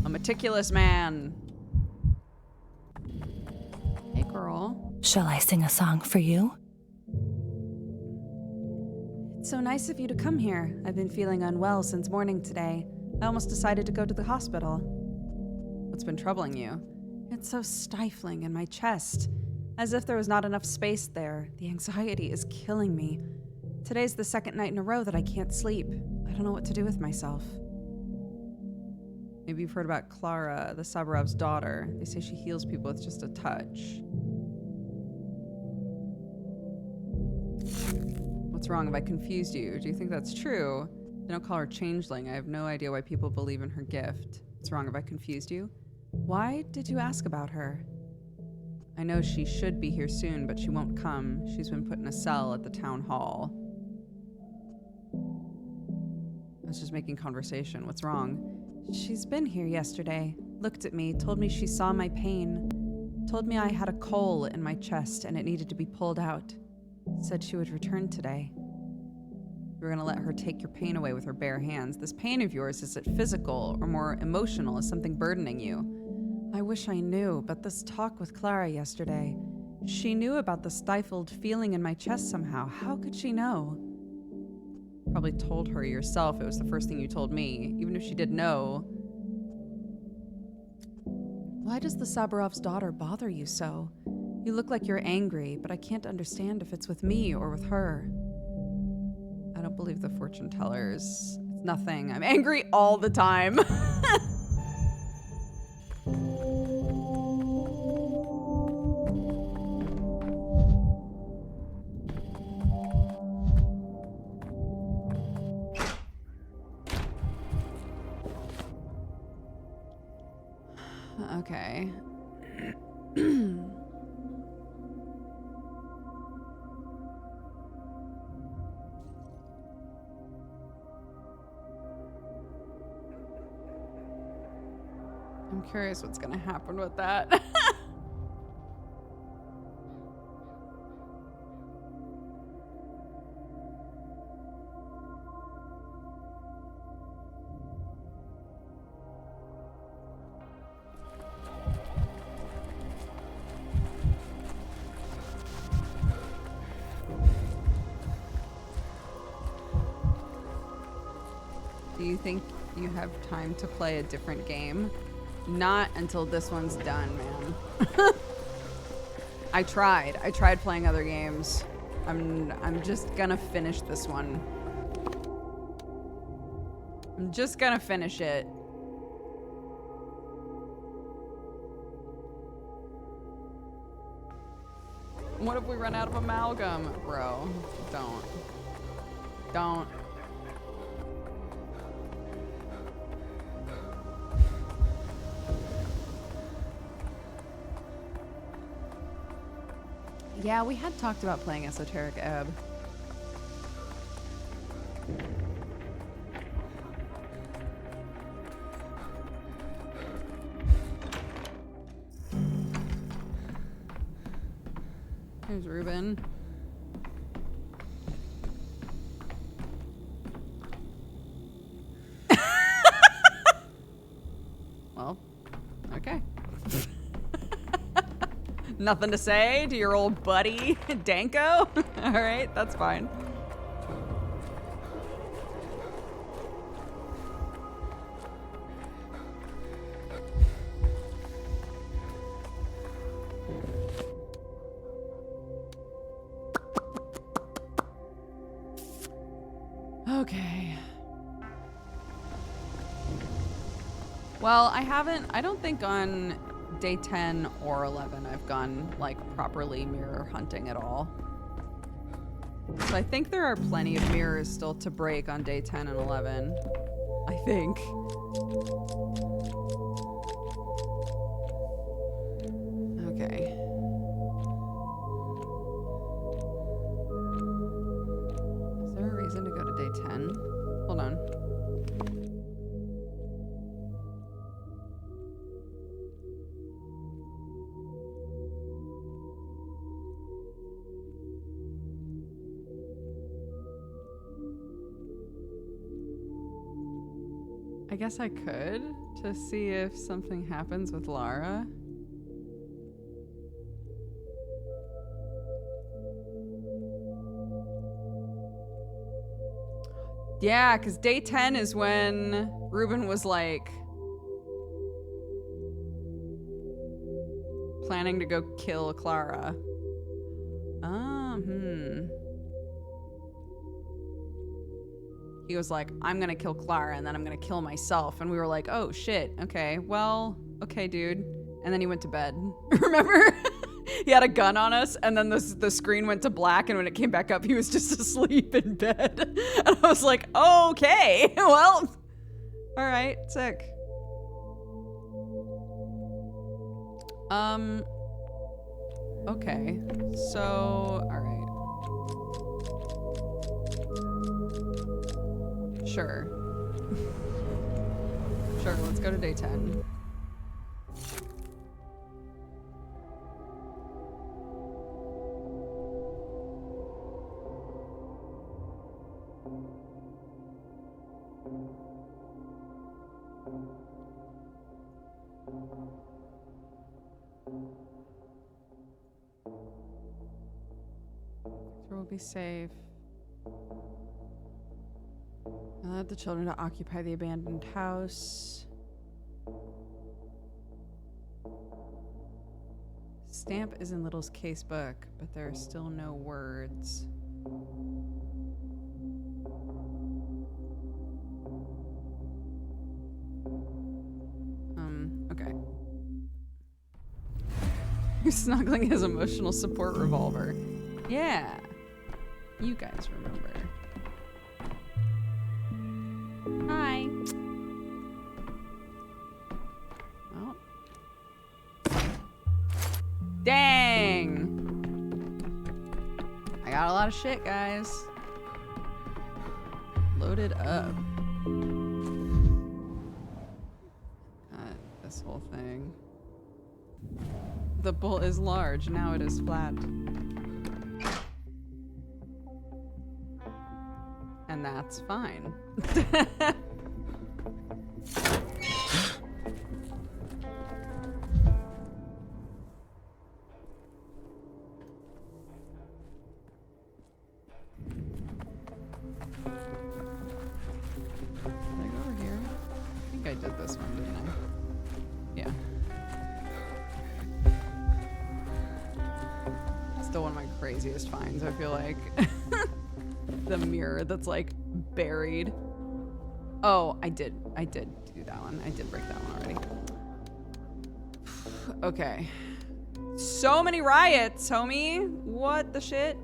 A meticulous man. Hey, girl. Shall I sing a song for you? It's so nice of you to come here. I've been feeling unwell since morning today. I almost decided to go to the hospital. What's been troubling you? It's so stifling in my chest. As if there was not enough space there. The anxiety is killing me. Today's the second night in a row that I can't sleep. I don't know what to do with myself. Maybe you've heard about Clara, the Sabarov's daughter. They say she heals people with just a touch. What's wrong? Have I confused you? Do you think that's true? They don't call her changeling. I have no idea why people believe in her gift. What's wrong? Have I confused you? Why did you ask about her? I know she should be here soon, but she won't come. She's been put in a cell at the town hall. I was just making conversation. What's wrong? She's been here yesterday. Looked at me, told me she saw my pain. Told me I had a coal in my chest and it needed to be pulled out. Said she would return today. You were gonna let her take your pain away with her bare hands. This pain of yours, is it physical or more emotional? Is something burdening you? I wish I knew, but this talk with Clara yesterday, she knew about the stifled feeling in my chest somehow. How could she know? Probably told her yourself. It was the first thing you told me. Even if she did know. Why does the Sabarov's daughter bother you so? You look like you're angry, but I can't understand if it's with me or with her. I don't believe the fortune tellers. It's nothing. I'm angry all the time. Okay. I'm curious what's gonna happen with that. Do you think you have time to play a different game? Not until this one's done, man. I tried playing other games. I'm just gonna finish this one. I'm just gonna finish it. What if we run out of amalgam? Bro, don't. Yeah, we had talked about playing Esoteric Ebb. There's Ruben. Well, okay. Nothing to say to your old buddy, Danko? All right, that's fine. Okay. Well, I don't think on day 10 or 11 I've gone like properly mirror hunting at all. So I think there are plenty of mirrors still to break on day 10 and 11. I think. Okay. Is there a reason to go to day 10? Hold on. I guess I could, to see if something happens with Lara. Yeah, because day 10 is when Ruben was like planning to go kill Clara. He was like, I'm gonna kill Clara and then I'm gonna kill myself. And we were like, oh shit, okay, well, okay, dude. And then he went to bed. Remember? he had a gun on us, and then the screen went to black, and when it came back up, he was just asleep in bed. And I was like, okay, well, all right, sick. Okay, so, all right. Sure. Sure, let's go to day 10. Will be safe. Allowed the children to occupy the abandoned house. Stamp is in Little's casebook, but there are still no words. Okay. You're snuggling his emotional support revolver. Yeah. You guys remember. Hi. Oh. Dang. I got a lot of shit, guys. Loaded up. Got this whole thing. The bowl is large, now it is flat. And that's fine. I did this one, didn't I? Yeah. Still one of my craziest finds, I feel like. The mirror that's like buried. Oh, I did do that one. I did break that one already. Okay. So many riots, homie. What the shit?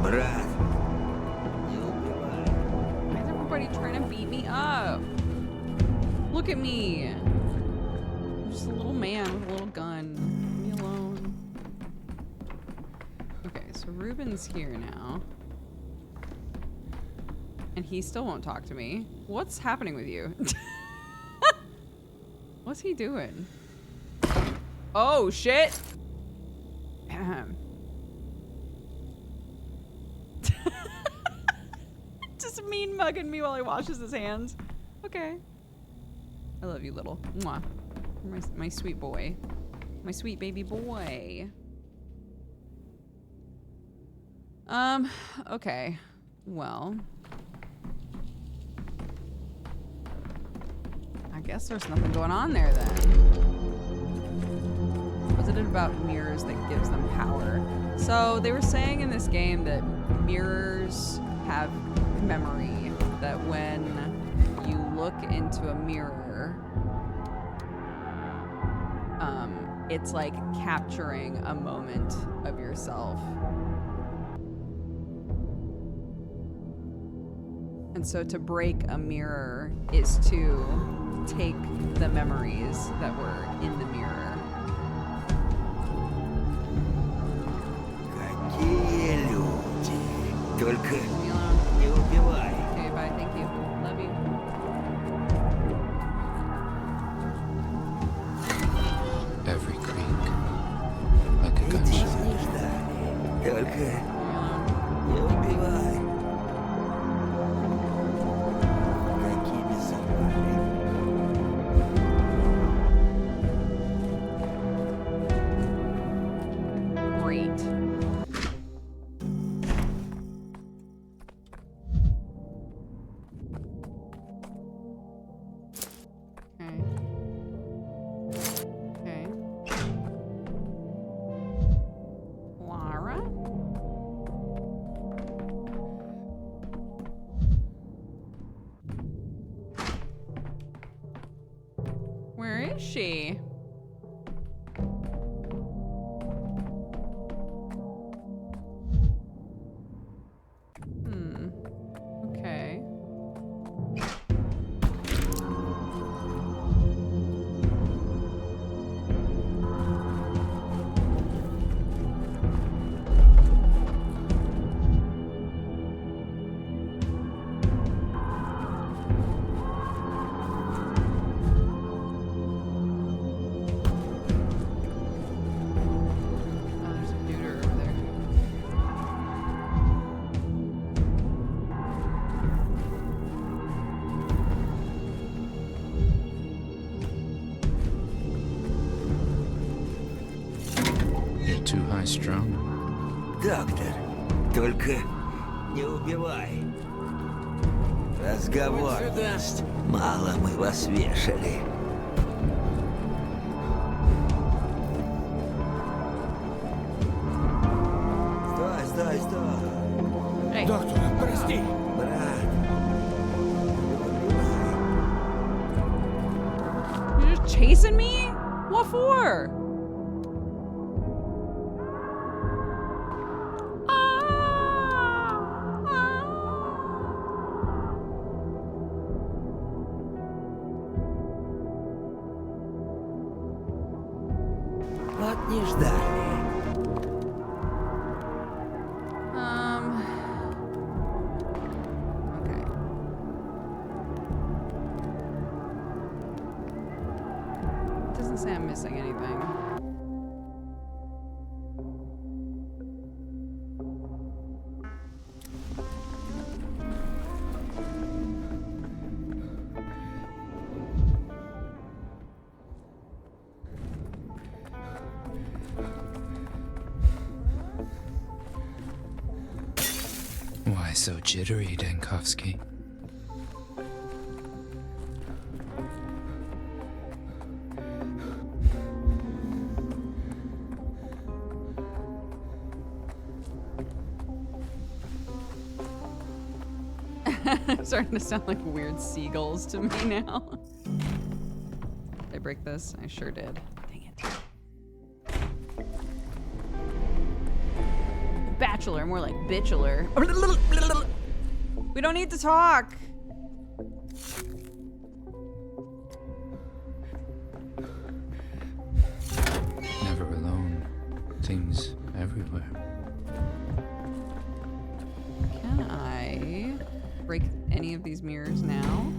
Брат. Why is everybody trying to beat me up? Look at me. I'm just a little man with a little gun. Leave me alone. Okay, so Ruben's here now. And he still won't talk to me. What's happening with you? What's he doing? Oh, shit. Just mean mugging me while he washes his hands. Okay. I love you, Little. Mwah. My sweet boy. My sweet baby boy. Okay. Well. I guess there's nothing going on there then. Was it about mirrors that gives them power? So they were saying in this game that mirrors have memory, that when you look into a mirror, it's like capturing a moment of yourself. And so to break a mirror is to take the memories that were in the mirror. Какие люди. Только не убивай. Okay, bye, thank you. Love you. is she? Okay. There's a neuter over there. You're too high-strung. Доктор, только не убивай. Разговор есть. Мало мы вас вешали. Стой, стой. Hey. Доктор, прости. Брат. You're just chasing me? What for? Вот не ждали. Okay. Doesn't say I'm missing anything. Why so jittery, Dankovsky? Starting to sound like weird seagulls to me now. Did I break this? I sure did. Dang it. Bachelor, more like bitchular. We don't need to talk. Never alone. Things everywhere. Can I break any of these mirrors now?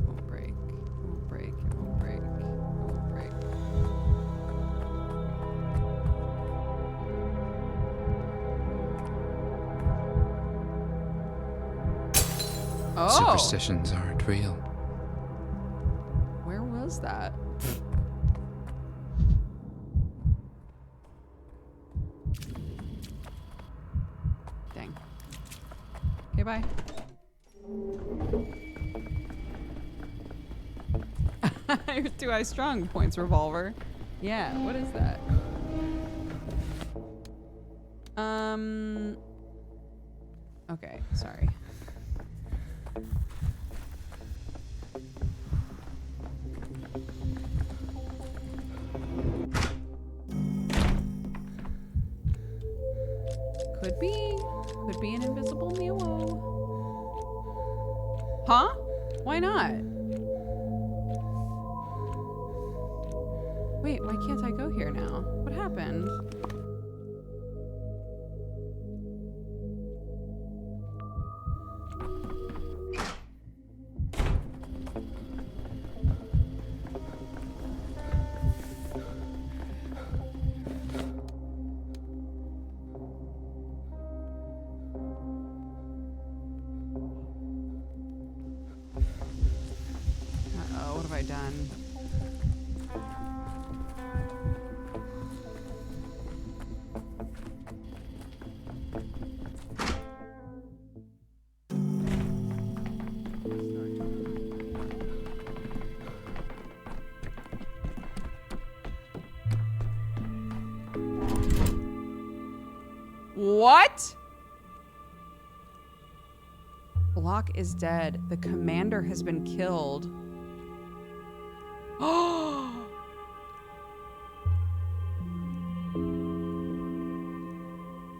Won't break. Won't break. It won't break. It won't break. Oh! Superstitions aren't real. Where was that? Dang. Okay, bye. You're too high strung, points revolver. Yeah, what is that? Okay, sorry. Could be an invisible mule. Huh? Why not? Wait, why can't I go here now? What happened? Uh-oh, what have I done? What? Block is dead. The commander has been killed. Oh!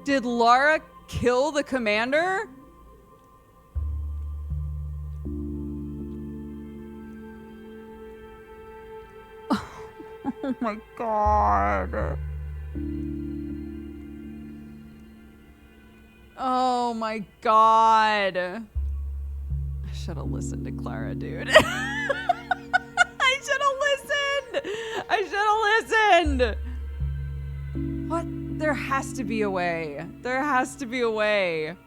Did Lara kill the commander? Oh my god. Oh my god. I should have listened to Clara, dude. I should have listened. I should have listened. What? There has to be a way. There has to be a way.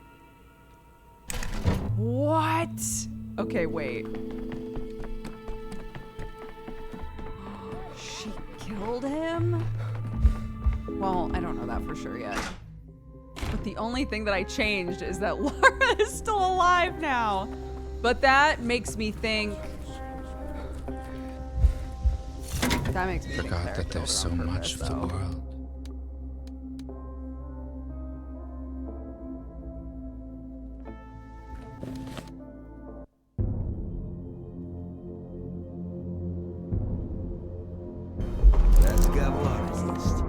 What? Okay, wait. She killed him? Well, I don't know that for sure yet. But the only thing that I changed is that Lara is still alive now. But that makes me think... That makes me think Forgot that there's so much of the world. Let's go artist.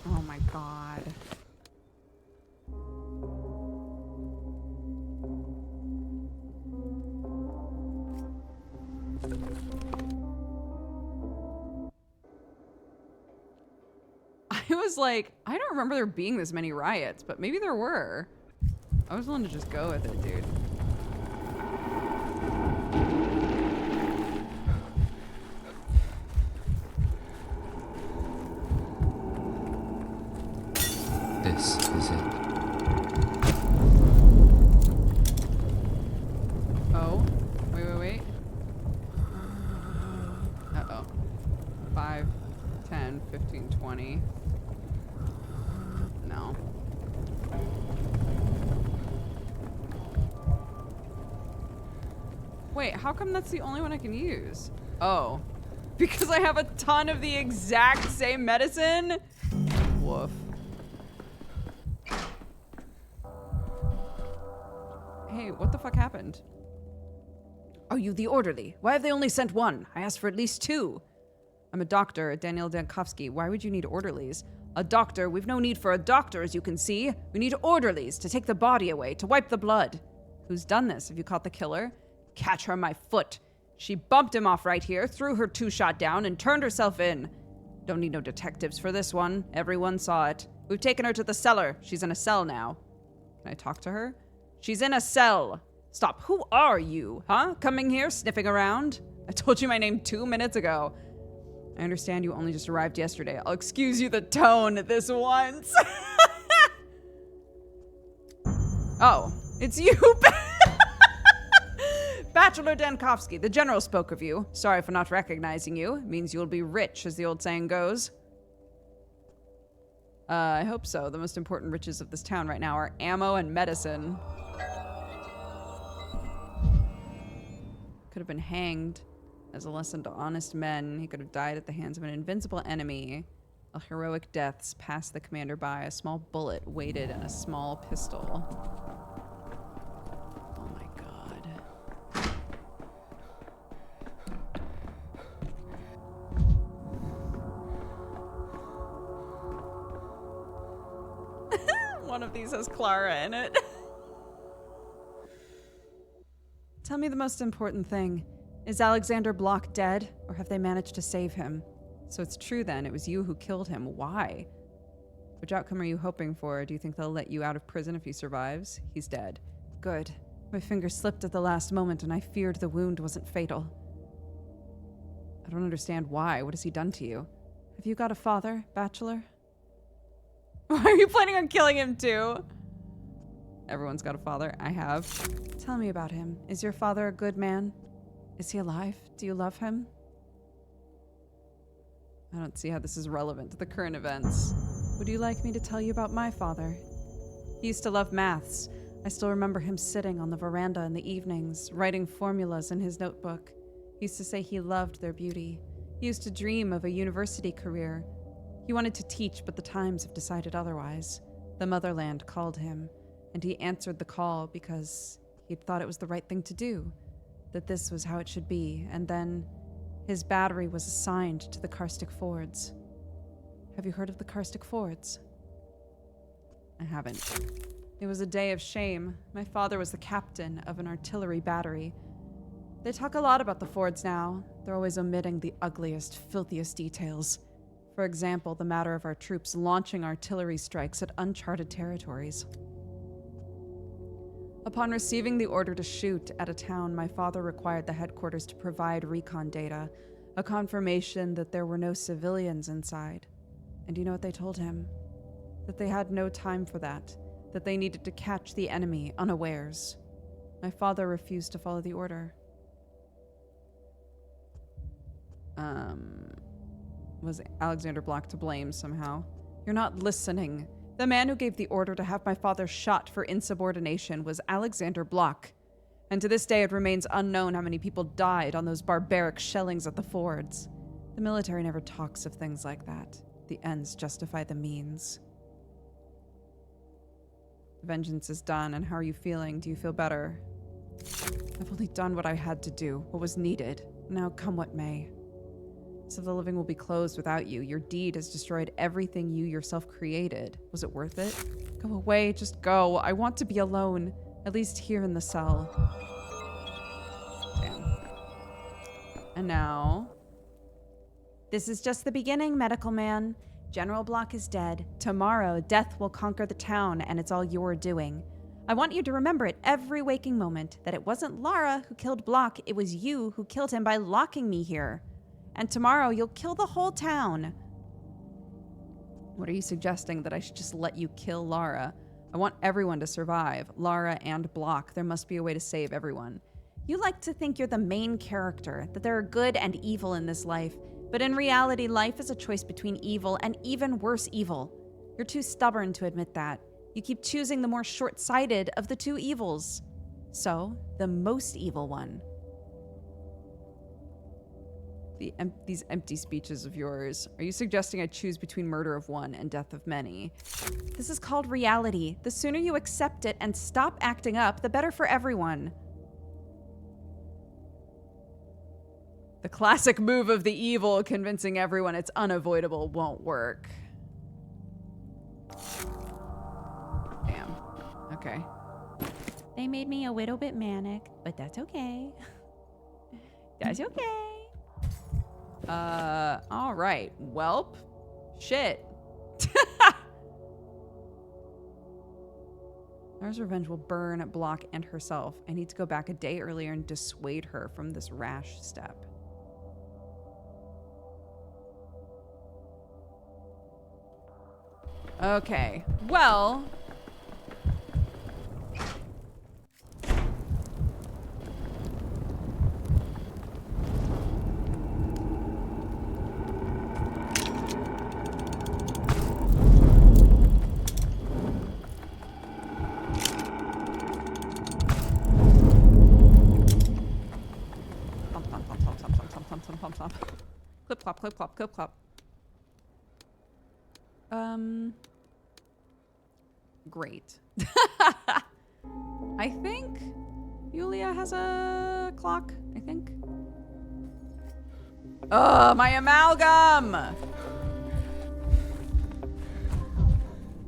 Oh my god. I was like, I don't remember there being this many riots, but maybe there were. I was willing to just go with it, dude. This is it. Oh, wait. Uh-oh. 5, 10, 15, 20. No. Wait, how come that's the only one I can use? Oh, because I have a ton of the exact same medicine? Woof. Hey, what the fuck happened? Are you the orderly? Why have they only sent one? I asked for at least 2. I'm a doctor, Daniel Dankovsky. Why would you need orderlies? A doctor? We've no need for a doctor, as you can see. We need orderlies to take the body away, to wipe the blood. Who's done this? Have you caught the killer? Catch her, my foot. She bumped him off right here, threw her 2-shot down, and turned herself in. Don't need no detectives for this one. Everyone saw it. We've taken her to the cellar. She's in a cell now. Can I talk to her? She's in a cell. Stop. Who are you, huh? Coming here, sniffing around? I told you my name 2 minutes ago. I understand you only just arrived yesterday. I'll excuse you the tone this once. Oh, it's you. Bachelor Dankovsky, the general spoke of you. Sorry for not recognizing you. It means you'll be rich, as the old saying goes. I hope so. The most important riches of this town right now are ammo and medicine. Could have been hanged as a lesson to honest men. He could have died at the hands of an invincible enemy. A heroic deaths passed the commander by. A small bullet waited in a small pistol. Oh my god. One of these has Clara in it. Tell me the most important thing. Is Alexander Block dead, or have they managed to save him? So it's true then, it was you who killed him. Why? Which outcome are you hoping for? Do you think they'll let you out of prison if he survives? He's dead. Good. My finger slipped at the last moment, and I feared the wound wasn't fatal. I don't understand why. What has he done to you? Have you got a father, Bachelor? Why are you planning on killing him too? Everyone's got a father. I have. Tell me about him. Is your father a good man? Is he alive? Do you love him? I don't see how this is relevant to the current events. Would you like me to tell you about my father? He used to love maths. I still remember him sitting on the veranda in the evenings, writing formulas in his notebook. He used to say he loved their beauty. He used to dream of a university career. He wanted to teach, but the times have decided otherwise. The motherland called him, and he answered the call because he'd thought it was the right thing to do, that this was how it should be, and then his battery was assigned to the Karstic Fords. Have you heard of the Karstic Fords? I haven't. It was a day of shame. My father was the captain of an artillery battery. They talk a lot about the Fords now. They're always omitting the ugliest, filthiest details. For example, the matter of our troops launching artillery strikes at uncharted territories. Upon receiving the order to shoot at a town, my father required the headquarters to provide recon data, a confirmation that there were no civilians inside. And you know what they told him? That they had no time for that they needed to catch the enemy unawares. My father refused to follow the order. Was Alexander Block to blame somehow? You're not listening. The man who gave the order to have my father shot for insubordination was Alexander Block. And to this day it remains unknown how many people died on those barbaric shellings at the Fords. The military never talks of things like that. The ends justify the means. Vengeance is done, and how are you feeling? Do you feel better? I've only done what I had to do, what was needed. Now come what may. So the living will be closed without you. Your deed has destroyed everything you yourself created. Was it worth it? Go away, just go. I want to be alone, at least here in the cell. Damn. And now... This is just the beginning, medical man. General Block is dead. Tomorrow, death will conquer the town, and it's all your doing. I want you to remember it every waking moment, that it wasn't Lara who killed Block, it was you who killed him by locking me here. And tomorrow, you'll kill the whole town. What are you suggesting, that I should just let you kill Lara? I want everyone to survive, Lara and Block. There must be a way to save everyone. You like to think you're the main character, that there are good and evil in this life, but in reality, life is a choice between evil and even worse evil. You're too stubborn to admit that. You keep choosing the more short-sighted of the two evils. So, the most evil one. These empty speeches of yours. Are you suggesting I choose between murder of one and death of many? This is called reality. The sooner you accept it and stop acting up, the better for everyone. The classic move of the evil, convincing everyone it's unavoidable, won't work. Damn. Okay. They made me a little bit manic, but that's okay. That's okay. All right. Welp. Shit. Lara's revenge will burn Block and herself. I need to go back a day earlier and dissuade her from this rash step. Okay. Well... Clip clop, clip clop, clip clop. Great. I think Yulia has a clock, I think. Ugh, my amalgam!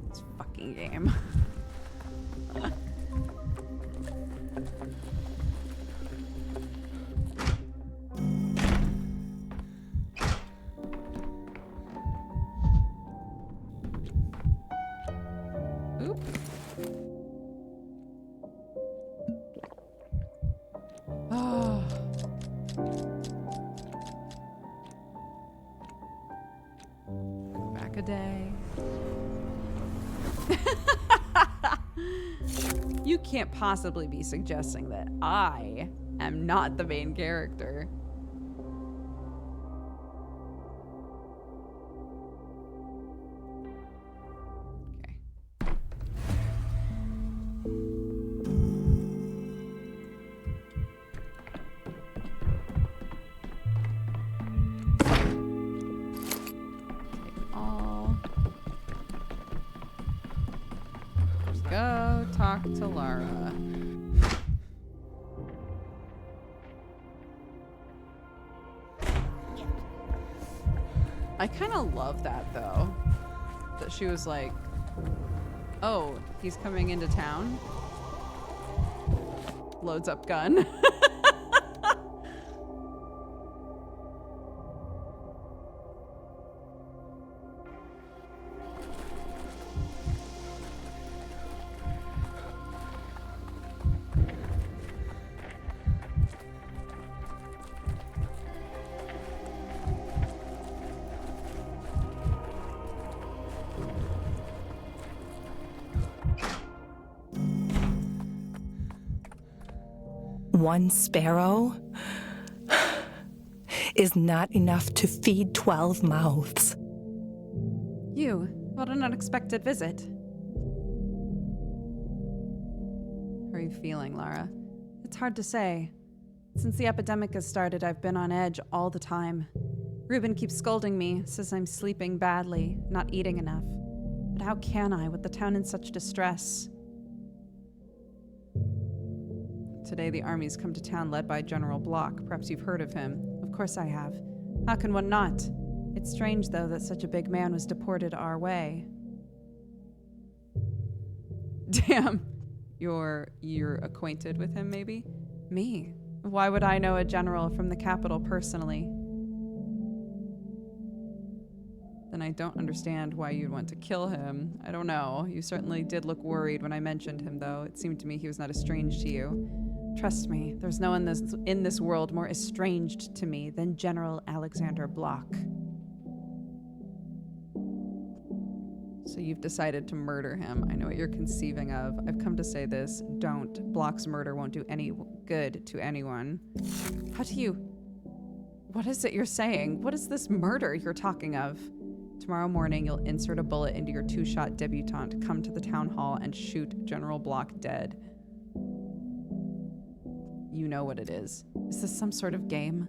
This fucking game. Back a day. You can't possibly be suggesting that I am not the main character. talk to Lara. I kind of love that, though. That she was like, oh, he's coming into town? Loads up gun. One sparrow is not enough to feed 12 mouths. You, what an unexpected visit. How are you feeling, Lara? It's hard to say. Since the epidemic has started, I've been on edge all the time. Ruben keeps scolding me, says I'm sleeping badly, not eating enough. But how can I, with the town in such distress? Today the army's come to town led by General Block. Perhaps you've heard of him. Of course I have. How can one not? It's strange, though, that such a big man was deported our way. Damn. You're acquainted with him, maybe? Me? Why would I know a general from the capital personally? Then I don't understand why you'd want to kill him. I don't know. You certainly did look worried when I mentioned him, though. It seemed to me he was not estranged to you. Trust me, there's no one in this world more estranged to me than General Alexander Block. So you've decided to murder him. I know what you're conceiving of. I've come to say this. Don't. Block's murder won't do any good to anyone. How do you... What is it you're saying? What is this murder you're talking of? Tomorrow morning, you'll insert a bullet into your 2-shot debutante, come to the town hall, and shoot General Block dead. You know what it is. Is this some sort of game?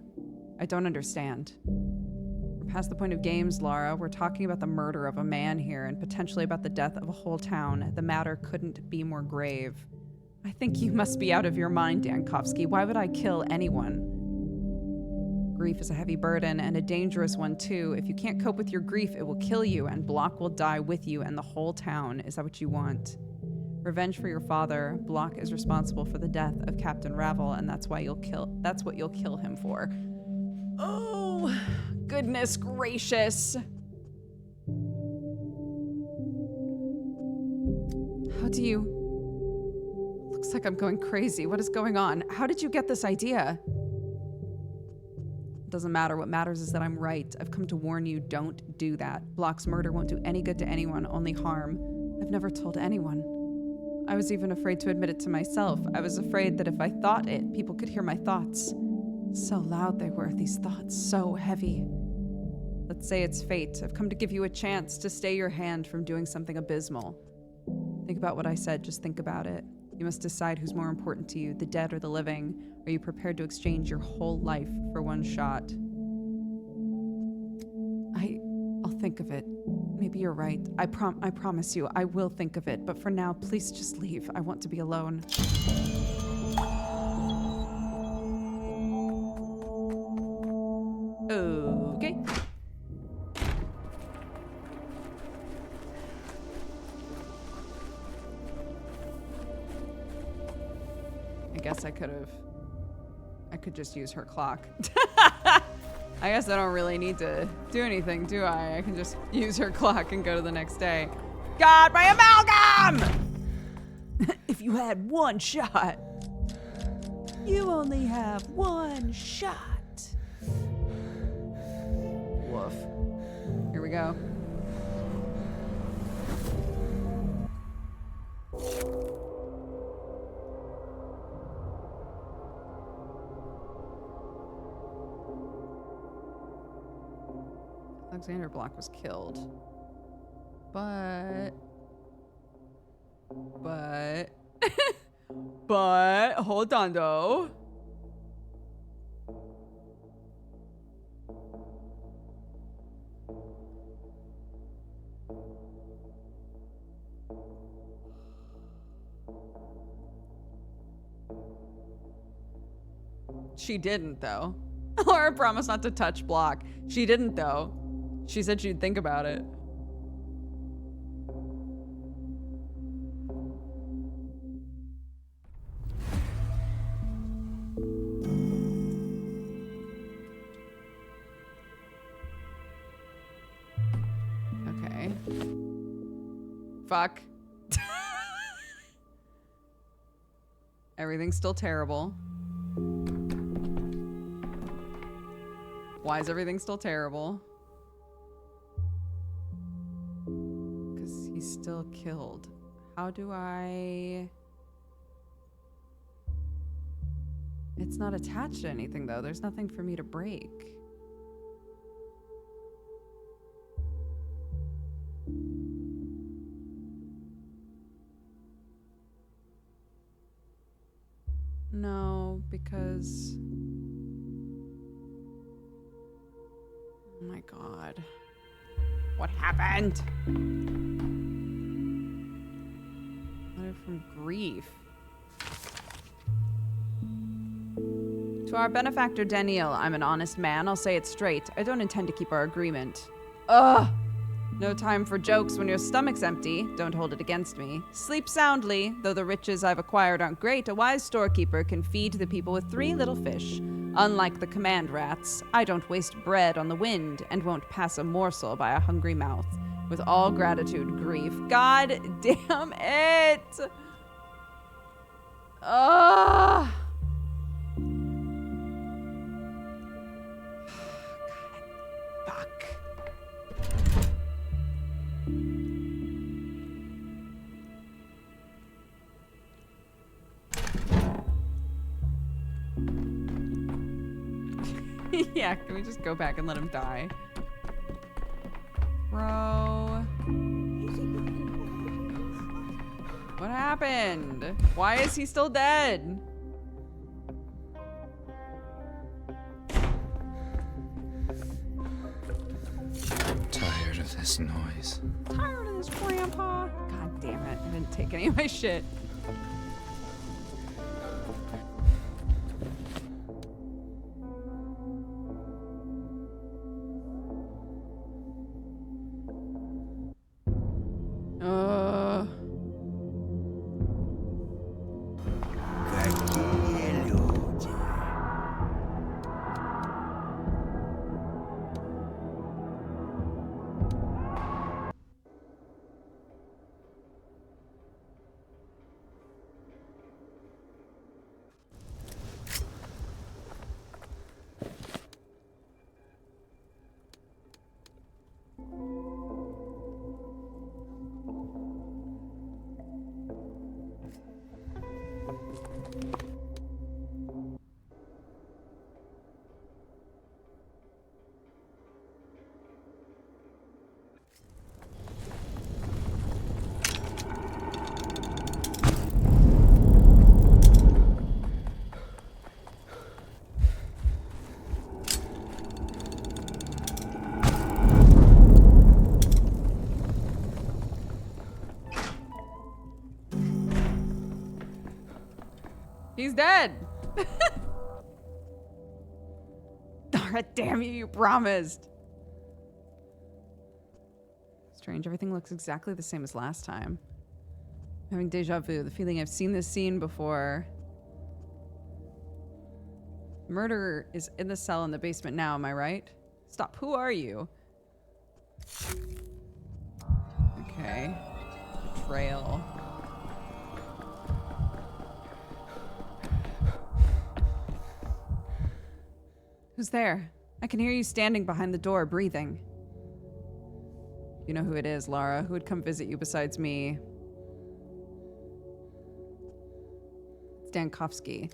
I don't understand. We're past the point of games, Lara. We're talking about the murder of a man here and potentially about the death of a whole town. The matter couldn't be more grave. I think you must be out of your mind, Dankovsky. Why would I kill anyone? Grief is a heavy burden and a dangerous one, too. If you can't cope with your grief, it will kill you, and Block will die with you and the whole town. Is that what you want? Revenge for your father. Block is responsible for the death of Captain Ravel, and that's what you'll kill him for. Oh, goodness gracious. How do you... Looks like I'm going crazy. What is going on? How did you get this idea? It doesn't matter. What matters is that I'm right. I've come to warn you, don't do that. Block's murder won't do any good to anyone, only harm. I've never told anyone. I was even afraid to admit it to myself. I was afraid that if I thought it, people could hear my thoughts. So loud they were, these thoughts, so heavy. Let's say it's fate. I've come to give you a chance to stay your hand from doing something abysmal. Think about what I said, just think about it. You must decide who's more important to you, the dead or the living. Are you prepared to exchange your whole life for one shot? I'll think of it. Maybe you're right. I promise you, I will think of it. But for now, please just leave. I want to be alone. Okay. I guess I could just use her clock. I guess I don't really need to do anything, do I? I can just use her clock and go to the next day. God, my amalgam! If you had one shot. You only have one shot. Woof. Here we go. Alexander Block was killed. But hold on though. She didn't, though. Laura promised not to touch block. She didn't, though. She said she'd think about it. Okay. Fuck. Everything's still terrible. Why is everything still terrible? Because he's still killed. How do I... It's not attached to anything, though. There's nothing for me to break. No, because... Oh my god. What happened? Letter from grief. To our benefactor Daniel, I'm an honest man. I'll say it straight. I don't intend to keep our agreement. Ugh! No time for jokes when your stomach's empty. Don't hold it against me. Sleep soundly. Though the riches I've acquired aren't great, a wise storekeeper can feed the people with 3 little fish. Unlike the command rats, I don't waste bread on the wind and won't pass a morsel by a hungry mouth. With all gratitude, grief. God damn it! Ugh! Yeah, can we just go back and let him die? Bro. What happened? Why is he still dead? I'm tired of this noise. Tired of this, Grandpa. God damn it. I didn't take any of my shit. He's dead. Dara, damn you, you promised. Strange, everything looks exactly the same as last time. I'm having deja vu, the feeling I've seen this scene before. Murderer is in the cell in the basement now, am I right? Stop, who are you? Okay. Betrayal. Who's there? I can hear you standing behind the door, breathing. You know who it is, Lara. Who would come visit you besides me? Stankovsky.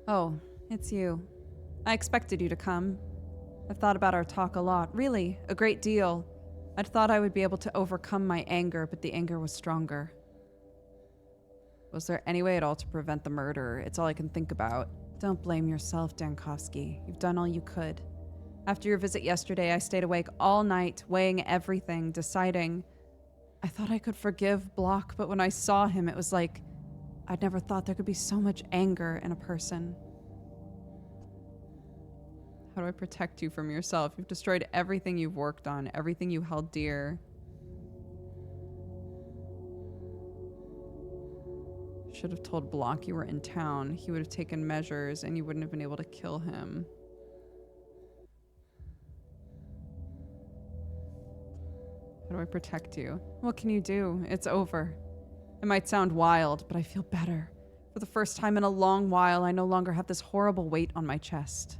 Oh, it's you. I expected you to come. I've thought about our talk a lot. Really, a great deal. I'd thought I would be able to overcome my anger, but the anger was stronger. Was there any way at all to prevent the murder? It's all I can think about. Don't blame yourself, Dankovsky. You've done all you could. After your visit yesterday, I stayed awake all night, weighing everything, deciding. I thought I could forgive Block, but when I saw him, it was like I'd never thought there could be so much anger in a person. How do I protect you from yourself? You've destroyed everything you've worked on, everything you held dear. Should have told Block you were in town. He would have taken measures and you wouldn't have been able to kill him. How do I protect you? What can you do? It's over. It might sound wild, but I feel better. For the first time in a long while, I no longer have this horrible weight on my chest.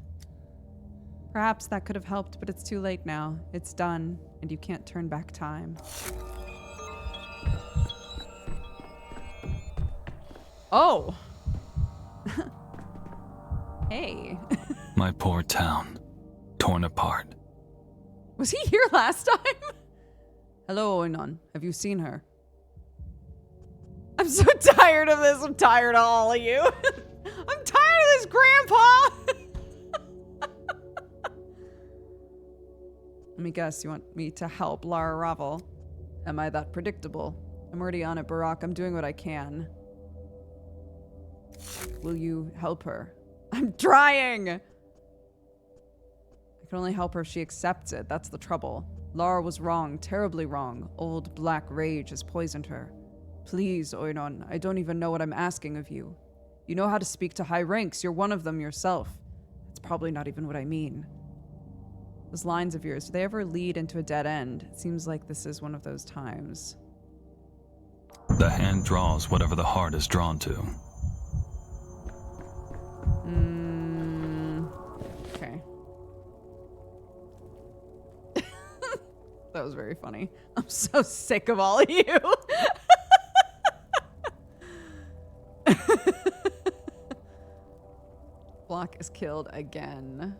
Perhaps that could have helped, but it's too late now. It's done, and you can't turn back time. Oh! Hey. My poor town. Torn apart. Was he here last time? Hello, Oinon. Have you seen her? I'm so tired of this. I'm tired of all of you. I'm tired of this, Grandpa! Let me guess, you want me to help Lara Ravel? Am I that predictable? I'm already on it, Barack. I'm doing what I can. Will you help her? I'm trying! I can only help her if she accepts it. That's the trouble. Lara was wrong, terribly wrong. Old black rage has poisoned her. Please, Oinon, I don't even know what I'm asking of you. You know how to speak to high ranks. You're one of them yourself. That's probably not even what I mean. Those lines of yours, do they ever lead into a dead end? It seems like this is one of those times. The hand draws whatever the heart is drawn to. Okay. That was very funny. I'm so sick of all of you. Block is killed again.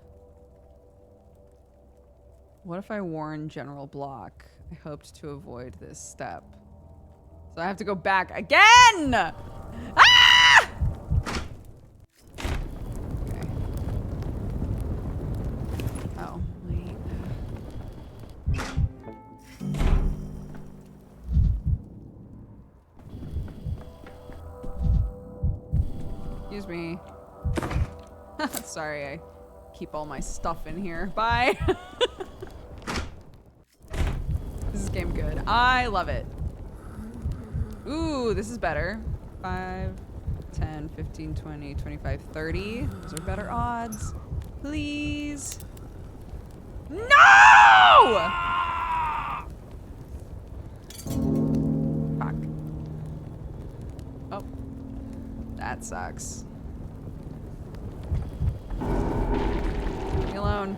What if I warn General Block? I hoped to avoid this step. So I have to go back again! Ah! Okay. Oh, wait. Excuse me. Sorry, I keep all my stuff in here. Bye. This is game good. I love it. Ooh, this is better. 5, 10, 15, 20, 25, 30. Those are better odds. Please. No! Fuck. Oh. That sucks. Leave me alone.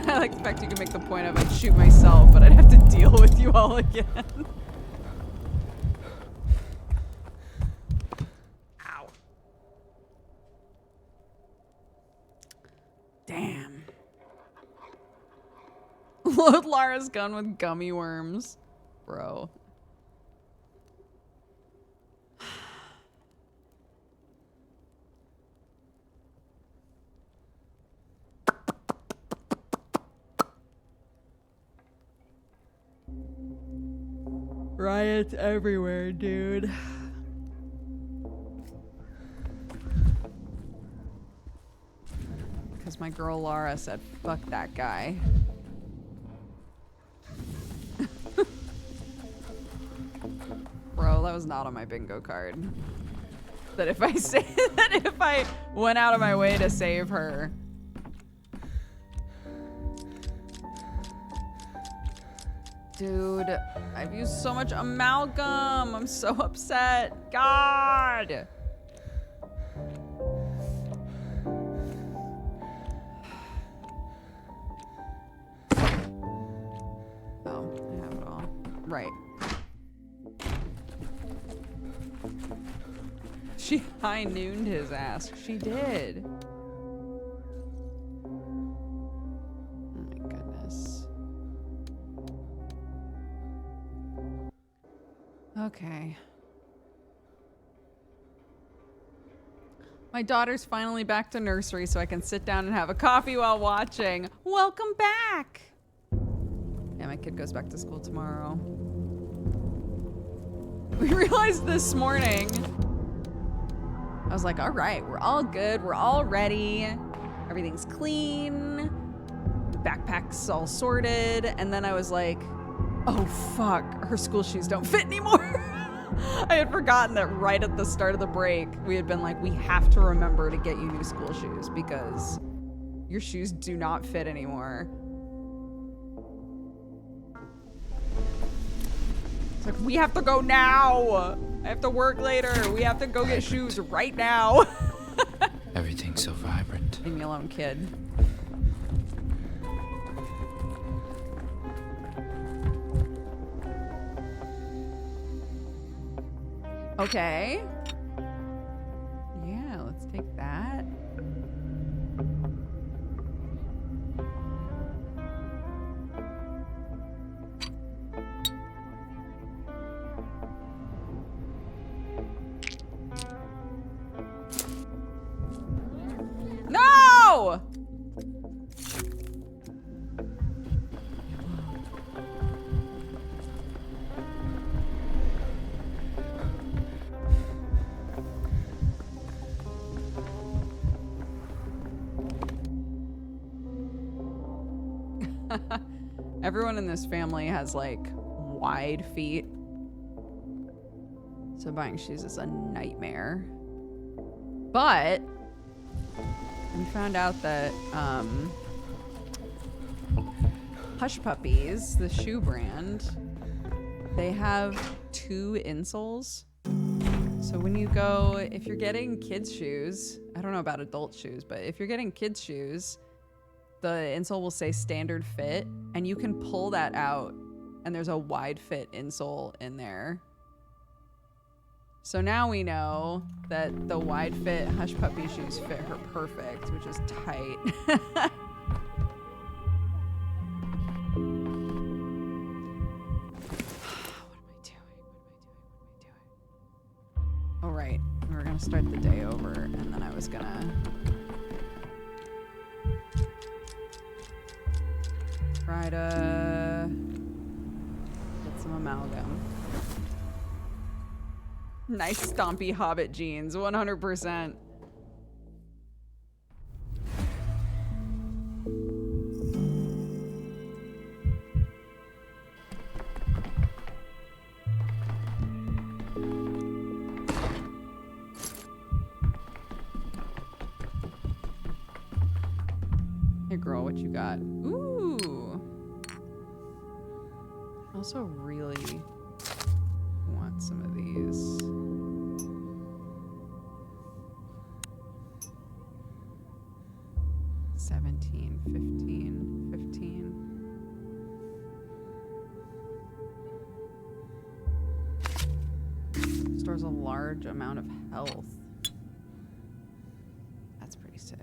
I expect you can make the point of I'd shoot myself, but I'd have to deal with you all again. Ow. Damn. Load Lara's gun with gummy worms. Bro. Riots everywhere, dude. Because my girl Lara said, fuck that guy. Bro, that was not on my bingo card. That if I say that if I went out of my way to save her. Dude, I've used so much amalgam. I'm so upset. God. Oh, I have it all. Right. She high-nooned his ass. She did. Oh my goodness. Okay. My daughter's finally back to nursery so I can sit down and have a coffee while watching. Welcome back! my kid goes back to school tomorrow. We realized this morning. I was like, all right, we're all good. We're all ready. Everything's clean. The backpack's all sorted. And then I was like, oh, fuck. Her school shoes don't fit anymore. I had forgotten that right at the start of the break, we had been like, we have to remember to get you new school shoes because your shoes do not fit anymore. It's like, we have to go now. I have to work later. We have to go get shoes right now. Everything's so vibrant. Leave me alone, kid. Okay. Yeah, let's take that. No! Everyone in this family has like wide feet. So buying shoes is a nightmare. But we found out that Hush Puppies, the shoe brand, they have 2 insoles. So when you go, if you're getting kids shoes, I don't know about adult shoes, but if you're getting kids shoes, the insole will say standard fit and you can pull that out and there's a wide fit insole in there. So now we know that the wide fit Hush Puppy shoes fit her perfect, which is tight. All right, we were gonna start the day over and then I was gonna try to get some amalgam. Nice stompy Hobbit jeans, 100%. Hey girl, what you got? Ooh. I also really want some of these. Stores a large amount of health. That's pretty sick.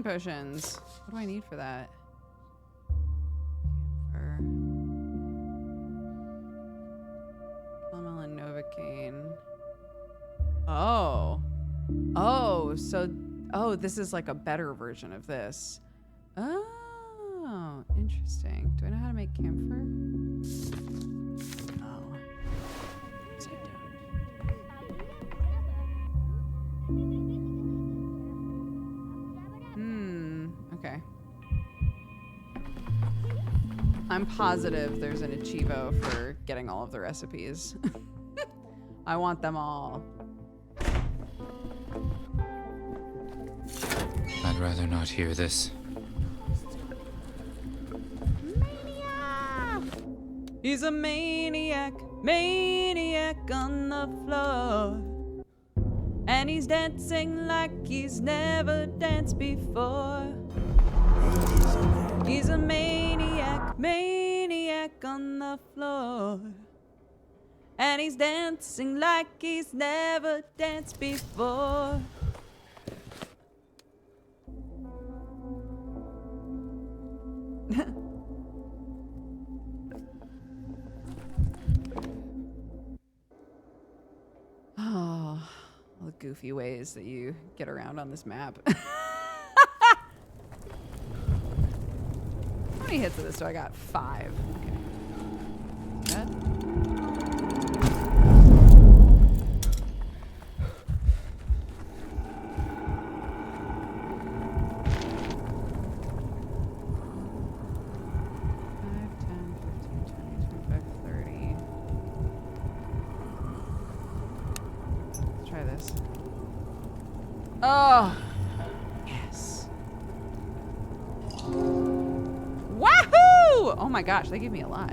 Potions. What do I need for that? Calamel and Novocaine. Oh. Oh, so... Oh, this is like a better version of this. Oh, interesting. Do I know how to make camphor? No. Yes, I don't. Okay. I'm positive there's an Achievo for getting all of the recipes. I want them all. I'd rather not hear this. Maniac! He's a maniac. Maniac on the floor. And he's dancing like he's never danced before. He's a maniac, maniac on the floor. And he's dancing like he's never danced before. Oh, all the goofy ways that you get around on this map. How many hits of this do I got? 5. Okay. Good. Oh, yes. Wahoo! Oh my gosh, they gave me a lot.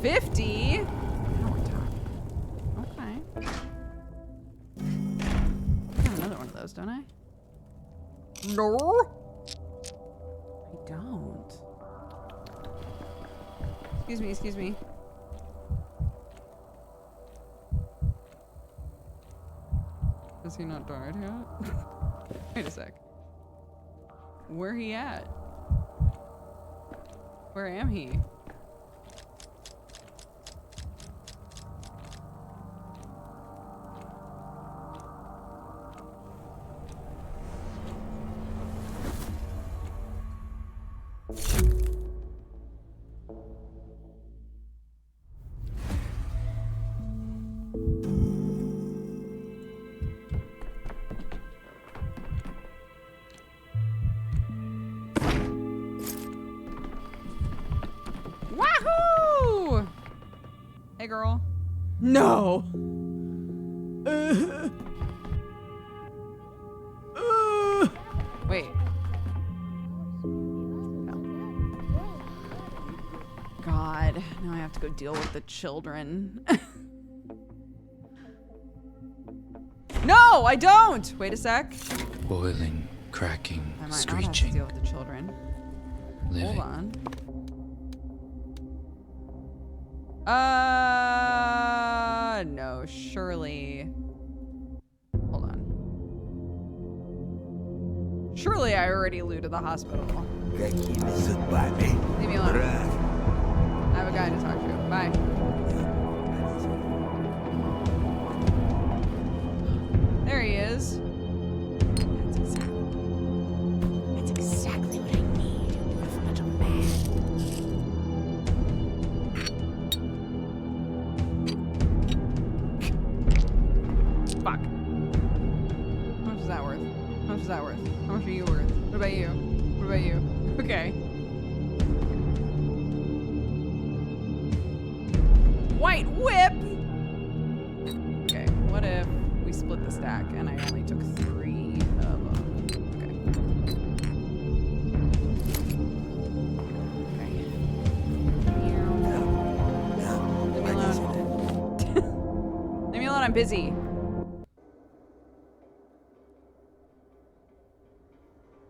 50? Now we're talking. Okay. I have another one of those, don't I? No. I don't. Excuse me, excuse me. Has he not died yet? Wait a sec. Where he at? Where am he? Wahoo! Hey, girl. No. Wait. No. God, now I have to go deal with the children. No, I don't. Wait a sec. Boiling, cracking, I might not have to screeching. deal with the children. Living. Hold on. No, surely. Hold on. Surely I already looted the hospital. Leave me alone. I have a guy to talk to. Bye. There he is. That's exactly what I need. A beautiful little man. Fuck. How much is that worth? How much is that worth? How much are you worth? What about you? What about you? Okay. White whip! Okay, what if we split the stack and I only took 3 of them? Okay. Okay. Leave me alone. Leave me alone, I'm busy.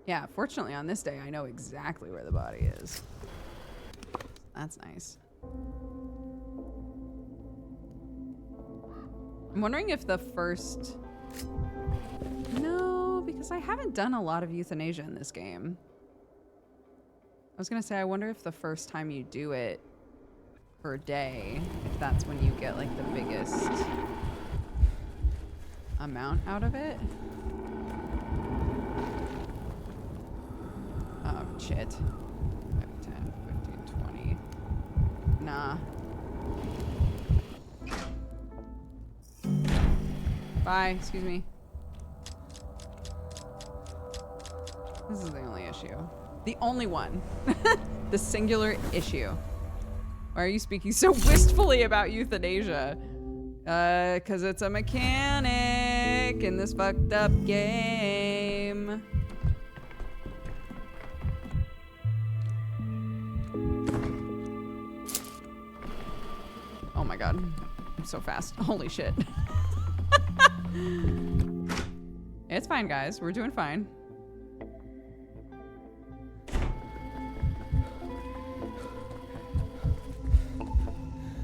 Yeah, fortunately on this day, I know exactly where the body is. That's nice. I'm wondering if the first... No, because I haven't done a lot of euthanasia in this game. I was gonna say, I wonder if the first time you do it per day, if that's when you get like the biggest amount out of it. Oh, shit. 5, 10, 15, 20. Nah. Bye, excuse me. This is the only issue. The only one. The singular issue. Why are you speaking so wistfully about euthanasia? 'Cause it's a mechanic in this fucked up game. god. I'm so fast. Holy shit. It's fine, guys. We're doing fine.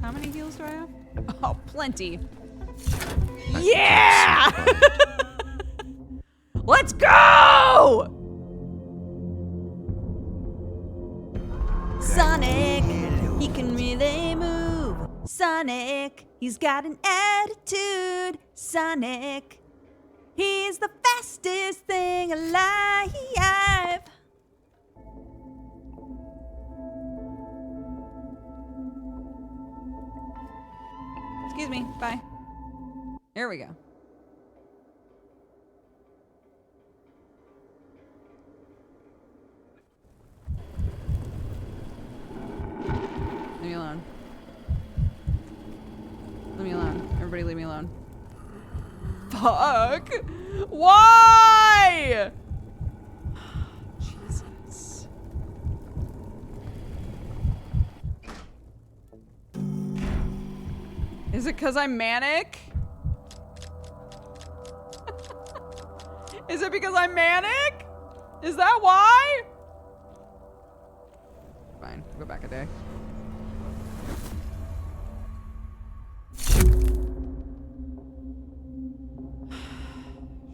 How many heals do I have? Oh, plenty. Yeah! Let's go! Sonic, he can really move. Sonic, he's got an attitude. Sonic, he's the fastest thing alive. Excuse me. Bye. Here we go. Leave me alone. Leave me alone. Everybody leave me alone. Fuck! Why? Jesus. Is it because I'm manic? Is it because I'm manic? Is that why? Fine, we'll go back a day.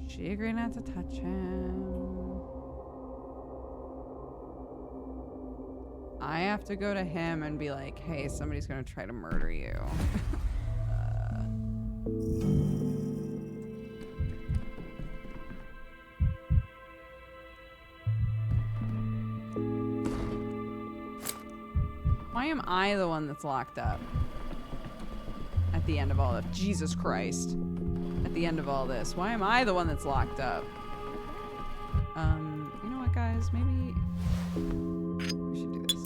She agreed not to touch him. I have to go to him and be like, hey, somebody's gonna try to murder you. Why am I the one that's locked up? At the end of all of Jesus Christ. At the end of all this. Why am I the one that's locked up? You know what, guys? Maybe we should do this.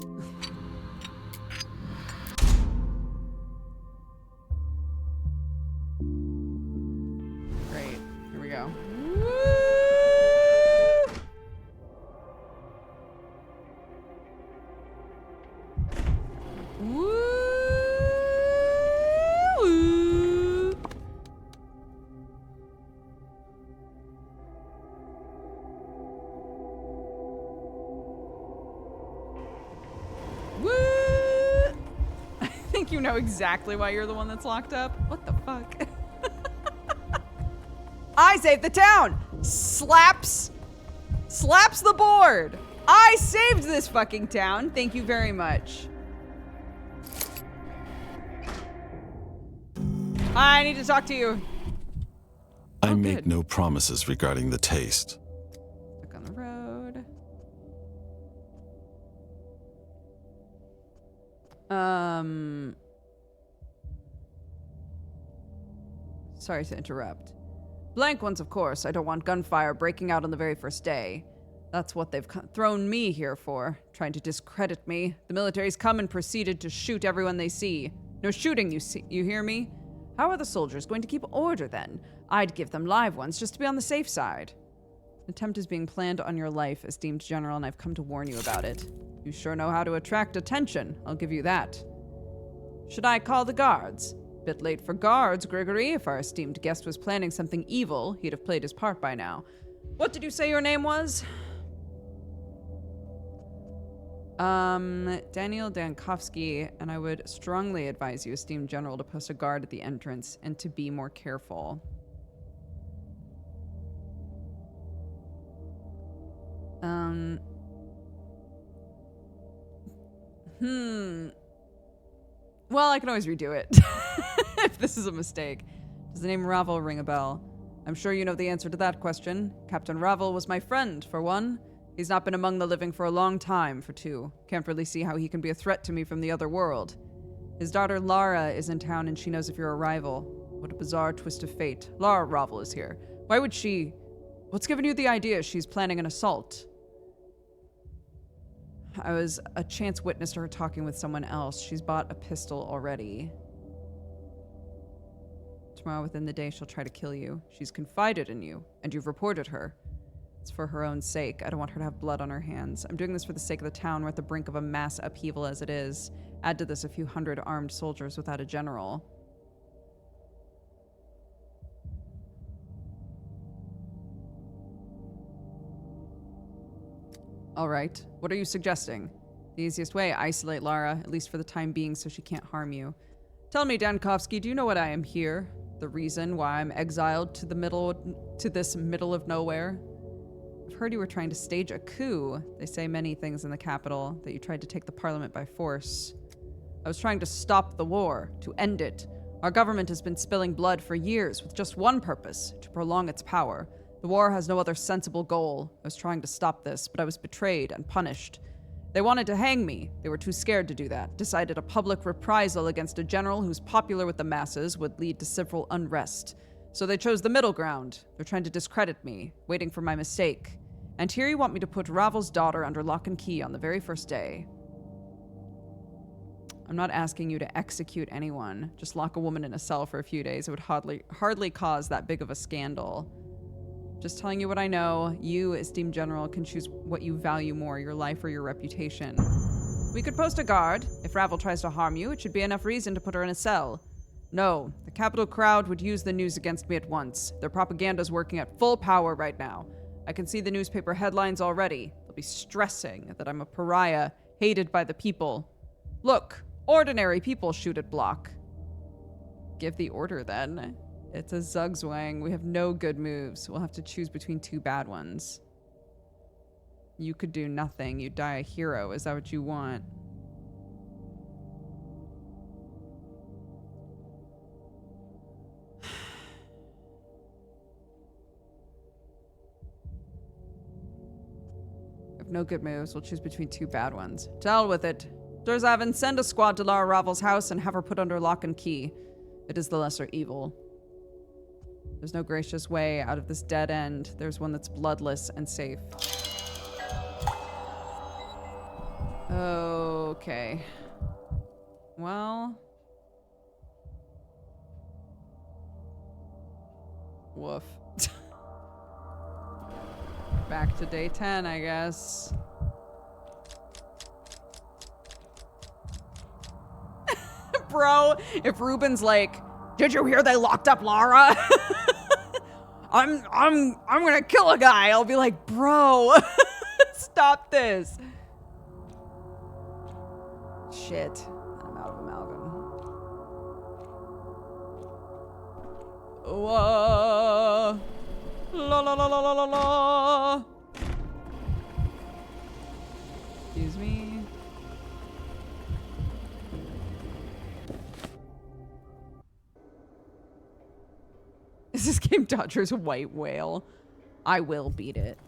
Great. Here we go. Woo! You know exactly why you're the one that's locked up. What the fuck? I saved the town! Slaps the board! I saved this fucking town. Thank you very much. I need to talk to you. I make no promises regarding the taste. Stuck on the road. Sorry to interrupt. Blank ones, of course. I don't want gunfire breaking out on the very first day. That's what they've thrown me here for, trying to discredit me. The military's come and proceeded to shoot everyone they see. No shooting, you hear me? How are the soldiers going to keep order then? I'd give them live ones just to be on the safe side. An attempt is being planned on your life, esteemed general, and I've come to warn you about it. You sure know how to attract attention, I'll give you that. Should I call the guards? Bit late for guards, Gregory. If our esteemed guest was planning something evil, he'd have played his part by now. What did you say your name was? Daniel Dankovsky, and I would strongly advise you, esteemed general, to post a guard at the entrance and to be more careful. Well, I can always redo it. If this is a mistake. Does the name Ravel ring a bell? I'm sure you know the answer to that question. Captain Ravel was my friend, for one. He's not been among the living for a long time, for two. Can't really see how he can be a threat to me from the other world. His daughter Lara is in town and she knows of your arrival. What a bizarre twist of fate. Lara Ravel is here. Why would she... What's given you the idea she's planning an assault? I was a chance witness to her talking with someone else. She's bought a pistol already. Tomorrow within the day, she'll try to kill you. She's confided in you, and you've reported her. It's for her own sake. I don't want her to have blood on her hands. I'm doing this for the sake of the town. We're at the brink of a mass upheaval as it is. Add to this a few hundred armed soldiers without a general. All right. What are you suggesting? The easiest way, isolate Lara, at least for the time being, so she can't harm you. Tell me, Dankovsky, do you know what I am here? The reason why I'm exiled to this middle of nowhere? I've heard you were trying to stage a coup. They say many things in the capital, that you tried to take the parliament by force. I was trying to stop the war, to end it. Our government has been spilling blood for years with just one purpose, to prolong its power. The war has no other sensible goal. I was trying to stop this, but I was betrayed and punished. They wanted to hang me. They were too scared to do that. Decided a public reprisal against a general who's popular with the masses would lead to civil unrest. So they chose the middle ground. They're trying to discredit me, waiting for my mistake. And here you want me to put Ravel's daughter under lock and key on the very first day. I'm not asking you to execute anyone. Just lock a woman in a cell for a few days. It would hardly cause that big of a scandal. Just telling you what I know. You, esteemed general, can choose what you value more, your life or your reputation. We could post a guard. If Ravel tries to harm you, it should be enough reason to put her in a cell. No, the capital crowd would use the news against me at once. Their propaganda's working at full power right now. I can see the newspaper headlines already. They'll be stressing that I'm a pariah, hated by the people. Look, ordinary people shoot at Block. Give the order then. It's a Zugzwang. We have no good moves. We'll have to choose between two bad ones. You could do nothing. You'd die a hero. Is that what you want? If no good moves, we'll choose between two bad ones. To hell with it. Durzavan, send a squad to Lara Ravel's house and have her put under lock and key. It is the lesser evil. There's no gracious way out of this dead end. There's one that's bloodless and safe. Okay. Well. Woof. Back to day 10, I guess. Bro, if Ruben's like, did you hear they locked up Lara? I'm gonna kill a guy. I'll be like, bro, stop this. Shit. I'm out of amalgam. Whoa. La la la la la la la. Excuse me. Is this game Dodger's White Whale? I will beat it.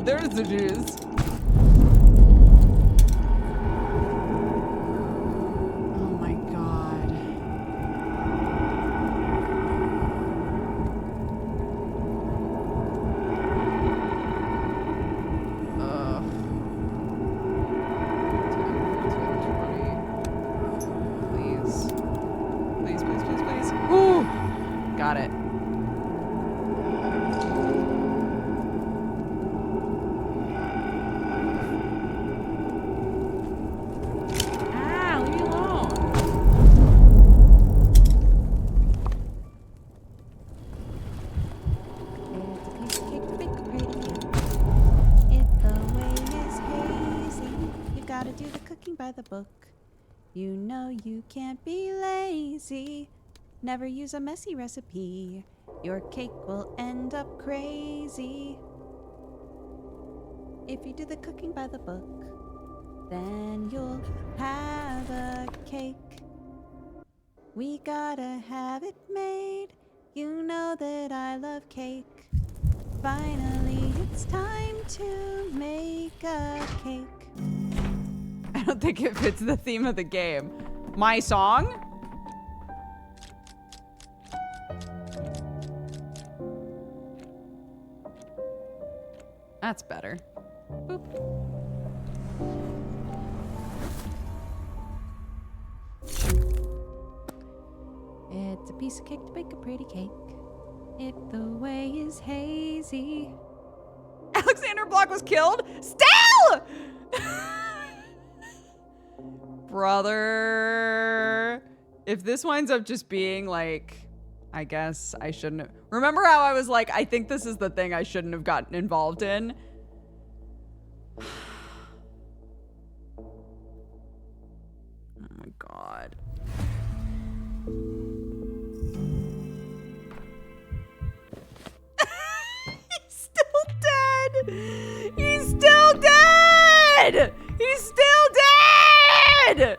There's the juice. Oh my god. Ugh. 10, 20. Please. Please, please, please, please. Ooh! Got it. The book. You know you can't be lazy. Never use a messy recipe. Your cake will end up crazy. If you do the cooking by the book, then you'll have a cake. We gotta have it made. You know that I love cake. Finally, it's time to make a cake. I don't think it fits the theme of the game. My song? That's better. Boop. It's a piece of cake to bake a pretty cake. If the way is hazy. Alexander Block was killed? Still! Brother. If this winds up just being like, I guess I shouldn't have. Remember how I was like, I think this is the thing I shouldn't have gotten involved in? Oh my God. He's still dead! He's still dead! He's still dead!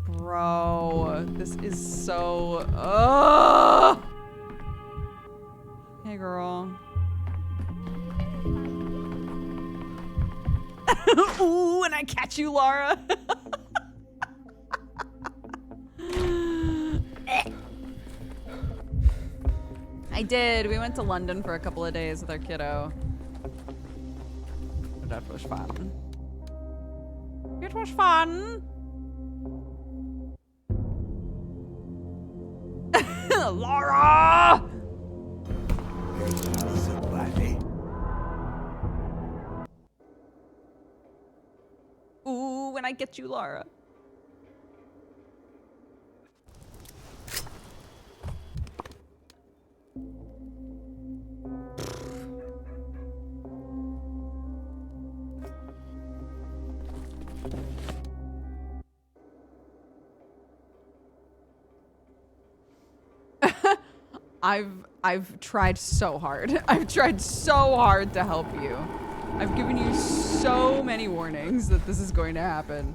Bro, this is so... Hey, girl. Ooh, and I catch you, Lara. I did. We went to London for a couple of days with our kiddo. That was fun. It was fun. Laura! Ooh, when I get you, Laura. I've tried so hard. I've tried so hard to help you. I've given you so many warnings that this is going to happen.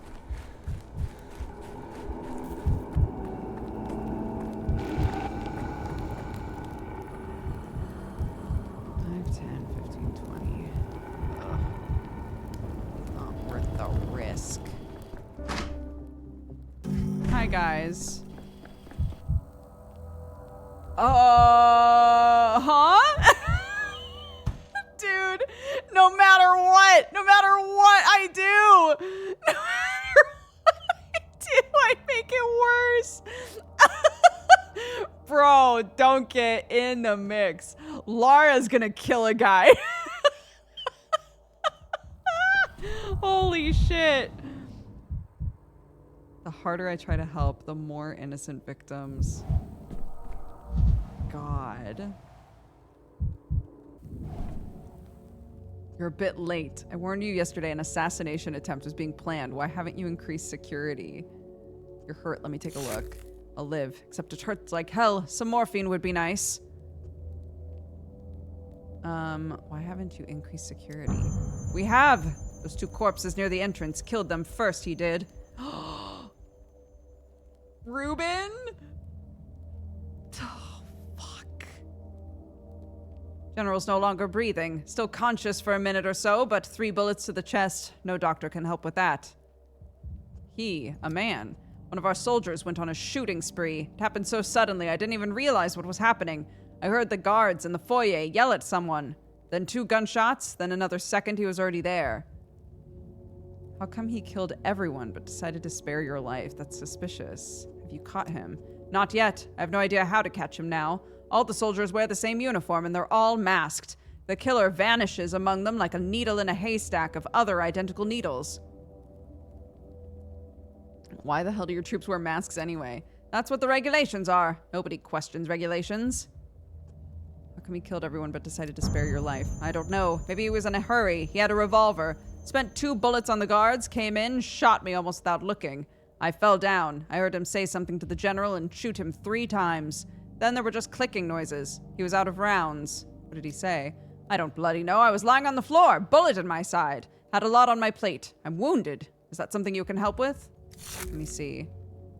Hi, guys. Huh? Dude, no matter what I do, I make it worse. Bro, don't get in the mix. Lara's gonna kill a guy. Holy shit. The harder I try to help, the more innocent victims. God. You're a bit late. I warned you yesterday an assassination attempt was being planned. Why haven't you increased security? You're hurt. Let me take a look. I'll live. Except it hurts like hell. Some morphine would be nice. Why haven't you increased security? We have! Those two corpses near the entrance. Killed them first, he did. Ruben? Oh, fuck. General's no longer breathing. Still conscious for a minute or so, but 3 bullets to the chest. No doctor can help with that. He, a man, one of our soldiers, went on a shooting spree. It happened so suddenly I didn't even realize what was happening. I heard the guards in the foyer yell at someone. Then 2 gunshots, then another second he was already there. How come he killed everyone but decided to spare your life? That's suspicious. Have you caught him? Not yet. I have no idea how to catch him now. All the soldiers wear the same uniform and they're all masked. The killer vanishes among them like a needle in a haystack of other identical needles. Why the hell do your troops wear masks anyway? That's what the regulations are. Nobody questions regulations. How come he killed everyone but decided to spare your life? I don't know. Maybe he was in a hurry. He had a revolver. Spent 2 bullets on the guards, came in, shot me almost without looking. I fell down. I heard him say something to the general and shoot him 3 times. Then there were just clicking noises. He was out of rounds. What did he say? I don't bloody know. I was lying on the floor, bullet in my side. Had a lot on my plate. I'm wounded. Is that something you can help with? Let me see.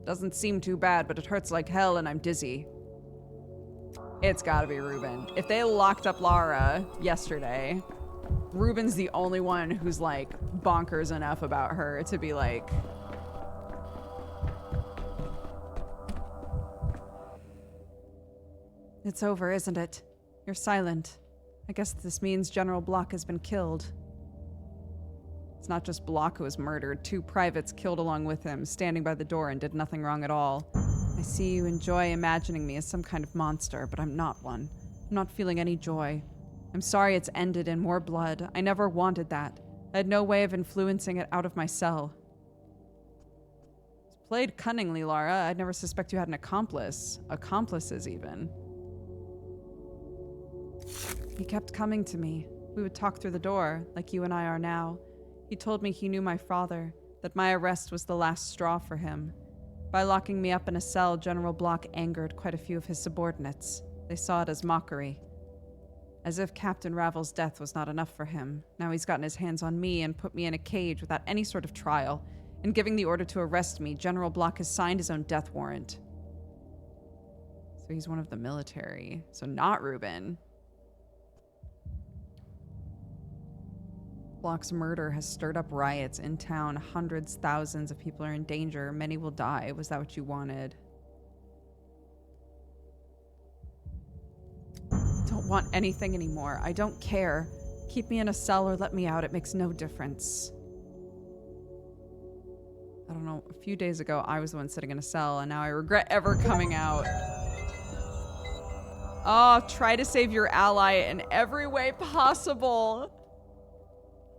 Doesn't seem too bad, but it hurts like hell and I'm dizzy. It's gotta be Ruben. If they locked up Lara yesterday, Ruben's the only one who's like bonkers enough about her to be like, It's over, isn't it? You're silent. I guess this means General Block has been killed. it's not just Block who was murdered. 2 privates killed along with him, standing by the door and did nothing wrong at all. I see you enjoy imagining me as some kind of monster, but I'm not one. I'm not feeling any joy. I'm sorry it's ended in more blood. I never wanted that. I had no way of influencing it out of my cell. It's played cunningly, Lara. I'd never suspect you had an accomplice. Accomplices, even. He kept coming to me. We would talk through the door, like you and I are now. He told me he knew my father, that my arrest was the last straw for him. By locking me up in a cell, General Block angered quite a few of his subordinates. They saw it as mockery. As if Captain Ravel's death was not enough for him. Now he's gotten his hands on me and put me in a cage without any sort of trial. In giving the order to arrest me, General Block has signed his own death warrant. So he's one of the military. So not Ruben. Block's murder has stirred up riots in town. Hundreds, thousands of people are in danger. Many will die. Was that what you wanted? I don't want anything anymore. I don't care. Keep me in a cell or let me out. It makes no difference. I don't know. A few days ago, I was the one sitting in a cell, and now I regret ever coming out. Oh, try to save your ally in every way possible.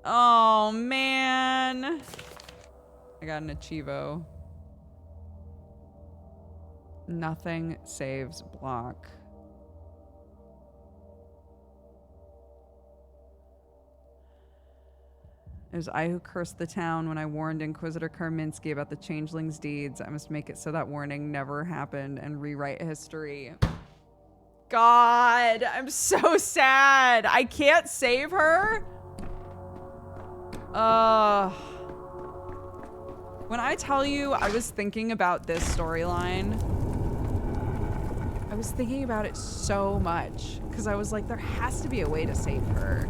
Oh, man. I got an Achievo. Nothing saves Block. It was I who cursed the town when I warned Inquisitor Karminski about the changeling's deeds. I must make it so that warning never happened and rewrite history. God, I'm so sad. I can't save her. When I tell you I was thinking about this storyline, I was thinking about it so much because I was like, there has to be a way to save her.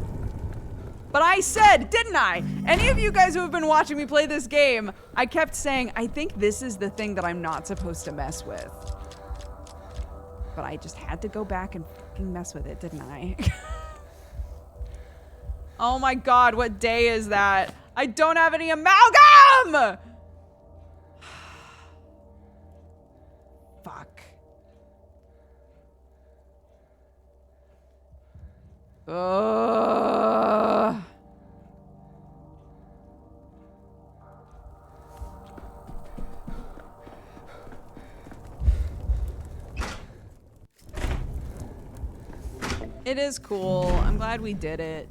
But I said, didn't I? Any of you guys who have been watching me play this game, I kept saying, I think this is the thing that I'm not supposed to mess with. But I just had to go back and fucking mess with it, didn't I? Oh my god, what day is that? I don't have any amalgam! Fuck. It is cool. I'm glad we did it.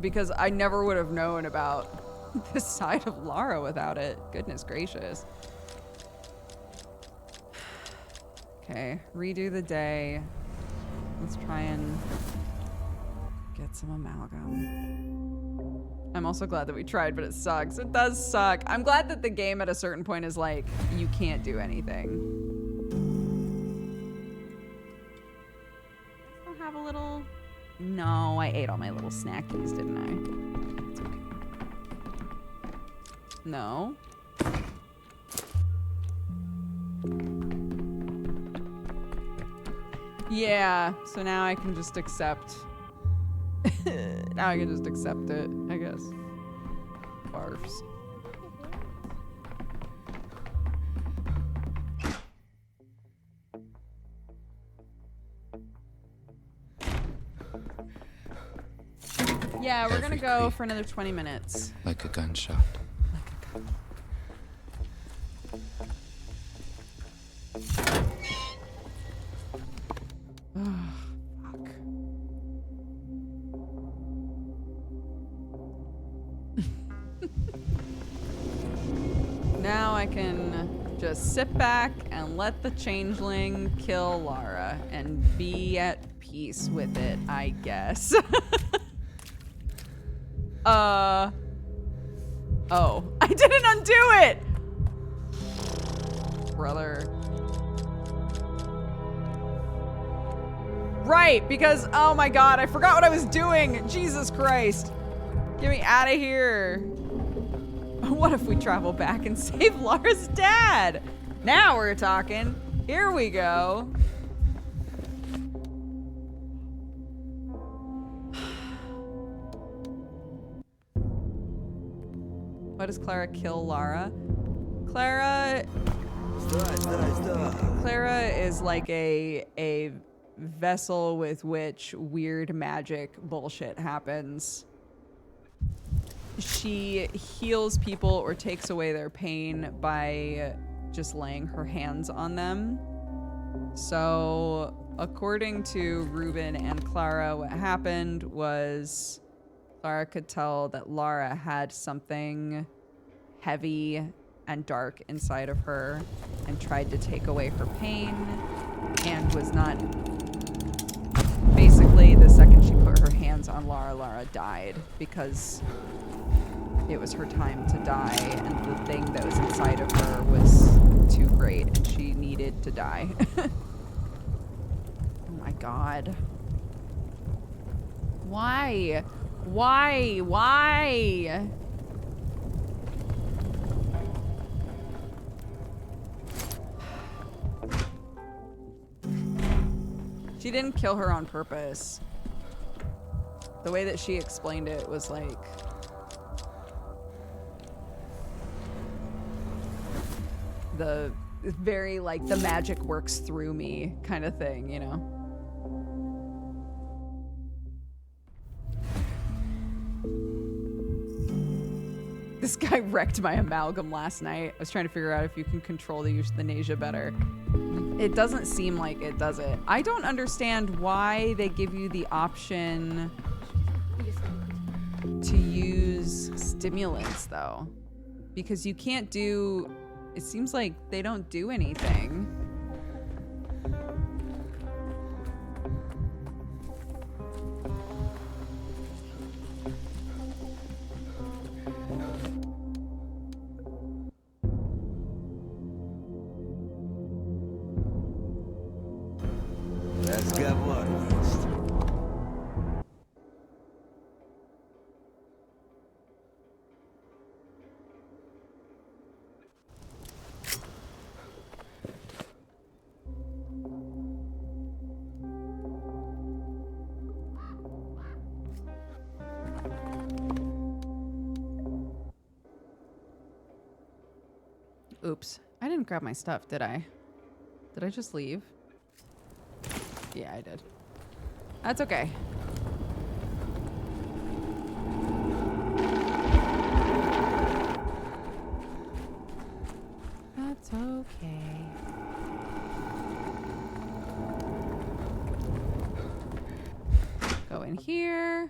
Because I never would have known about this side of Lara without it. Goodness gracious. Okay, redo the day. Let's try and get some amalgam. I'm also glad that we tried, but it sucks. It does suck. I'm glad that the game at a certain point is like, you can't do anything. I still have a little... No, I ate all my little snackies, didn't I? It's okay. No. Yeah, so now I can just accept. Now I can just accept it, I guess. Barfs. Yeah, we're gonna go for another 20 minutes. Like a gunshot. Oh, fuck. Now I can just sit back and let the changeling kill Lara and be at peace with it, I guess. Oh, I didn't undo it! Brother. Right, because, oh my god, I forgot what I was doing. Jesus Christ. Get me out of here. What if we travel back and save Lara's dad? Now we're talking. Here we go. Why does Clara kill Lara? Clara is like a vessel with which weird magic bullshit happens. She heals people or takes away their pain by just laying her hands on them. So, according to Ruben and Clara, what happened was Clara could tell that Lara had something heavy and dark inside of her and tried to take away her pain and was not... Basically, the second she put her hands on Lara, Lara died because it was her time to die and the thing that was inside of her was too great and she needed to die. Oh my god. Why? Why? Why? She didn't kill her on purpose. The way that she explained it was like... the very, like, the magic works through me kind of thing, you know? This guy wrecked my amalgam last night. I was trying to figure out if you can control the euthanasia better. It doesn't seem like it, does it? I don't understand why they give you the option to use stimulants, though. Because you can't do... It seems like they don't do anything. Oops. I didn't grab my stuff, did I? Did I just leave? Yeah, I did. That's okay. That's okay. Go in here.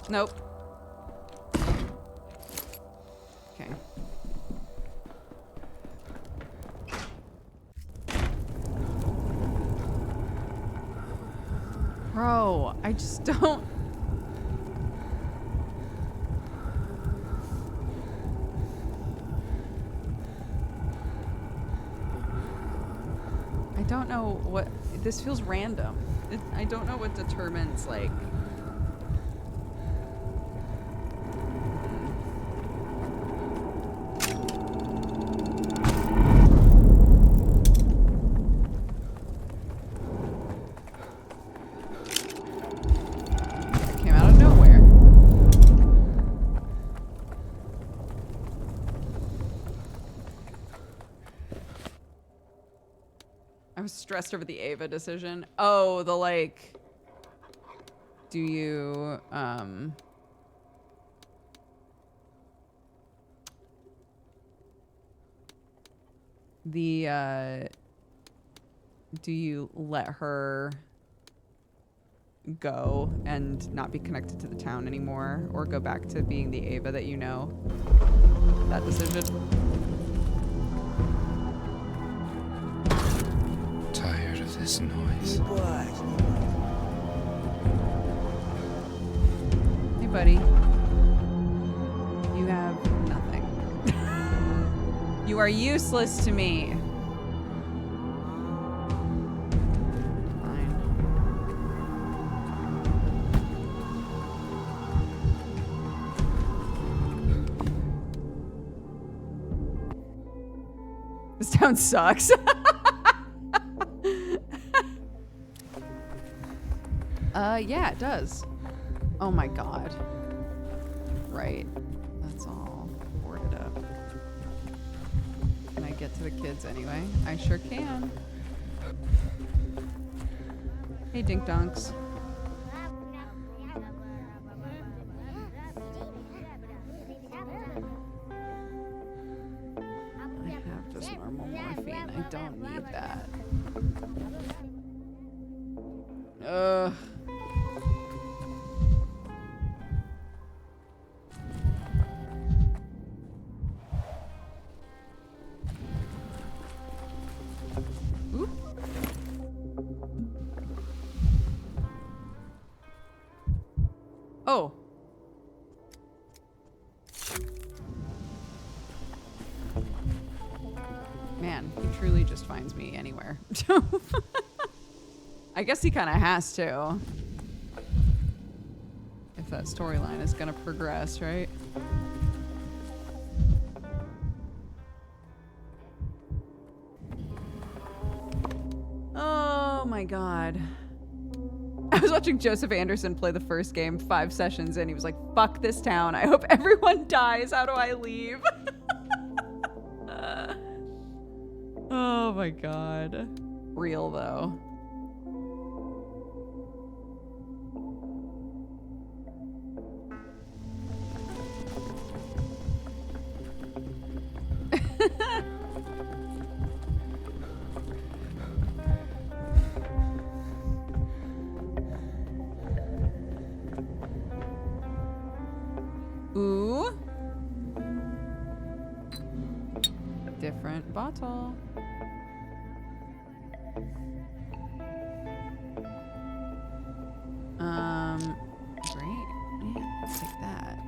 Nope. Okay. Bro, I just don't... I don't know what... This feels random. I don't know what determines, like... I was stressed over the Ava decision. Oh, the like, do you, do you let her go and not be connected to the town anymore, or go back to being the Ava that you know. That decision. Tired of this noise. Hey, buddy. You have nothing. You are useless to me. Fine. This town sucks. Yeah, it does. Oh my god. Right. That's all boarded up. Can I get to the kids anyway? I sure can. Hey, dink donks. I have just normal morphine. I don't need that. Ugh. Oh. Man, he truly just finds me anywhere. I guess he kind of has to. If that storyline is gonna progress, right? Oh my god. I was watching Joseph Anderson play the first game 5 sessions and he was like, fuck this town. I hope everyone dies. How do I leave? Oh my god. Real though. Ooh. Different bottle. Great. Yeah, I'll take that.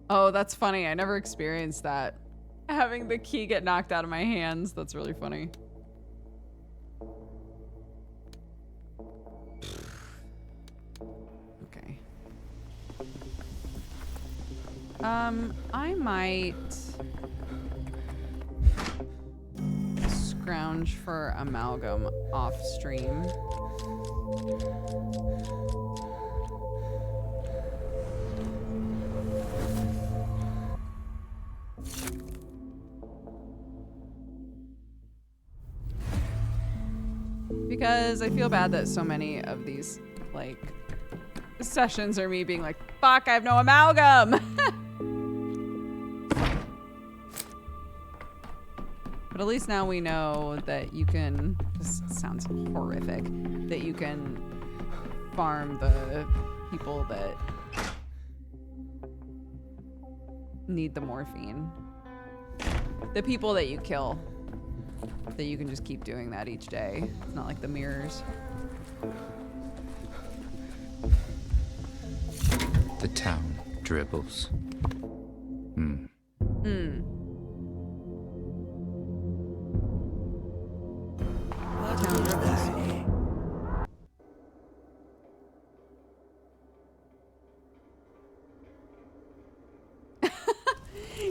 Oh, that's funny. I never experienced that. Having the key get knocked out of my hands. That's really funny. Okay. I might scrounge for amalgam off stream. Because I feel bad that so many of these, like, sessions are me being like, fuck, I have no amalgam! But at least now we know that you can, this sounds horrific, that you can farm the people that need the morphine. The people that you kill. That you can just keep doing that each day. It's not like the mirrors. The town dribbles. Hmm. Hmm. Town dribbles.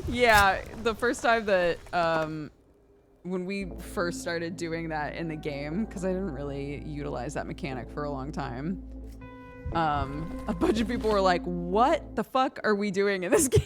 Yeah, the first time that when we first started doing that in the game, because I didn't really utilize that mechanic for a long time, a bunch of people were like, what the fuck are we doing in this game?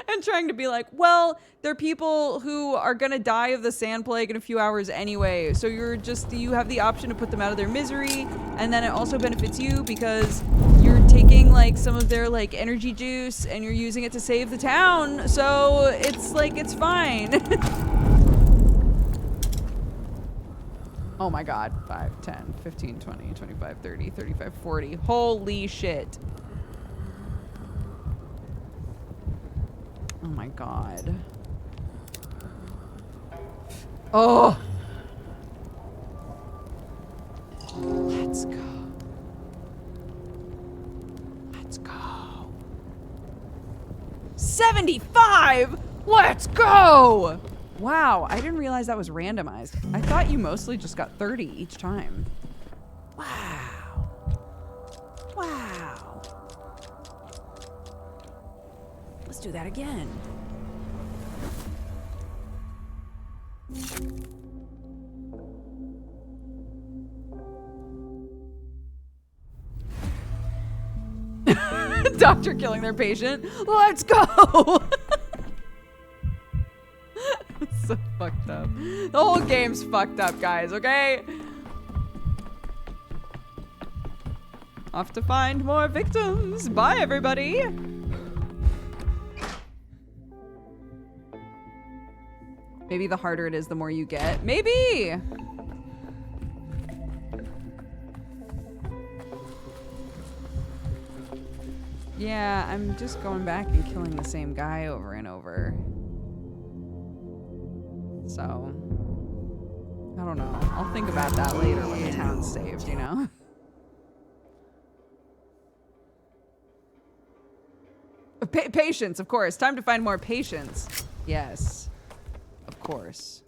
And trying to be like, well, they're people who are gonna die of the sand plague in a few hours anyway. So you have the option to put them out of their misery. And then it also benefits you because you're taking like some of their like energy juice and you're using it to save the town. So it's like, it's fine. Oh my God, 5, 10, 15, 20, 25, 30, 35, 40. Holy shit. Oh my God. Oh. Let's go. Let's go. 75! Let's go! Wow, I didn't realize that was randomized. I thought you mostly just got 30 each time. Wow. Wow. Let's do that again. Doctor killing their patient. Let's go! It's so fucked up. The whole game's fucked up, guys, okay? Off to find more victims. Bye, everybody. Maybe the harder it is, the more you get. Maybe! Yeah, I'm just going back and killing the same guy over and over. So, I don't know. I'll think about that later when the town's saved, you know? Patience, of course. Time to find more patience. Yes. Of course.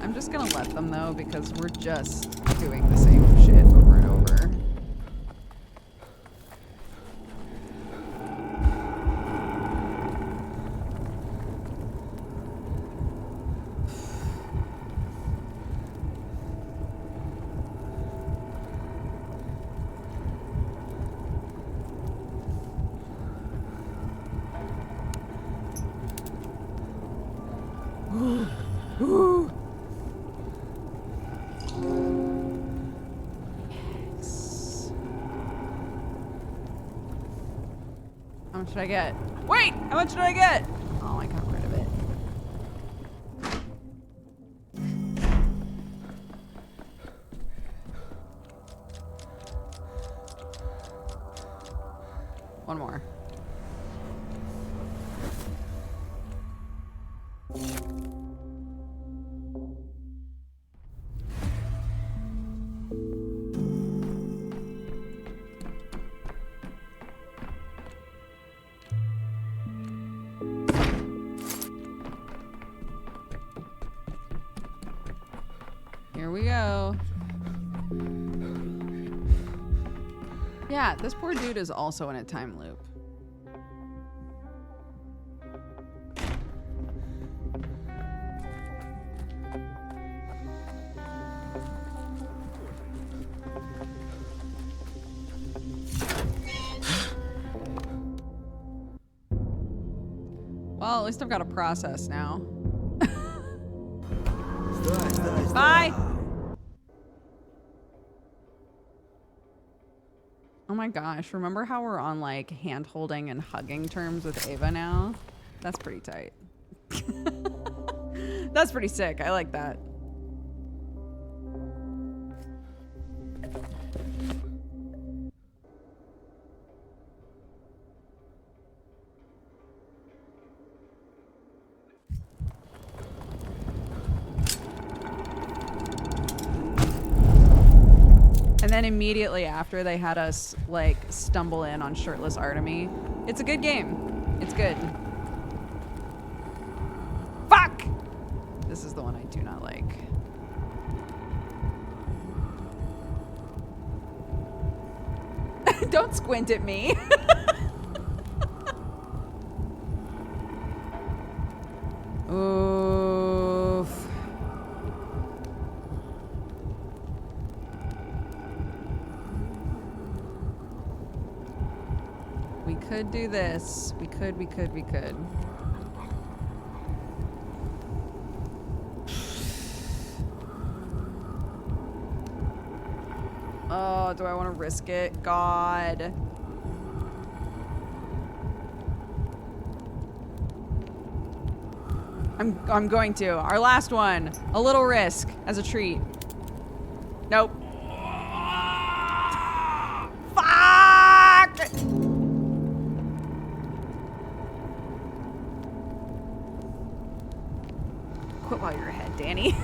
I'm just gonna let them though, because we're just doing the same shit over and over. Ooh. How much did I get? Wait! How much did I get? Oh, I got rid of it. One more. Here we go. Yeah, this poor dude is also in a time loop. Well, at least I've got a process now. Bye! Oh my gosh, remember how we're on like hand-holding and hugging terms with Ava now? That's pretty tight. That's pretty sick. I like that. And then immediately after, they had us like stumble in on shirtless Artemy. It's a good game. It's good. Fuck! This is the one I do not like. Don't squint at me. Oof. We could do this. We could. Oh, do I want to risk it? God. I'm going to. Our last one. A little risk as a treat. Nope. Fuck! Quit while you're ahead, Danny.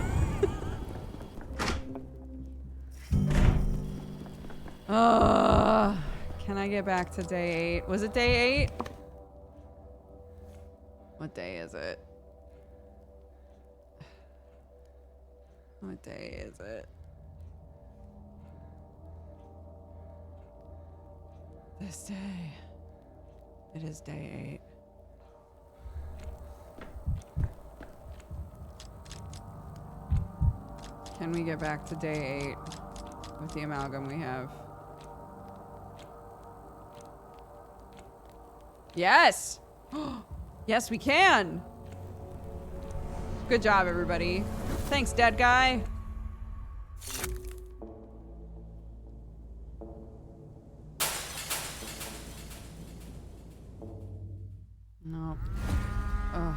Can I get back to day 8? Was it day 8? What day is it? What day is it? This day. It is day 8. Can we get back to day 8 with the amalgam we have? Yes! Yes, we can! Good job, everybody. Thanks, dead guy. No. Ugh.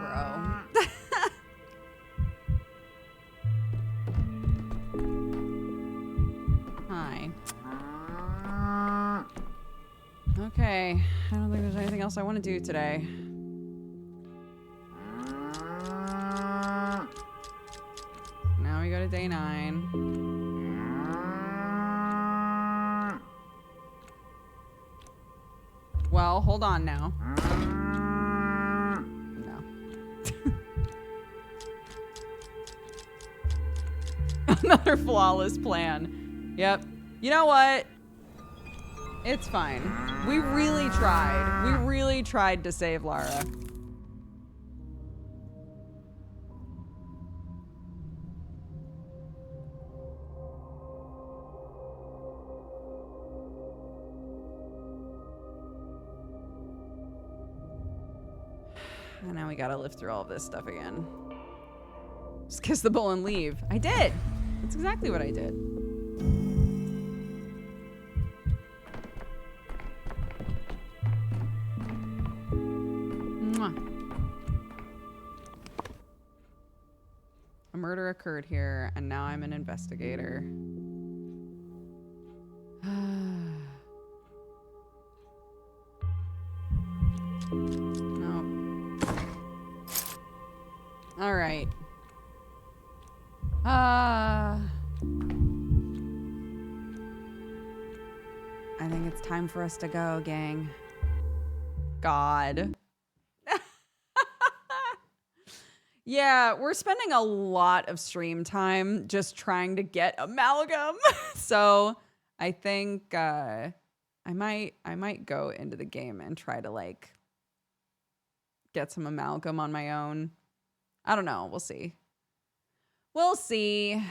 Bro. Hi. Okay. I don't think there's anything else I want to do today. Now we go to day 9. Well, hold on now. No. Another flawless plan. Yep. You know what? It's fine. We really tried. We really tried to save Lara. And now we gotta live through all of this stuff again. Just kiss the bull and leave. I did. That's exactly what I did. Mwah. A murder occurred here, and now I'm an investigator. All right. I think it's time for us to go, gang. God. Yeah, we're spending a lot of stream time just trying to get amalgam. So I think I might go into the game and try to like get some amalgam on my own. I don't know. We'll see. We'll see.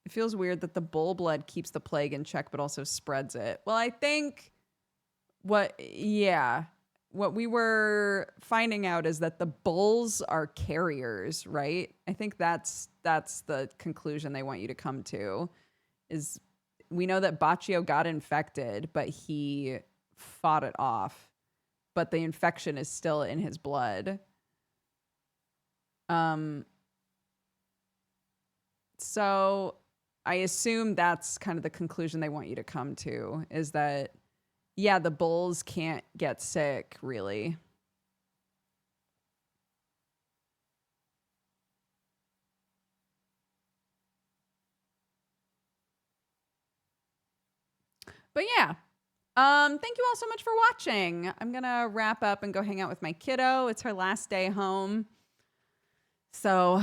It feels weird that the bull blood keeps the plague in check, but also spreads it. Well, I think what we were finding out is that the bulls are carriers, right? I think that's the conclusion they want you to come to. Is we know that Baccio got infected, but he fought it off. But the infection is still in his blood. So I assume that's kind of the conclusion they want you to come to, is that, yeah, the bulls can't get sick, really. But yeah, Thank you all so much for watching. I'm gonna wrap up and go hang out with my kiddo. It's her last day home. So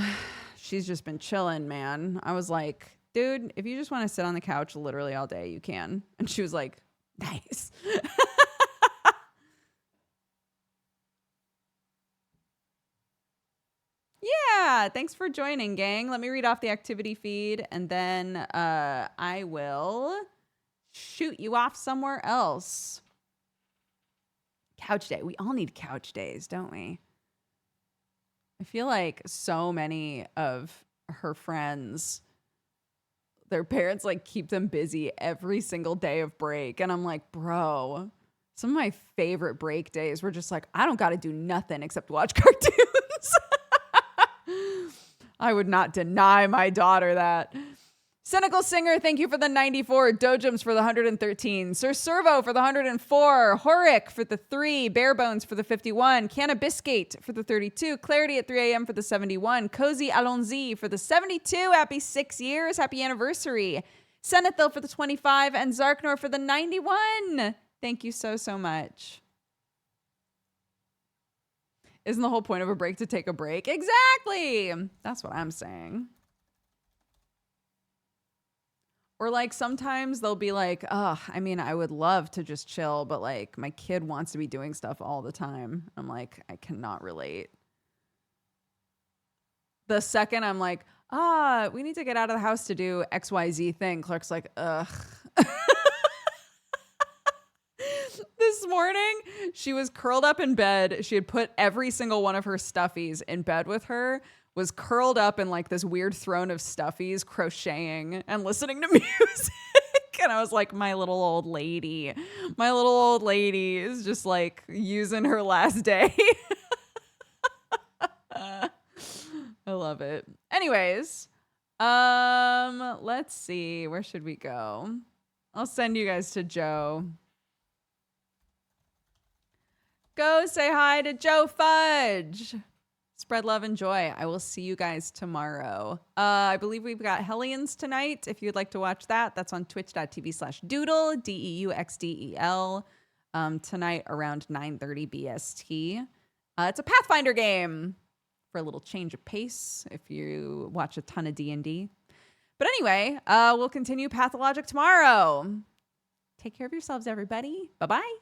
she's just been chilling, man. I was like, dude, if you just want to sit on the couch literally all day, you can. And she was like, nice. Yeah, thanks for joining, gang. Let me read off the activity feed, and then I will shoot you off somewhere else. Couch day. We all need couch days, don't we? I feel like so many of her friends, their parents like keep them busy every single day of break. And I'm like, bro, some of my favorite break days were just like, I don't got to do nothing except watch cartoons. I would not deny my daughter that. Cynical Singer, thank you for the 94. Dojums for the 113. Sir Servo for the 104. Horik for the 3. Barebones for the 51. Cannabiscate for the 32. Clarity at 3 a.m. for the 71. Cozy Alonzi for the 72. Happy 6 years. Happy anniversary. Senethil for the 25. And Zarknor for the 91. Thank you so, so much. Isn't the whole point of a break to take a break? Exactly. That's what I'm saying. Or like sometimes they'll be like, oh, I mean, I would love to just chill, but like my kid wants to be doing stuff all the time. I'm like, I cannot relate. The second I'm like, we need to get out of the house to do XYZ thing, Clark's like, ugh. This morning, she was curled up in bed. She had put every single one of her stuffies in bed with her, was curled up in like this weird throne of stuffies, crocheting and listening to music. And I was like, my little old lady is just like using her last day. I love it. Anyways, let's see. Where should we go? I'll send you guys to Joe. Go say hi to Joe Fudge. Spread love and joy. I will see you guys tomorrow. I believe we've got Hellions tonight. If you'd like to watch that, that's on twitch.tv/Doodle, DEUXDEL. Tonight around 9:30 BST. It's a Pathfinder game for a little change of pace if you watch a ton of D&D. But anyway, we'll continue Pathologic tomorrow. Take care of yourselves, everybody. Bye-bye.